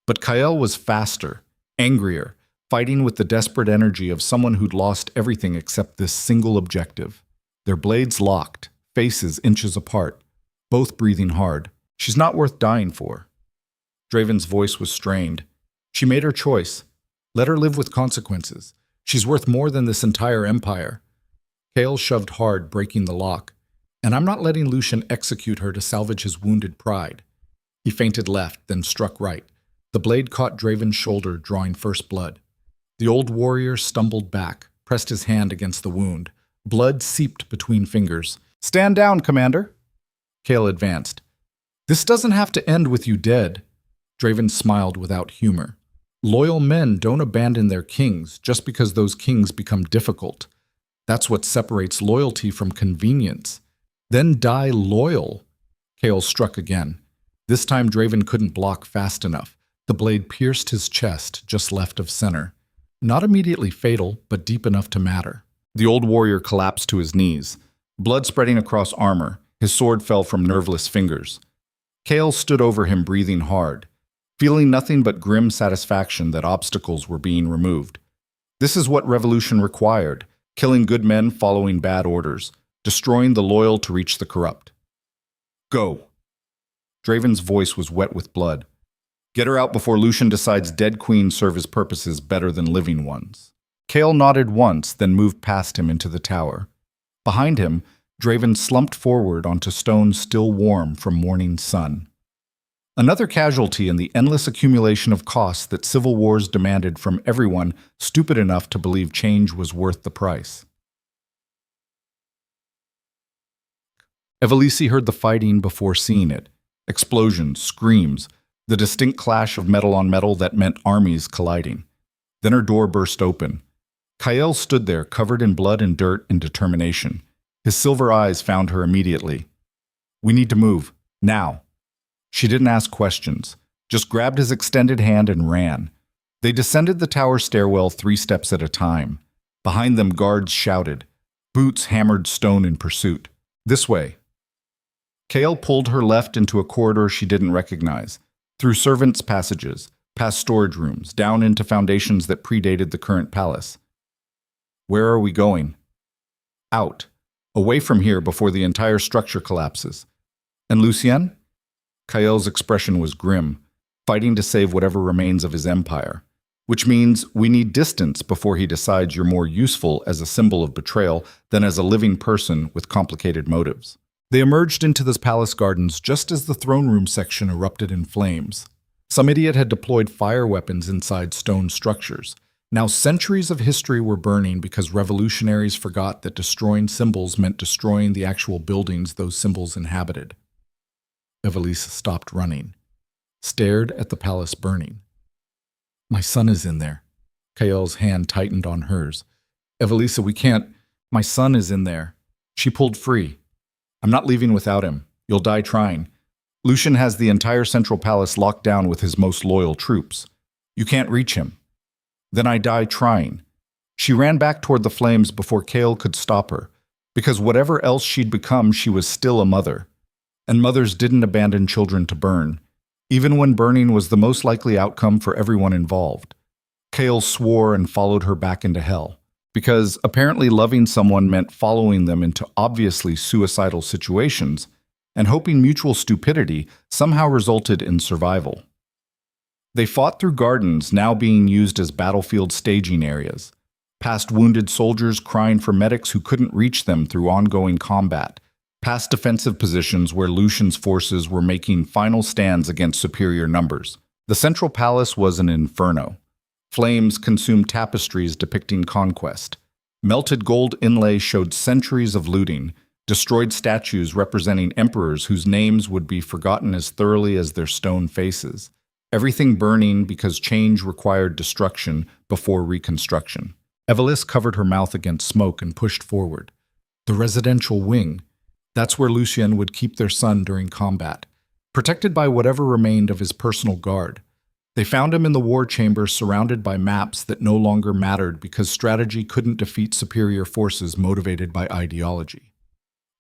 [SPEAKER 1] But Kael was faster, angrier, fighting with the desperate energy of someone who'd lost everything except this single objective. Their blades locked, faces inches apart, both breathing hard. She's not worth dying for. Draven's voice was strained. She made her choice. Let her live with consequences. She's worth more than this entire empire. Kael shoved hard, breaking the lock. And I'm not letting Lucien execute her to salvage his wounded pride. He feinted left, then struck right. The blade caught Draven's shoulder, drawing first blood. The old warrior stumbled back, pressed his hand against the wound. Blood seeped between fingers. "Stand down, Commander." Kael advanced. "This doesn't have to end with you dead." Draven smiled without humor. Loyal men don't abandon their kings just because those kings become difficult. That's what separates loyalty from convenience. Then die loyal. Kael struck again. This time Draven couldn't block fast enough. The blade pierced his chest, just left of center. Not immediately fatal, but deep enough to matter. The old warrior collapsed to his knees, blood spreading across armor. His sword fell from nerveless fingers. Kael stood over him, breathing hard, feeling nothing but grim satisfaction that obstacles were being removed. This is what revolution required, killing good men following bad orders, destroying the loyal to reach the corrupt. "Go." Draven's voice was wet with blood. "Get her out before Lucien decides dead queens serve his purposes better than living ones." Kael nodded once, then moved past him into the tower. Behind him, Draven slumped forward onto stone still warm from morning sun. Another casualty in the endless accumulation of costs that civil wars demanded from everyone stupid enough to believe change was worth the price. Evelisse heard the fighting before seeing it. Explosions, screams, the distinct clash of metal on metal that meant armies colliding. Then her door burst open. Kael stood there, covered in blood and dirt and determination. His silver eyes found her immediately. "We need to move. Now." She didn't ask questions, just grabbed his extended hand and ran. They descended the tower stairwell 3 steps at a time. Behind them, guards shouted. Boots hammered stone in pursuit. "This way." Kael pulled her left into a corridor she didn't recognize, through servants' passages, past storage rooms, down into foundations that predated the current palace. "Where are we going?" "Out. Away from here before the entire structure collapses." "And Lucien?" Kael's expression was grim, fighting to save whatever remains of his empire. "Which means we need distance before he decides you're more useful as a symbol of betrayal than as a living person with complicated motives." They emerged into the palace gardens just as the throne room section erupted in flames. Some idiot had deployed fire weapons inside stone structures. Now centuries of history were burning because revolutionaries forgot that destroying symbols meant destroying the actual buildings those symbols inhabited. Evelisse stopped running, stared at the palace burning. "My son is in there." Kael's hand tightened on hers. "Evelisse, we can't. My son is in there." She pulled free. "I'm not leaving without him. You'll die trying. Lucien has the entire central palace locked down with his most loyal troops. You can't reach him." "Then I die trying." She ran back toward the flames before Kael could stop her, because whatever else she'd become, she was still a mother. And mothers didn't abandon children to burn, even when burning was the most likely outcome for everyone involved. Kael swore and followed her back into hell, because apparently loving someone meant following them into obviously suicidal situations, and hoping mutual stupidity somehow resulted in survival. They fought through gardens now being used as battlefield staging areas, past wounded soldiers crying for medics who couldn't reach them through ongoing combat, past defensive positions where Lucien's forces were making final stands against superior numbers. The central palace was an inferno. Flames consumed tapestries depicting conquest. Melted gold inlay showed centuries of looting, destroyed statues representing emperors whose names would be forgotten as thoroughly as their stone faces. Everything burning because change required destruction before reconstruction. Evelisse covered her mouth against smoke and pushed forward. The residential wing. That's where Lucien would keep their son during combat, protected by whatever remained of his personal guard. They found him in the war chamber surrounded by maps that no longer mattered because strategy couldn't defeat superior forces motivated by ideology.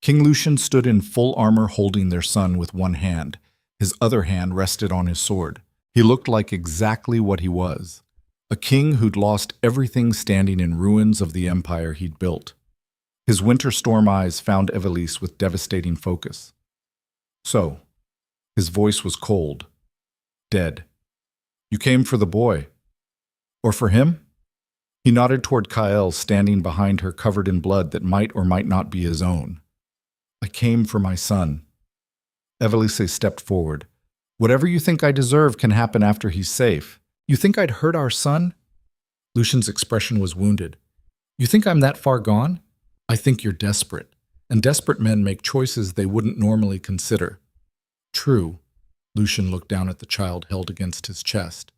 [SPEAKER 1] King Lucien stood in full armor holding their son with one hand. His other hand rested on his sword. He looked like exactly what he was, a king who'd lost everything standing in ruins of the empire he'd built. His winter storm eyes found Evelisse with devastating focus. So, his voice was cold, dead. You came for the boy. Or for him? He nodded toward Kael, standing behind her covered in blood that might or might not be his own. I came for my son. Evelisse stepped forward. Whatever you think I deserve can happen after he's safe. You think I'd hurt our son? Lucien's expression was wounded. You think I'm that far gone? I think you're desperate, and desperate men make choices they wouldn't normally consider. True. Lucien looked down at the child held against his chest.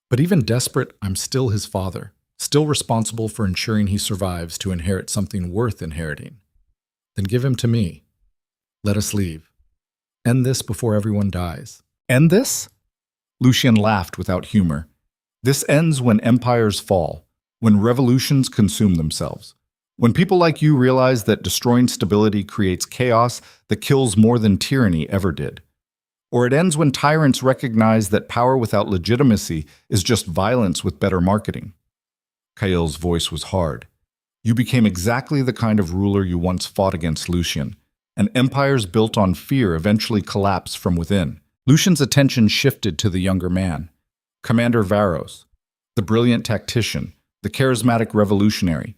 [SPEAKER 1] But even desperate, I'm still his father, still responsible for ensuring he survives to inherit something worth inheriting. Then give him to me. Let us leave. End this before everyone dies. End this? Lucien laughed without humor. This ends when empires fall, when revolutions consume themselves. When people like you realize that destroying stability creates chaos that kills more than tyranny ever did. Or it ends when tyrants recognize that power without legitimacy is just violence with better marketing. Kael's voice was hard. You became exactly the kind of ruler you once fought against, Lucien, and empires built on fear eventually collapse from within. Lucien's attention shifted to the younger man, Commander Varros, the brilliant tactician, the charismatic revolutionary,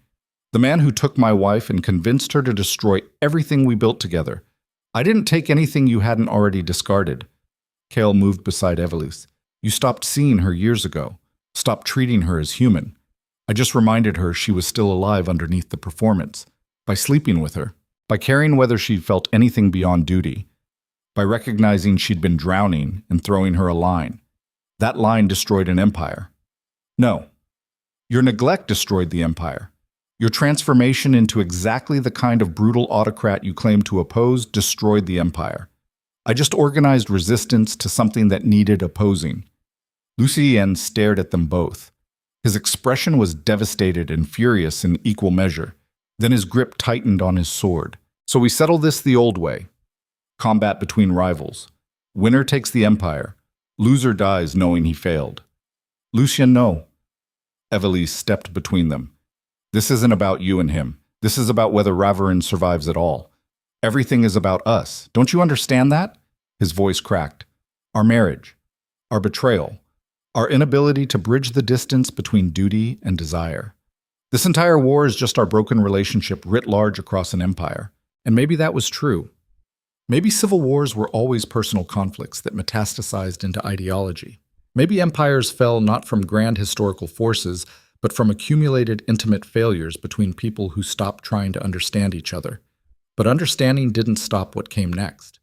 [SPEAKER 1] the man who took my wife and convinced her to destroy everything we built together. I didn't take anything you hadn't already discarded. Kael moved beside Evelisse. You stopped seeing her years ago, stopped treating her as human. I just reminded her she was still alive underneath the performance, by sleeping with her, by caring whether she felt anything beyond duty, by recognizing she'd been drowning and throwing her a line. That line destroyed an empire. No, your neglect destroyed the empire. Your transformation into exactly the kind of brutal autocrat you claim to oppose destroyed the empire. I just organized resistance to something that needed opposing. Lucien stared at them both. His expression was devastated and furious in equal measure. Then his grip tightened on his sword. So we settle this the old way. Combat between rivals. Winner takes the empire. Loser dies knowing he failed. Lucien, no. Evelisse stepped between them. This isn't about you and him. This is about whether Ravaryn survives at all. Everything is about us. Don't you understand that? His voice cracked. Our marriage. Our betrayal. Our inability to bridge the distance between duty and desire. This entire war is just our broken relationship writ large across an empire. And maybe that was true. Maybe civil wars were always personal conflicts that metastasized into ideology. Maybe empires fell not from grand historical forces, but from accumulated intimate failures between people who stopped trying to understand each other. But understanding didn't stop what came next.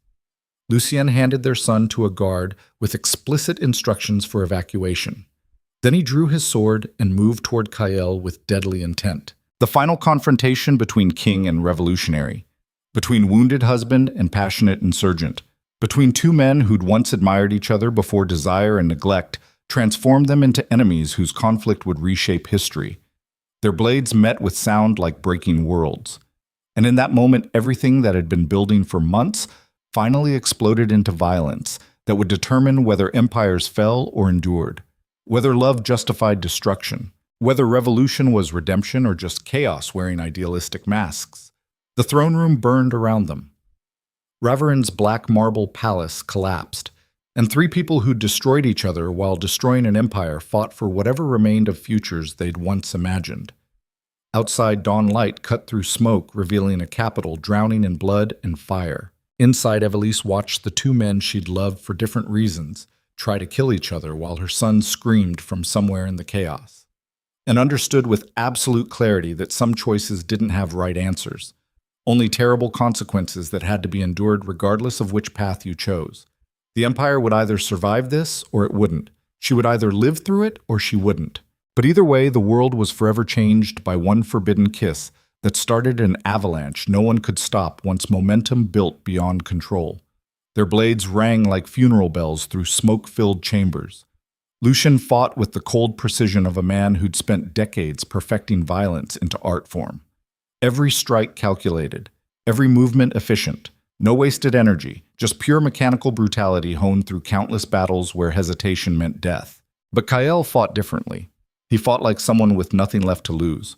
[SPEAKER 1] Lucien handed their son to a guard with explicit instructions for evacuation. Then he drew his sword and moved toward Kael with deadly intent. The final confrontation between king and revolutionary, between wounded husband and passionate insurgent, between two men who'd once admired each other before desire and neglect transformed them into enemies whose conflict would reshape history. Their blades met with sound like breaking worlds. And in that moment, everything that had been building for months finally exploded into violence that would determine whether empires fell or endured, whether love justified destruction, whether revolution was redemption or just chaos wearing idealistic masks. The throne room burned around them. Ravaryn's black marble palace collapsed, and three people who destroyed each other while destroying an empire fought for whatever remained of futures they'd once imagined. Outside, dawn light cut through smoke, revealing a capital drowning in blood and fire. Inside, Evelisse watched the two men she'd loved for different reasons try to kill each other while her son screamed from somewhere in the chaos, and understood with absolute clarity that some choices didn't have right answers, only terrible consequences that had to be endured regardless of which path you chose. The empire would either survive this or it wouldn't. She would either live through it or she wouldn't. But either way, the world was forever changed by one forbidden kiss that started an avalanche no one could stop once momentum built beyond control. Their blades rang like funeral bells through smoke-filled chambers. Lucien fought with the cold precision of a man who'd spent decades perfecting violence into art form. Every strike calculated, every movement efficient, no wasted energy, just pure mechanical brutality honed through countless battles where hesitation meant death. But Kael fought differently. He fought like someone with nothing left to lose.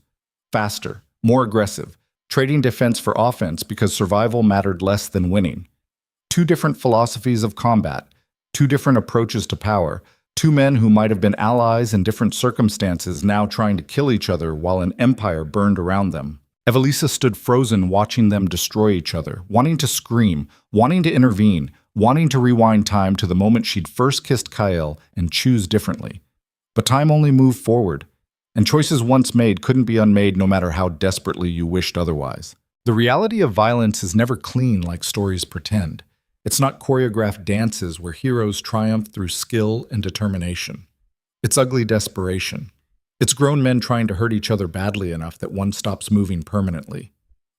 [SPEAKER 1] Faster, more aggressive, trading defense for offense because survival mattered less than winning. Two different philosophies of combat, two different approaches to power, two men who might have been allies in different circumstances now trying to kill each other while an empire burned around them. Evelisse stood frozen watching them destroy each other, wanting to scream, wanting to intervene, wanting to rewind time to the moment she'd first kissed Kael and choose differently. But time only moved forward, and choices once made couldn't be unmade no matter how desperately you wished otherwise. The reality of violence is never clean like stories pretend. It's not choreographed dances where heroes triumph through skill and determination. It's ugly desperation. It's grown men trying to hurt each other badly enough that one stops moving permanently.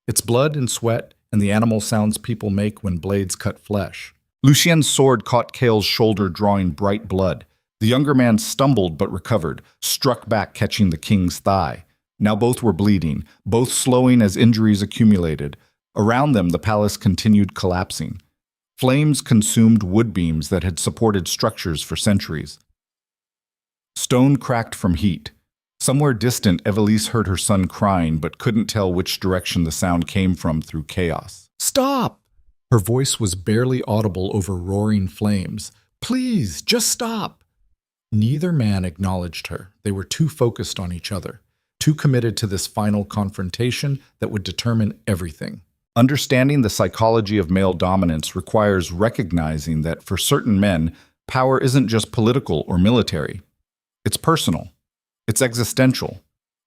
[SPEAKER 1] It's blood and sweat and the animal sounds people make when blades cut flesh. Lucien's sword caught Kael's shoulder, drawing bright blood. The younger man stumbled but recovered, struck back catching the king's thigh. Now both were bleeding, both slowing as injuries accumulated. Around them, the palace continued collapsing. Flames consumed wood beams that had supported structures for centuries. Stone cracked from heat. Somewhere distant, Evelisse heard her son crying but couldn't tell which direction the sound came from through chaos. "Stop!" Her voice was barely audible over roaring flames. "Please, just stop!" Neither man acknowledged her. They were too focused on each other, too committed to this final confrontation that would determine everything. Understanding the psychology of male dominance requires recognizing that for certain men, power isn't just political or military. It's personal. It's existential.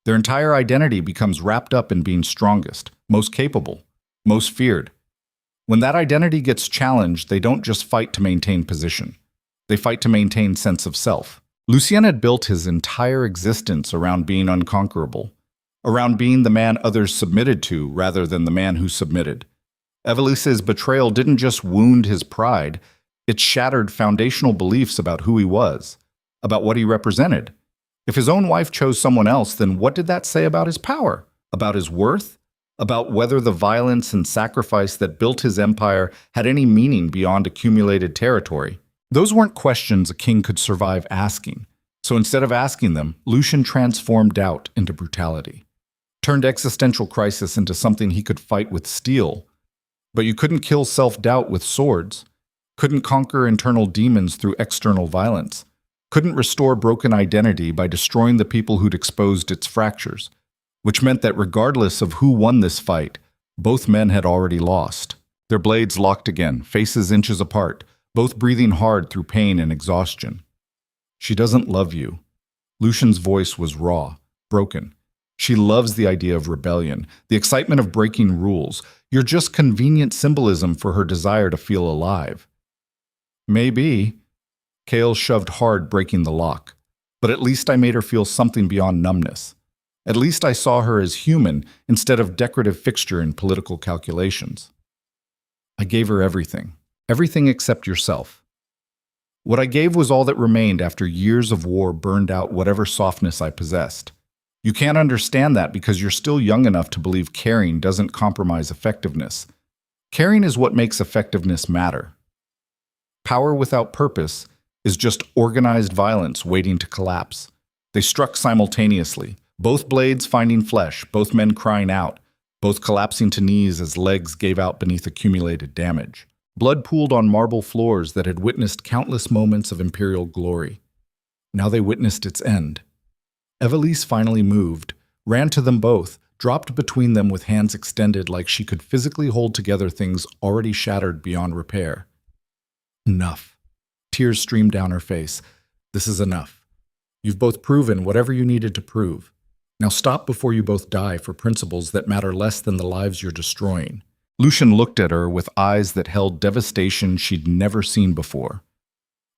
[SPEAKER 1] Their entire identity becomes wrapped up in being strongest, most capable, most feared. When that identity gets challenged, they don't just fight to maintain position. They fight to maintain sense of self. Lucien had built his entire existence around being unconquerable, around being the man others submitted to rather than the man who submitted. Evelisse's betrayal didn't just wound his pride, it shattered foundational beliefs about who he was, about what he represented. If his own wife chose someone else, then what did that say about his power, about his worth, about whether the violence and sacrifice that built his empire had any meaning beyond accumulated territory? Those weren't questions a king could survive asking. So instead of asking them, Lucien transformed doubt into brutality, turned existential crisis into something he could fight with steel. But you couldn't kill self-doubt with swords, couldn't conquer internal demons through external violence, couldn't restore broken identity by destroying the people who'd exposed its fractures, which meant that regardless of who won this fight, both men had already lost. Their blades locked again, faces inches apart, both breathing hard through pain and exhaustion. "She doesn't love you." Lucien's voice was raw, broken. "She loves the idea of rebellion, the excitement of breaking rules. You're just convenient symbolism for her desire to feel alive." "Maybe." Kael shoved hard, breaking the lock. "But at least I made her feel something beyond numbness. At least I saw her as human instead of decorative fixture in political calculations. I gave her everything. Everything except yourself. What I gave was all that remained after years of war burned out whatever softness I possessed. You can't understand that because you're still young enough to believe caring doesn't compromise effectiveness. Caring is what makes effectiveness matter. Power without purpose is just organized violence waiting to collapse. They struck simultaneously, both blades finding flesh, both men crying out, both collapsing to knees as legs gave out beneath accumulated damage. Blood pooled on marble floors that had witnessed countless moments of imperial glory. Now they witnessed its end. Evelisse finally moved, ran to them both, dropped between them with hands extended like she could physically hold together things already shattered beyond repair. Enough. Tears streamed down her face. This is enough. You've both proven whatever you needed to prove. Now stop before you both die for principles that matter less than the lives you're destroying. Lucien looked at her with eyes that held devastation she'd never seen before.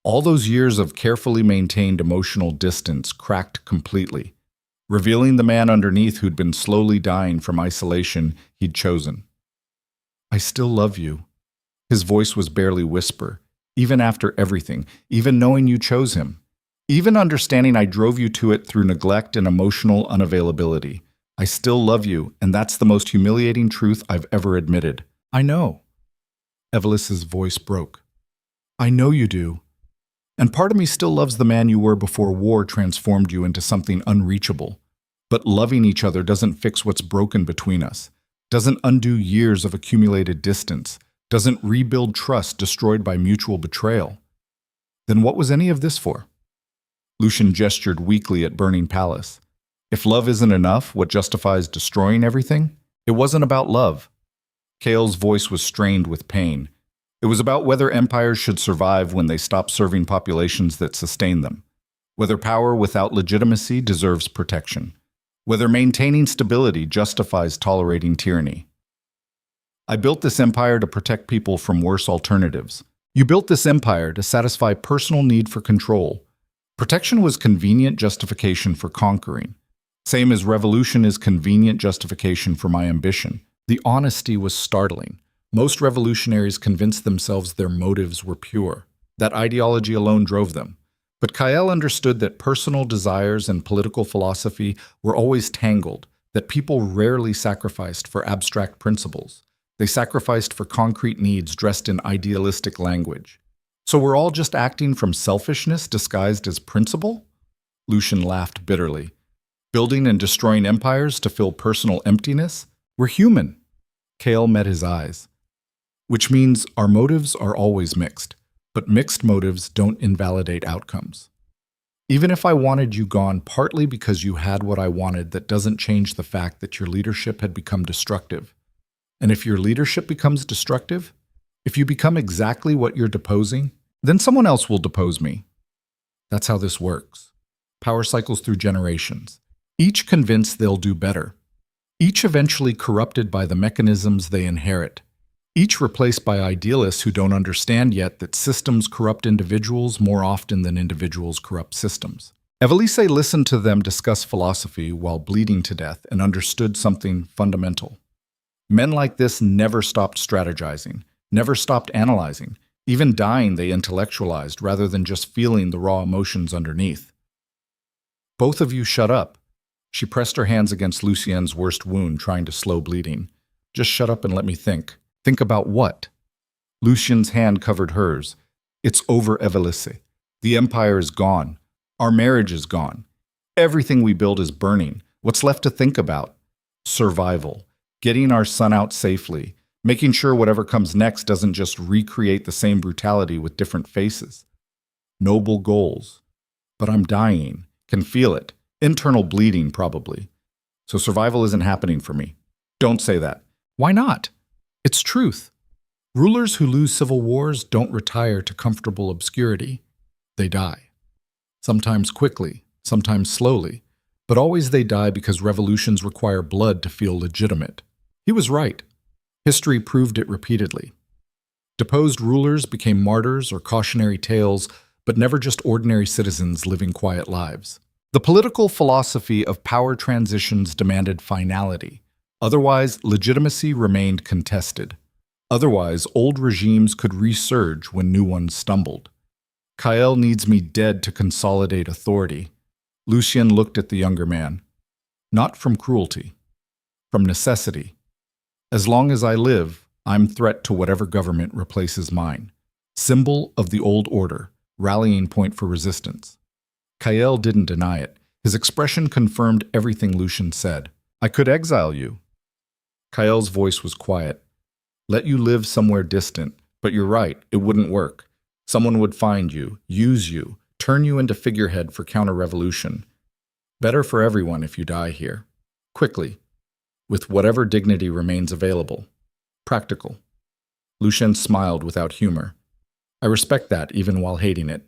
[SPEAKER 1] All those years of carefully maintained emotional distance cracked completely, revealing the man underneath who'd been slowly dying from isolation he'd chosen. "I still love you." His voice was barely whisper. "Even after everything, even knowing you chose him, Even understanding I drove you to it through neglect and emotional unavailability. I still love you, and that's the most humiliating truth I've ever admitted. I know. Evelisse's voice broke. I know you do. And part of me still loves the man you were before war transformed you into something unreachable. But loving each other doesn't fix what's broken between us, doesn't undo years of accumulated distance, doesn't rebuild trust destroyed by mutual betrayal. Then what was any of this for? Lucien gestured weakly at Burning Palace. If love isn't enough, what justifies destroying everything? It wasn't about love. Kael's voice was strained with pain. It was about whether empires should survive when they stop serving populations that sustain them, whether power without legitimacy deserves protection, whether maintaining stability justifies tolerating tyranny. I built this empire to protect people from worse alternatives. You built this empire to satisfy personal need for control. Protection was convenient justification for conquering, same as revolution is convenient justification for my ambition. The honesty was startling. Most revolutionaries convinced themselves their motives were pure, that ideology alone drove them. But Kael understood that personal desires and political philosophy were always tangled, that people rarely sacrificed for abstract principles. They sacrificed for concrete needs dressed in idealistic language. So we're all just acting from selfishness disguised as principle? Lucien laughed bitterly. Building and destroying empires to fill personal emptiness? We're human. Kael met his eyes. Which means our motives are always mixed, but mixed motives don't invalidate outcomes. Even if I wanted you gone partly because you had what I wanted, that doesn't change the fact that your leadership had become destructive. And if your leadership becomes destructive, if you become exactly what you're deposing, then someone else will depose me. That's how this works. Power cycles through generations, each convinced they'll do better, each eventually corrupted by the mechanisms they inherit, each replaced by idealists who don't understand yet that systems corrupt individuals more often than individuals corrupt systems. Evelisse listened to them discuss philosophy while bleeding to death and understood something fundamental. Men like this never stopped strategizing, never stopped analyzing. Even dying, they intellectualized rather than just feeling the raw emotions underneath. Both of you shut up. She pressed her hands against Lucien's worst wound, trying to slow bleeding. Just shut up and let me think. Think about what? Lucien's hand covered hers. It's over, Evelisse. The empire is gone. Our marriage is gone. Everything we build is burning. What's left to think about? Survival. Getting our son out safely. Making sure whatever comes next doesn't just recreate the same brutality with different faces. Noble goals. But I'm dying. Can feel it. Internal bleeding, probably. So survival isn't happening for me. Don't say that. Why not? It's truth. Rulers who lose civil wars don't retire to comfortable obscurity. They die. Sometimes quickly, sometimes slowly, but always they die because revolutions require blood to feel legitimate. He was right. History proved it repeatedly. Deposed rulers became martyrs or cautionary tales, but never just ordinary citizens living quiet lives. The political philosophy of power transitions demanded finality. Otherwise, legitimacy remained contested. Otherwise, old regimes could resurge when new ones stumbled. Kael needs me dead to consolidate authority. Lucien looked at the younger man. Not from cruelty, from necessity. As long as I live, I'm threat to whatever government replaces mine. Symbol of the old order, rallying point for resistance. Kael didn't deny it. His expression confirmed everything Lucien said. I could exile you. Kael's voice was quiet. Let you live somewhere distant, but you're right, it wouldn't work. Someone would find you, use you, turn you into figurehead for counter-revolution. Better for everyone if you die here. Quickly, with whatever dignity remains available. Practical. Lucien smiled without humor. I respect that, even while hating it.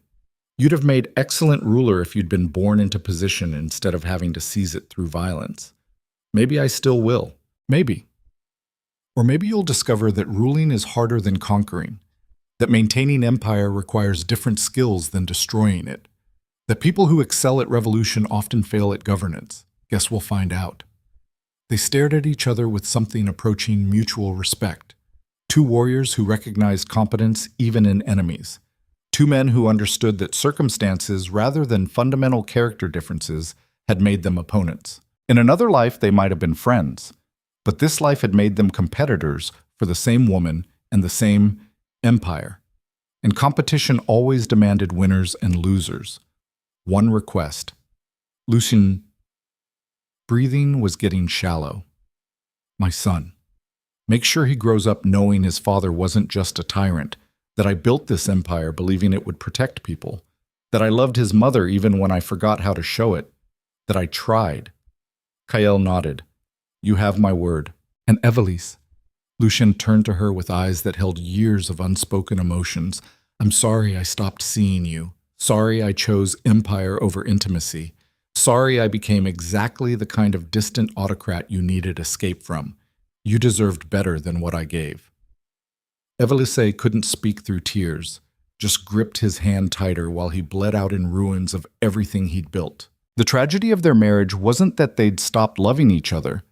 [SPEAKER 1] You'd have made excellent ruler if you'd been born into position instead of having to seize it through violence. Maybe I still will. Maybe. Or maybe you'll discover that ruling is harder than conquering, that maintaining empire requires different skills than destroying it, that people who excel at revolution often fail at governance. Guess we'll find out. They stared at each other with something approaching mutual respect. Two warriors who recognized competence even in enemies. Two men who understood that circumstances, rather than fundamental character differences, had made them opponents. In another life, they might have been friends, but this life had made them competitors for the same woman and the same empire. And competition always demanded winners and losers. One request. Lucien, breathing was getting shallow. My son, make sure he grows up knowing his father wasn't just a tyrant, that I built this empire believing it would protect people, that I loved his mother even when I forgot how to show it, that I tried. Kael nodded. You have my word. And Evelisse. Lucien turned to her with eyes that held years of unspoken emotions. I'm sorry I stopped seeing you. Sorry I chose empire over intimacy. Sorry I became exactly the kind of distant autocrat you needed escape from. You deserved better than what I gave. Evelisse couldn't speak through tears, just gripped his hand tighter while he bled out in ruins of everything he'd built. The tragedy of their marriage wasn't that they'd stopped loving each other.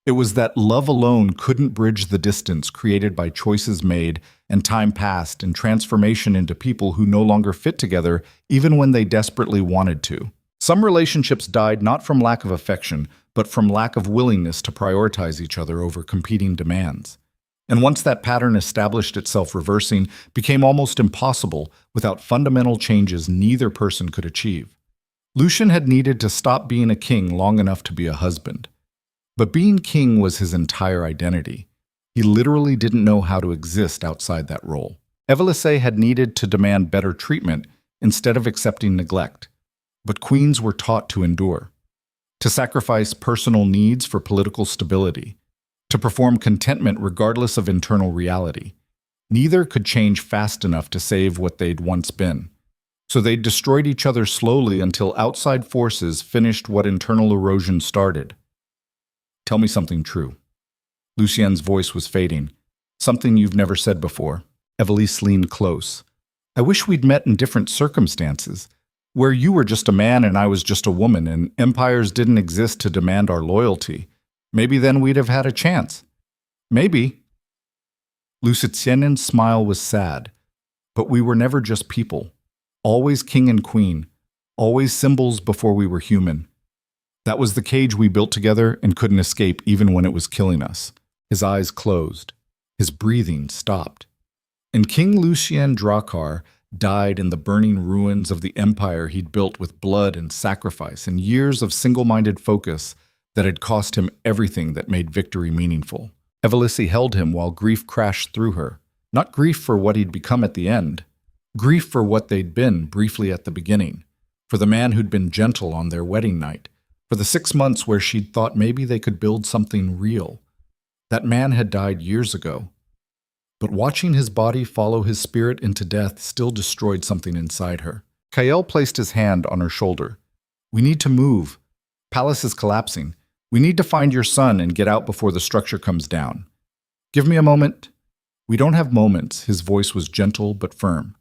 [SPEAKER 1] It was that love alone couldn't bridge the distance created by choices made and time passed and transformation into people who no longer fit together even when they desperately wanted to. Some relationships died not from lack of affection, but from lack of willingness to prioritize each other over competing demands. And once that pattern established itself, reversing became almost impossible without fundamental changes neither person could achieve. Lucien had needed to stop being a king long enough to be a husband. But being king was his entire identity. He literally didn't know how to exist outside that role. Evelisse had needed to demand better treatment instead of accepting neglect. But queens were taught to endure, to sacrifice personal needs for political stability, to perform contentment regardless of internal reality. Neither could change fast enough to save what they'd once been. So they destroyed each other slowly until outside forces finished what internal erosion started. Tell me something true. Lucien's voice was fading. Something you've never said before. Evelisse leaned close. I wish we'd met in different circumstances, where you were just a man and I was just a woman, and empires didn't exist to demand our loyalty. Maybe then we'd have had a chance. Maybe. Lucien's smile was sad, but we were never just people. Always king and queen. Always symbols before we were human. That was the cage we built together and couldn't escape even when it was killing us. His eyes closed. His breathing stopped. And King Lucien Drakhar died in the burning ruins of the empire he'd built with blood and sacrifice and years of single-minded focus that had cost him everything that made victory meaningful. Evelisse held him while grief crashed through her. Not grief for what he'd become at the end. Grief for what they'd been briefly at the beginning. For the man who'd been gentle on their wedding night. For the 6 months where she'd thought maybe they could build something real. That man had died years ago. But watching his body follow his spirit into death still destroyed something inside her. Kael placed his hand on her shoulder. We need to move. Palace is collapsing. We need to find your son and get out before the structure comes down. Give me a moment. We don't have moments. His voice was gentle but firm.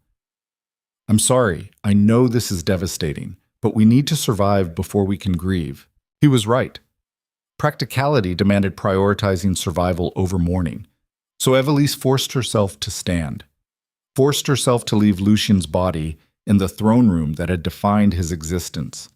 [SPEAKER 1] I'm sorry. I know this is devastating. But we need to survive before we can grieve. He was right. Practicality demanded prioritizing survival over mourning. So Evelisse forced herself to stand, forced herself to leave Lucien's body in the throne room that had defined his existence,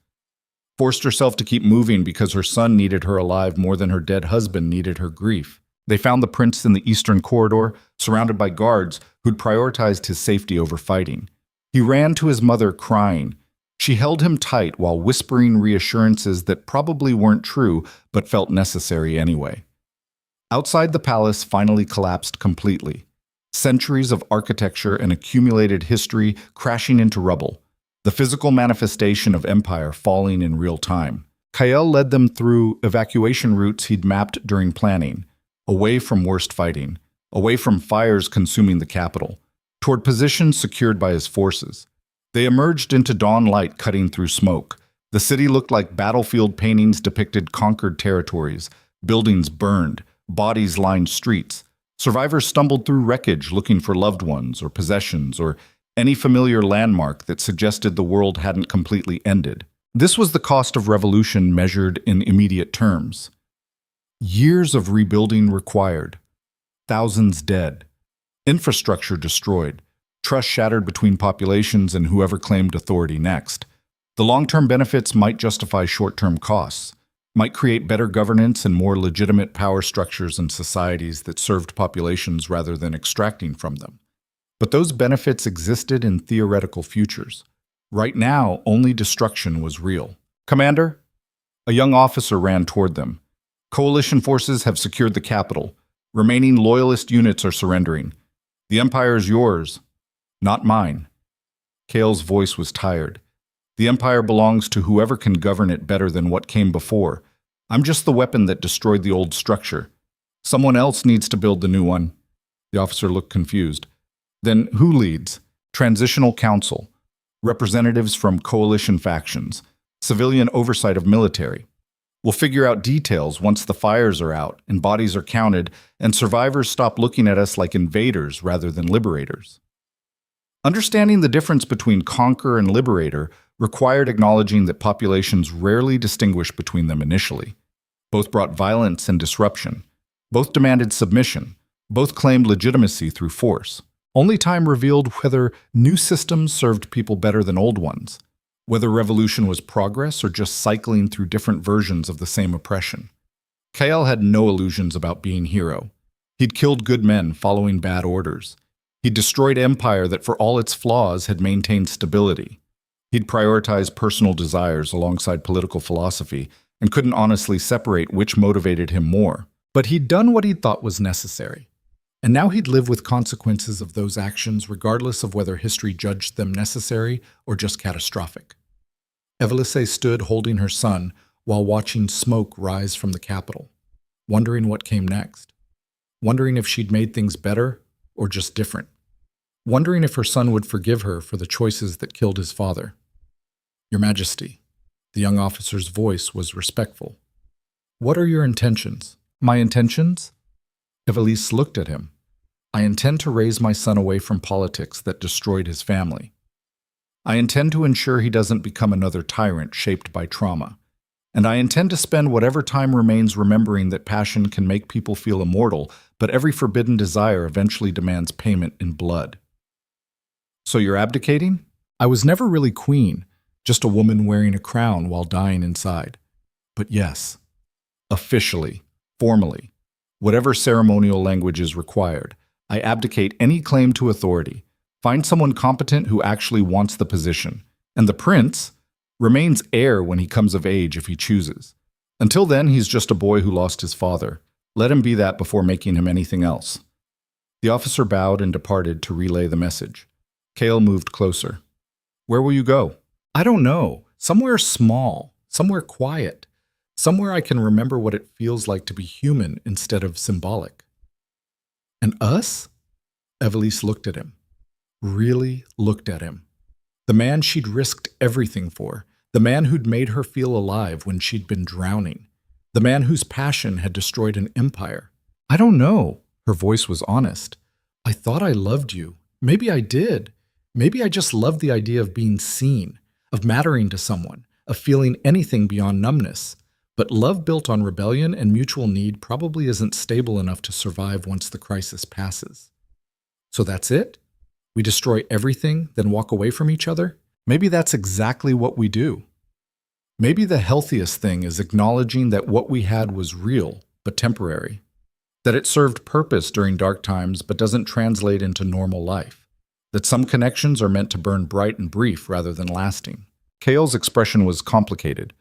[SPEAKER 1] forced herself to keep moving because her son needed her alive more than her dead husband needed her grief. They found the prince in the eastern corridor, surrounded by guards who'd prioritized his safety over fighting. He ran to his mother crying. She held him tight while whispering reassurances that probably weren't true but felt necessary anyway. Outside the palace finally collapsed completely. Centuries of architecture and accumulated history crashing into rubble. The physical manifestation of empire falling in real time. Kael led them through evacuation routes he'd mapped during planning, away from worst fighting, away from fires consuming the capital, toward positions secured by his forces. They emerged into dawn light cutting through smoke. The city looked like battlefield paintings depicted conquered territories. Buildings burned, bodies lined streets. Survivors stumbled through wreckage looking for loved ones or possessions or any familiar landmark that suggested the world hadn't completely ended. This was the cost of revolution measured in immediate terms. Years of rebuilding required. Thousands dead. Infrastructure destroyed. Trust shattered between populations and whoever claimed authority next. The long-term benefits might justify short-term costs, might create better governance and more legitimate power structures in societies that served populations rather than extracting from them. But those benefits existed in theoretical futures. Right now, only destruction was real. "Commander?" A young officer ran toward them. "Coalition forces have secured the capital. Remaining loyalist units are surrendering. The Empire is yours, not mine." Kael's voice was tired. "The Empire belongs to whoever can govern it better than what came before. I'm just the weapon that destroyed the old structure. Someone else needs to build the new one." The officer looked confused. "Then who leads?" "Transitional Council. Representatives from coalition factions. Civilian oversight of military. We'll figure out details once the fires are out and bodies are counted and survivors stop looking at us like invaders rather than liberators." Understanding the difference between conqueror and liberator required acknowledging that populations rarely distinguish between them initially. Both brought violence and disruption. Both demanded submission. Both claimed legitimacy through force. Only time revealed whether new systems served people better than old ones, whether revolution was progress or just cycling through different versions of the same oppression. Kael had no illusions about being hero. He'd killed good men following bad orders. He'd destroyed empire that, for all its flaws, had maintained stability. He'd prioritized personal desires alongside political philosophy and couldn't honestly separate which motivated him more. But he'd done what he'd thought was necessary. And now he'd live with consequences of those actions regardless of whether history judged them necessary or just catastrophic. Evelisse stood holding her son while watching smoke rise from the capital, wondering what came next, wondering if she'd made things better or just different, wondering if her son would forgive her for the choices that killed his father. "Your Majesty," the young officer's voice was respectful. "What are your intentions?" "My intentions?" Evelisse looked at him. "I intend to raise my son away from politics that destroyed his family. I intend to ensure he doesn't become another tyrant shaped by trauma. And I intend to spend whatever time remains remembering that passion can make people feel immortal, but every forbidden desire eventually demands payment in blood." "So you're abdicating?" "I was never really queen, just a woman wearing a crown while dying inside. But yes, officially, formally, whatever ceremonial language is required, I abdicate any claim to authority, find someone competent who actually wants the position, and the prince remains heir when he comes of age if he chooses. Until then, he's just a boy who lost his father. Let him be that before making him anything else." The officer bowed and departed to relay the message. Kael moved closer. "Where will you go?" "I don't know. Somewhere small, somewhere quiet, somewhere I can remember what it feels like to be human instead of symbolic." "And us?" Evelisse looked at him. Really looked at him. The man she'd risked everything for. The man who'd made her feel alive when she'd been drowning. The man whose passion had destroyed an empire. "I don't know." Her voice was honest. "I thought I loved you. Maybe I did. Maybe I just loved the idea of being seen, of mattering to someone, of feeling anything beyond numbness. But love built on rebellion and mutual need probably isn't stable enough to survive once the crisis passes. So that's it? We destroy everything, then walk away from each other? Maybe that's exactly what we do. Maybe the healthiest thing is acknowledging that what we had was real, but temporary. That it served purpose during dark times, but doesn't translate into normal life. That some connections are meant to burn bright and brief rather than lasting. Kael's expression was complicated.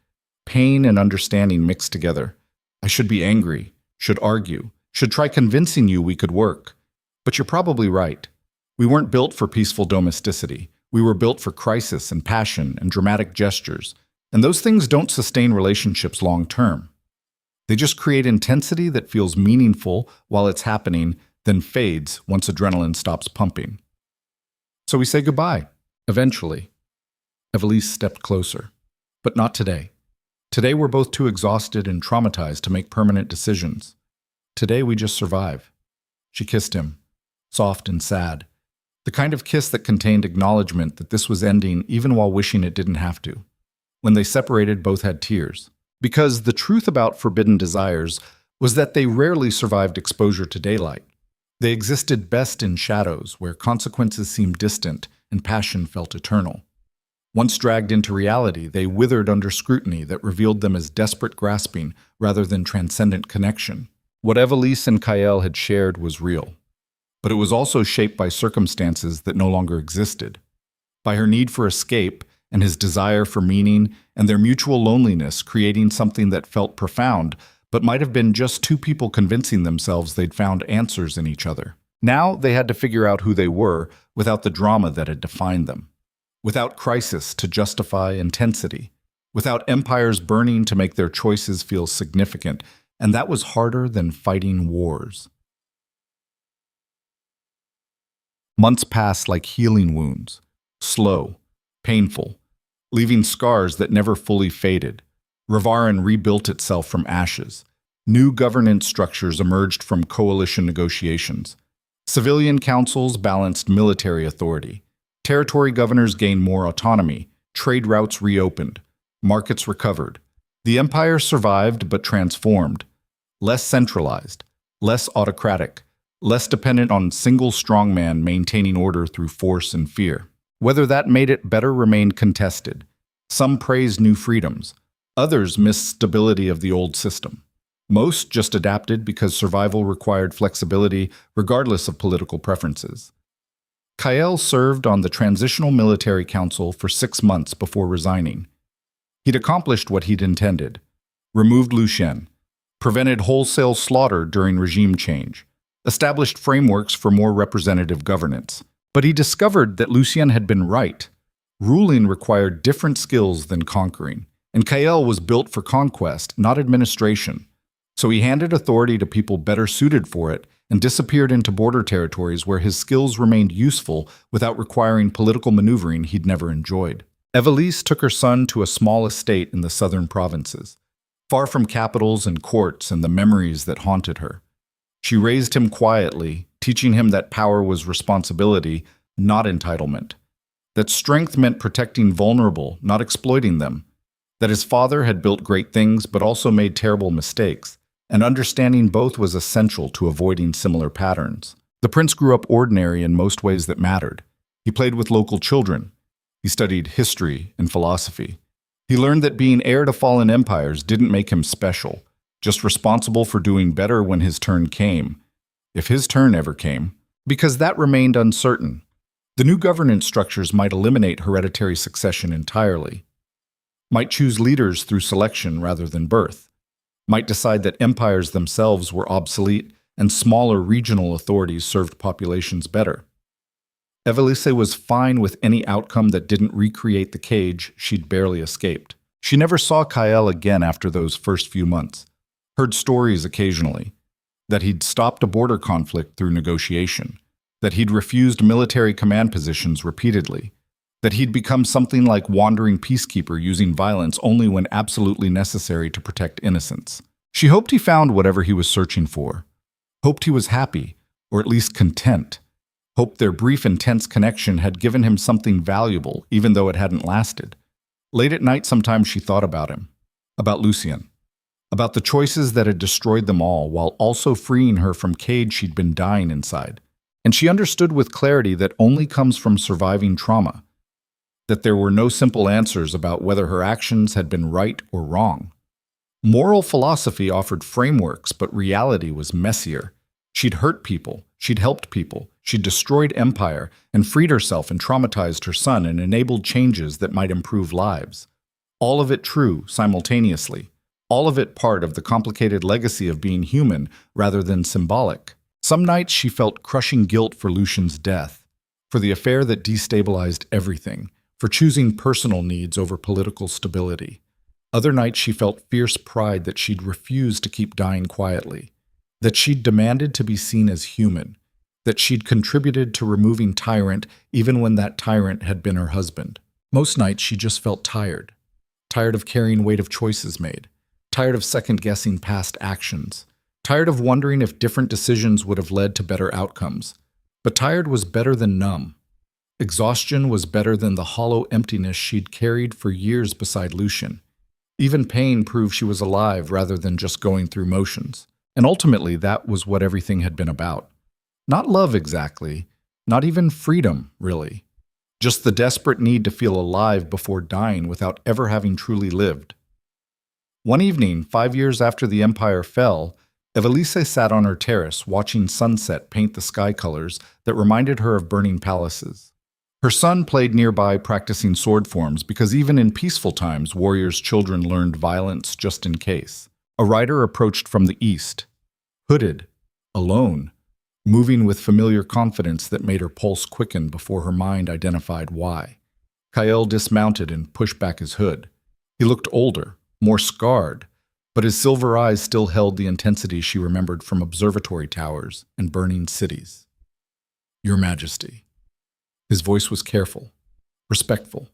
[SPEAKER 1] Pain and understanding mixed together. I should be angry, should argue, should try convincing you we could work. But you're probably right. We weren't built for peaceful domesticity. We were built for crisis and passion and dramatic gestures. And those things don't sustain relationships long term. They just create intensity that feels meaningful while it's happening, then fades once adrenaline stops pumping. So we say goodbye, eventually. Evelisse stepped closer. But not today. Today we're both too exhausted and traumatized to make permanent decisions. Today we just survive. She kissed him, soft and sad. The kind of kiss that contained acknowledgement that this was ending even while wishing it didn't have to. When they separated, both had tears. Because the truth about forbidden desires was that they rarely survived exposure to daylight. They existed best in shadows, where consequences seemed distant and passion felt eternal. Once dragged into reality, they withered under scrutiny that revealed them as desperate grasping rather than transcendent connection. What Evelisse and Kael had shared was real, but it was also shaped by circumstances that no longer existed, by her need for escape and his desire for meaning, and their mutual loneliness creating something that felt profound, but might have been just two people convincing themselves they'd found answers in each other. Now they had to figure out who they were without the drama that had defined them, without crisis to justify intensity, without empires burning to make their choices feel significant, and that was harder than fighting wars. Months passed like healing wounds, slow, painful, leaving scars that never fully faded. Ravaryn rebuilt itself from ashes. New governance structures emerged from coalition negotiations. Civilian councils balanced military authority. Territory governors gained more autonomy. Trade routes reopened. Markets recovered. The empire survived but transformed. Less centralized, less autocratic, less dependent on single strongman maintaining order through force and fear. Whether that made it better remained contested. Some praised new freedoms. Others missed stability of the old system. Most just adapted because survival required flexibility regardless of political preferences. Kael served on the Transitional Military Council for 6 months before resigning. He'd accomplished what he'd intended. Removed Lucien, prevented wholesale slaughter during regime change, established frameworks for more representative governance. But he discovered that Lucien had been right. Ruling required different skills than conquering, and Kael was built for conquest, not administration. So he handed authority to people better suited for it and disappeared into border territories where his skills remained useful without requiring political maneuvering he'd never enjoyed. Evelisse took her son to a small estate in the southern provinces, far from capitals and courts and the memories that haunted her. She raised him quietly, teaching him that power was responsibility, not entitlement. That strength meant protecting vulnerable, not exploiting them. That his father had built great things but also made terrible mistakes, and understanding both was essential to avoiding similar patterns. The prince grew up ordinary in most ways that mattered. He played with local children. He studied history and philosophy. He learned that being heir to fallen empires didn't make him special, just responsible for doing better when his turn came, if his turn ever came, because that remained uncertain. The new governance structures might eliminate hereditary succession entirely, might choose leaders through selection rather than birth, might decide that empires themselves were obsolete and smaller regional authorities served populations better. Evelisse was fine with any outcome that didn't recreate the cage she'd barely escaped. She never saw Kael again after those first few months. Heard stories occasionally, that he'd stopped a border conflict through negotiation, that he'd refused military command positions repeatedly, that he'd become something like wandering peacekeeper using violence only when absolutely necessary to protect innocents. She hoped he found whatever he was searching for, hoped he was happy, or at least content, hoped their brief intense connection had given him something valuable even though it hadn't lasted. Late at night sometimes she thought about him, about Lucien, about the choices that had destroyed them all while also freeing her from cage she'd been dying inside. And she understood with clarity that only comes from surviving trauma, that there were no simple answers about whether her actions had been right or wrong. Moral philosophy offered frameworks, but reality was messier. She'd hurt people, she'd helped people, she'd destroyed empire and freed herself and traumatized her son and enabled changes that might improve lives. All of it true simultaneously. All of it part of the complicated legacy of being human rather than symbolic. Some nights she felt crushing guilt for Lucien's death, for the affair that destabilized everything, for choosing personal needs over political stability. Other nights she felt fierce pride that she'd refused to keep dying quietly, that she'd demanded to be seen as human, that she'd contributed to removing tyrant even when that tyrant had been her husband. Most nights she just felt tired, tired of carrying weight of choices made, tired of second-guessing past actions, tired of wondering if different decisions would have led to better outcomes. But tired was better than numb. Exhaustion was better than the hollow emptiness she'd carried for years beside Lucien. Even pain proved she was alive rather than just going through motions. And ultimately, that was what everything had been about. Not love exactly, not even freedom, really. Just the desperate need to feel alive before dying without ever having truly lived. One evening, 5 years after the empire fell, Evelisse sat on her terrace watching sunset paint the sky colors that reminded her of burning palaces. Her son played nearby practicing sword forms because even in peaceful times, warriors' children learned violence just in case. A rider approached from the east, hooded, alone, moving with familiar confidence that made her pulse quicken before her mind identified why. Kael dismounted and pushed back his hood. He looked older, more scarred, but his silver eyes still held the intensity she remembered from observatory towers and burning cities. Your Majesty. His voice was careful, respectful,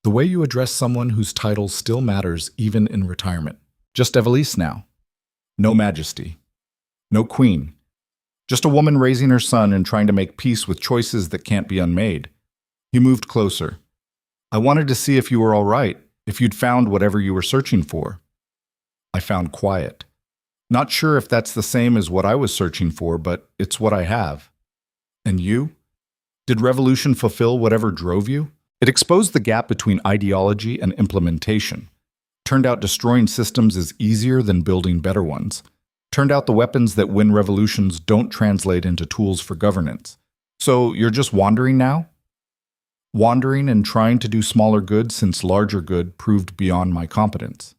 [SPEAKER 1] the way you address someone whose title still matters even in retirement. Just Evelisse now. No Majesty. No Queen. Just a woman raising her son and trying to make peace with choices that can't be unmade. He moved closer. I wanted to see if you were all right, if you'd found whatever you were searching for. I found quiet. Not sure if that's the same as what I was searching for, but it's what I have. And you? Did revolution fulfill whatever drove you? It exposed the gap between ideology and implementation. Turned out destroying systems is easier than building better ones. Turned out the weapons that win revolutions don't translate into tools for governance. So you're just wandering now? Wandering and trying to do smaller good since larger good proved beyond my competence.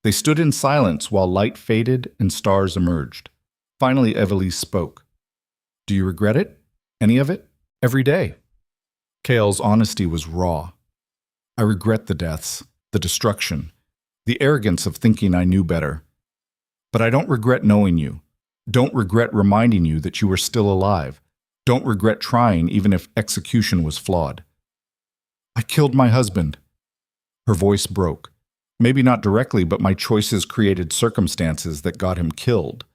[SPEAKER 1] They stood in silence while light faded and stars emerged. Finally, Evelisse spoke. Do you regret it? Any of it? Every day. Kael's honesty was raw. I regret the deaths, the destruction, the arrogance of thinking I knew better. But I don't regret knowing you. Don't regret reminding you that you were still alive. Don't regret trying even if execution was flawed. I killed my husband. Her voice broke. Maybe not directly, but my choices created circumstances that got him killed.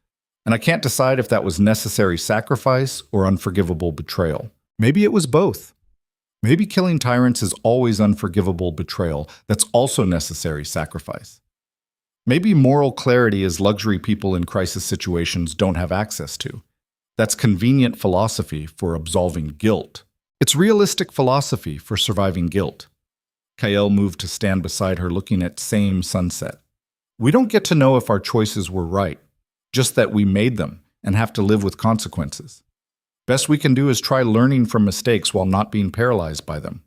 [SPEAKER 1] And I can't decide if that was necessary sacrifice or unforgivable betrayal. Maybe it was both. Maybe killing tyrants is always unforgivable betrayal that's also necessary sacrifice. Maybe moral clarity is luxury people in crisis situations don't have access to. That's convenient philosophy for absolving guilt. It's realistic philosophy for surviving guilt. Kael moved to stand beside her looking at same sunset. We don't get to know if our choices were right, just that we made them and have to live with consequences. Best we can do is try learning from mistakes while not being paralyzed by them.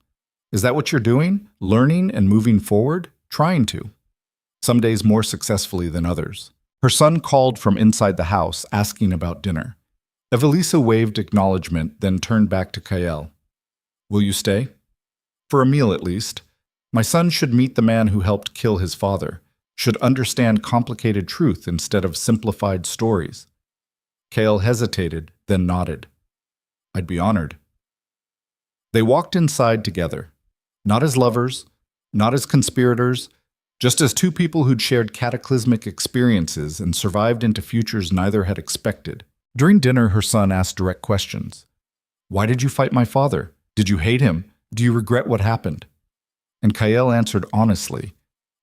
[SPEAKER 1] Is that what you're doing? Learning and moving forward? Trying to. Some days more successfully than others. Her son called from inside the house, asking about dinner. Evelisse waved acknowledgement, then turned back to Kael. Will you stay? For a meal at least. My son should meet the man who helped kill his father, should understand complicated truth instead of simplified stories. Kael hesitated, then nodded. I'd be honored. They walked inside together, not as lovers, not as conspirators, just as two people who'd shared cataclysmic experiences and survived into futures neither had expected. During dinner, her son asked direct questions. Why did you fight my father? Did you hate him? Do you regret what happened? And Kael answered honestly,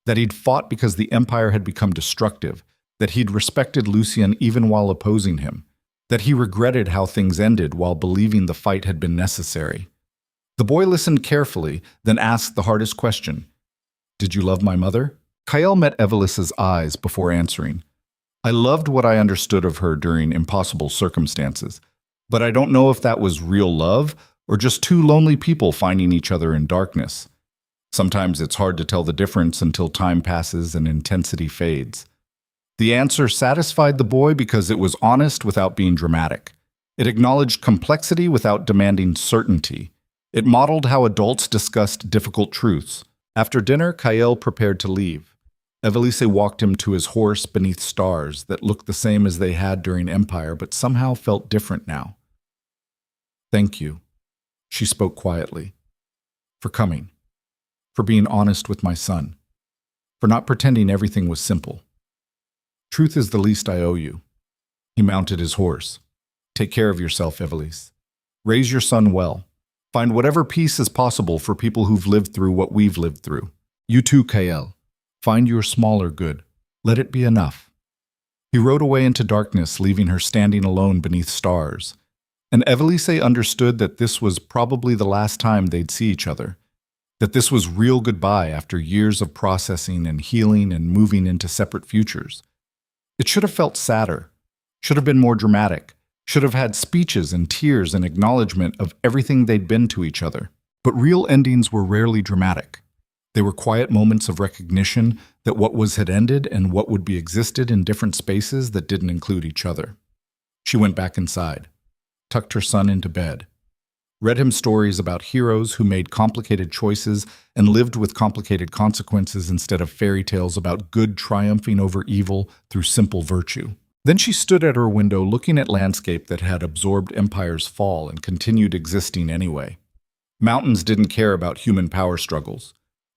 [SPEAKER 1] that he'd fought because the empire had become destructive, that he'd respected Lucien even while opposing him, that he regretted how things ended while believing the fight had been necessary. The boy listened carefully, then asked the hardest question. Did you love my mother? Kael met Evelisse's eyes before answering. I loved what I understood of her during impossible circumstances, but I don't know if that was real love or just two lonely people finding each other in darkness. Sometimes it's hard to tell the difference until time passes and intensity fades. The answer satisfied the boy because it was honest without being dramatic. It acknowledged complexity without demanding certainty. It modeled how adults discussed difficult truths. After dinner, Kael prepared to leave. Evelisse walked him to his horse beneath stars that looked the same as they had during Empire, but somehow felt different now. Thank you, she spoke quietly, for coming, for being honest with my son, for not pretending everything was simple. Truth is the least I owe you. He mounted his horse. Take care of yourself, Evelisse. Raise your son well. Find whatever peace is possible for people who've lived through what we've lived through. You too, Kael. Find your smaller good. Let it be enough. He rode away into darkness, leaving her standing alone beneath stars. And Evelisse understood that this was probably the last time they'd see each other, that this was real goodbye after years of processing and healing and moving into separate futures. It should have felt sadder, should have been more dramatic, should have had speeches and tears and acknowledgement of everything they'd been to each other. But real endings were rarely dramatic. They were quiet moments of recognition that what was had ended and what would be existed in different spaces that didn't include each other. She went back inside, tucked her son into bed, read him stories about heroes who made complicated choices and lived with complicated consequences instead of fairy tales about good triumphing over evil through simple virtue. Then she stood at her window looking at landscape that had absorbed empire's fall and continued existing anyway. Mountains didn't care about human power struggles.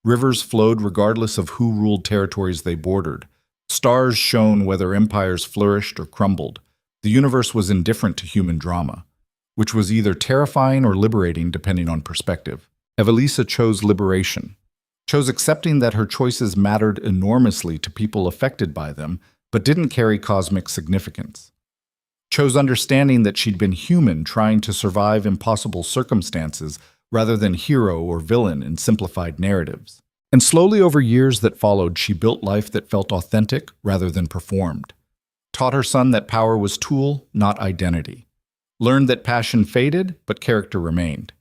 [SPEAKER 1] Rivers flowed regardless of who ruled territories they bordered. Stars shone whether empires flourished or crumbled. The universe was indifferent to human drama, which was either terrifying or liberating depending on perspective. Evelisse chose liberation, chose accepting that her choices mattered enormously to people affected by them, but didn't carry cosmic significance. Chose understanding that she'd been human trying to survive impossible circumstances rather than hero or villain in simplified narratives. And slowly over years that followed, she built life that felt authentic rather than performed. Taught her son that power was tool, not identity. Learned that passion faded, but character remained.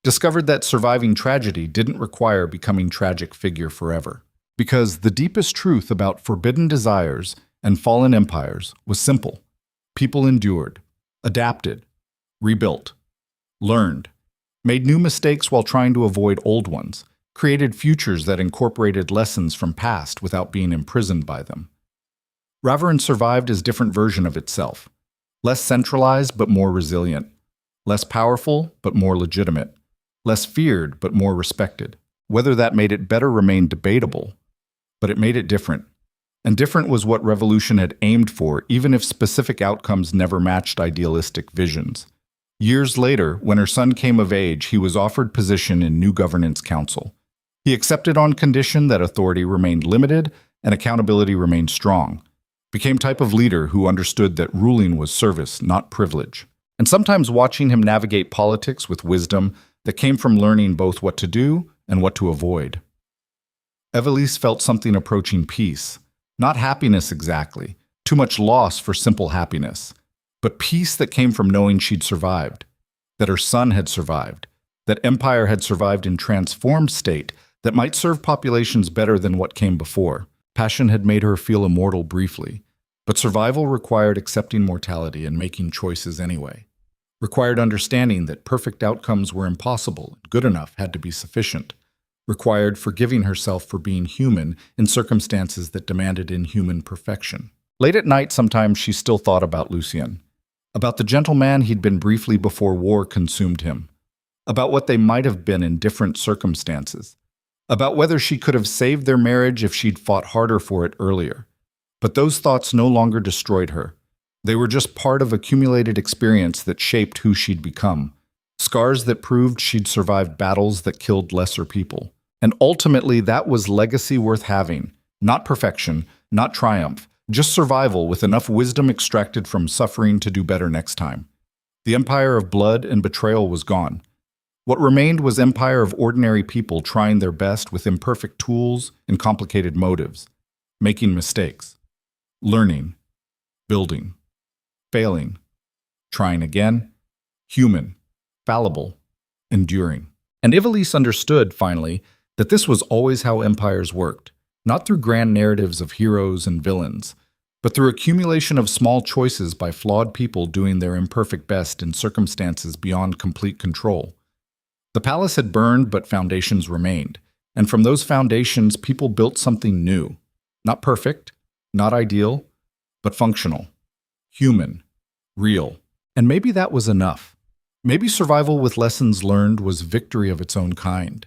[SPEAKER 1] Discovered that surviving tragedy didn't require becoming tragic figure forever. Because the deepest truth about forbidden desires and fallen empires was simple. People endured, adapted, rebuilt, learned, made new mistakes while trying to avoid old ones, created futures that incorporated lessons from past without being imprisoned by them. Ravaryn survived as a different version of itself, less centralized but more resilient, less powerful but more legitimate, less feared but more respected. Whether that made it better remained debatable, but it made it different. And different was what revolution had aimed for, even if specific outcomes never matched idealistic visions. Years later, when her son came of age, he was offered position in new governance council. He accepted on condition that authority remained limited and accountability remained strong. Became type of leader who understood that ruling was service, not privilege. And sometimes watching him navigate politics with wisdom that came from learning both what to do and what to avoid. Evelisse felt something approaching peace. Not happiness exactly, too much loss for simple happiness, but peace that came from knowing she'd survived, that her son had survived, that empire had survived in transformed state that might serve populations better than what came before. Passion had made her feel immortal briefly, but survival required accepting mortality and making choices anyway. Required understanding that perfect outcomes were impossible and good enough had to be sufficient. Required forgiving herself for being human in circumstances that demanded inhuman perfection. Late at night, sometimes she still thought about Lucien, about the gentleman he'd been briefly before war consumed him, about what they might have been in different circumstances, about whether she could have saved their marriage if she'd fought harder for it earlier. But those thoughts no longer destroyed her. They were just part of accumulated experience that shaped who she'd become. Scars that proved she'd survived battles that killed lesser people. And ultimately, that was legacy worth having. Not perfection, not triumph, just survival with enough wisdom extracted from suffering to do better next time. The empire of blood and betrayal was gone. What remained was empire of ordinary people trying their best with imperfect tools and complicated motives, making mistakes, learning, building, failing, trying again, human, fallible, enduring. And Evelisse understood, finally, that this was always how empires worked, not through grand narratives of heroes and villains, but through accumulation of small choices by flawed people doing their imperfect best in circumstances beyond complete control. The palace had burned, but foundations remained, and from those foundations, people built something new. Not perfect, not ideal, but functional, human, real. And maybe that was enough. Maybe survival with lessons learned was victory of its own kind.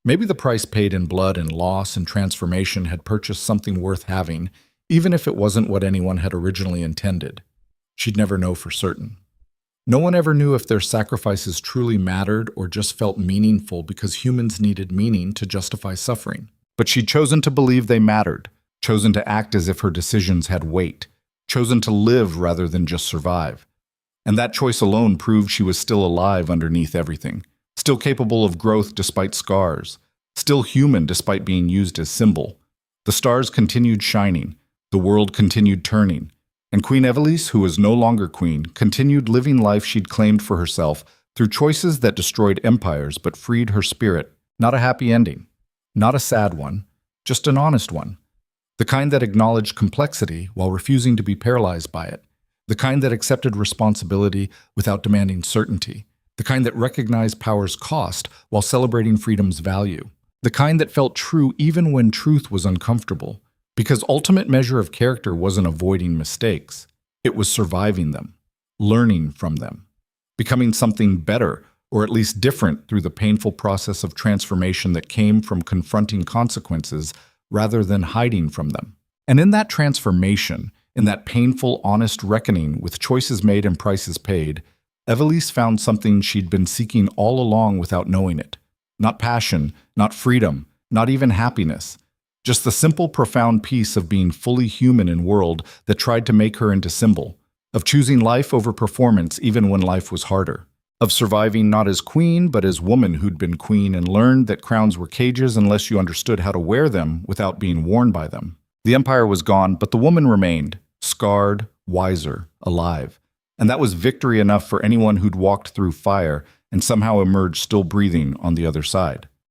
[SPEAKER 1] Maybe the price paid in blood and loss and transformation had purchased something worth having, even if it wasn't what anyone had originally intended. She'd never know for certain. No one ever knew if their sacrifices truly mattered or just felt meaningful because humans needed meaning to justify suffering. But she'd chosen to believe they mattered, chosen to act as if her decisions had weight, chosen to live rather than just survive. And that choice alone proved she was still alive underneath everything, still capable of growth despite scars, still human despite being used as symbol. The stars continued shining, the world continued turning, and Queen Evelisse, who was no longer queen, continued living life she'd claimed for herself through choices that destroyed empires but freed her spirit. Not a happy ending, not a sad one, just an honest one. The kind that acknowledged complexity while refusing to be paralyzed by it. The kind that accepted responsibility without demanding certainty. The kind that recognized power's cost while celebrating freedom's value. The kind that felt true even when truth was uncomfortable. Because ultimate measure of character wasn't avoiding mistakes. It was surviving them, learning from them, becoming something better, or at least different through the painful process of transformation that came from confronting consequences rather than hiding from them. And in that transformation, in that painful, honest reckoning with choices made and prices paid, Evelisse found something she'd been seeking all along without knowing it. Not passion, not freedom, not even happiness. Just the simple, profound peace of being fully human in a world that tried to make her into symbol, of choosing life over performance even when life was harder, of surviving not as queen but as woman who'd been queen and learned that crowns were cages unless you understood how to wear them without being worn by them. The empire was gone, but the woman remained, scarred, wiser, alive. And that was victory enough for anyone who'd walked through fire and somehow emerged still breathing on the other side.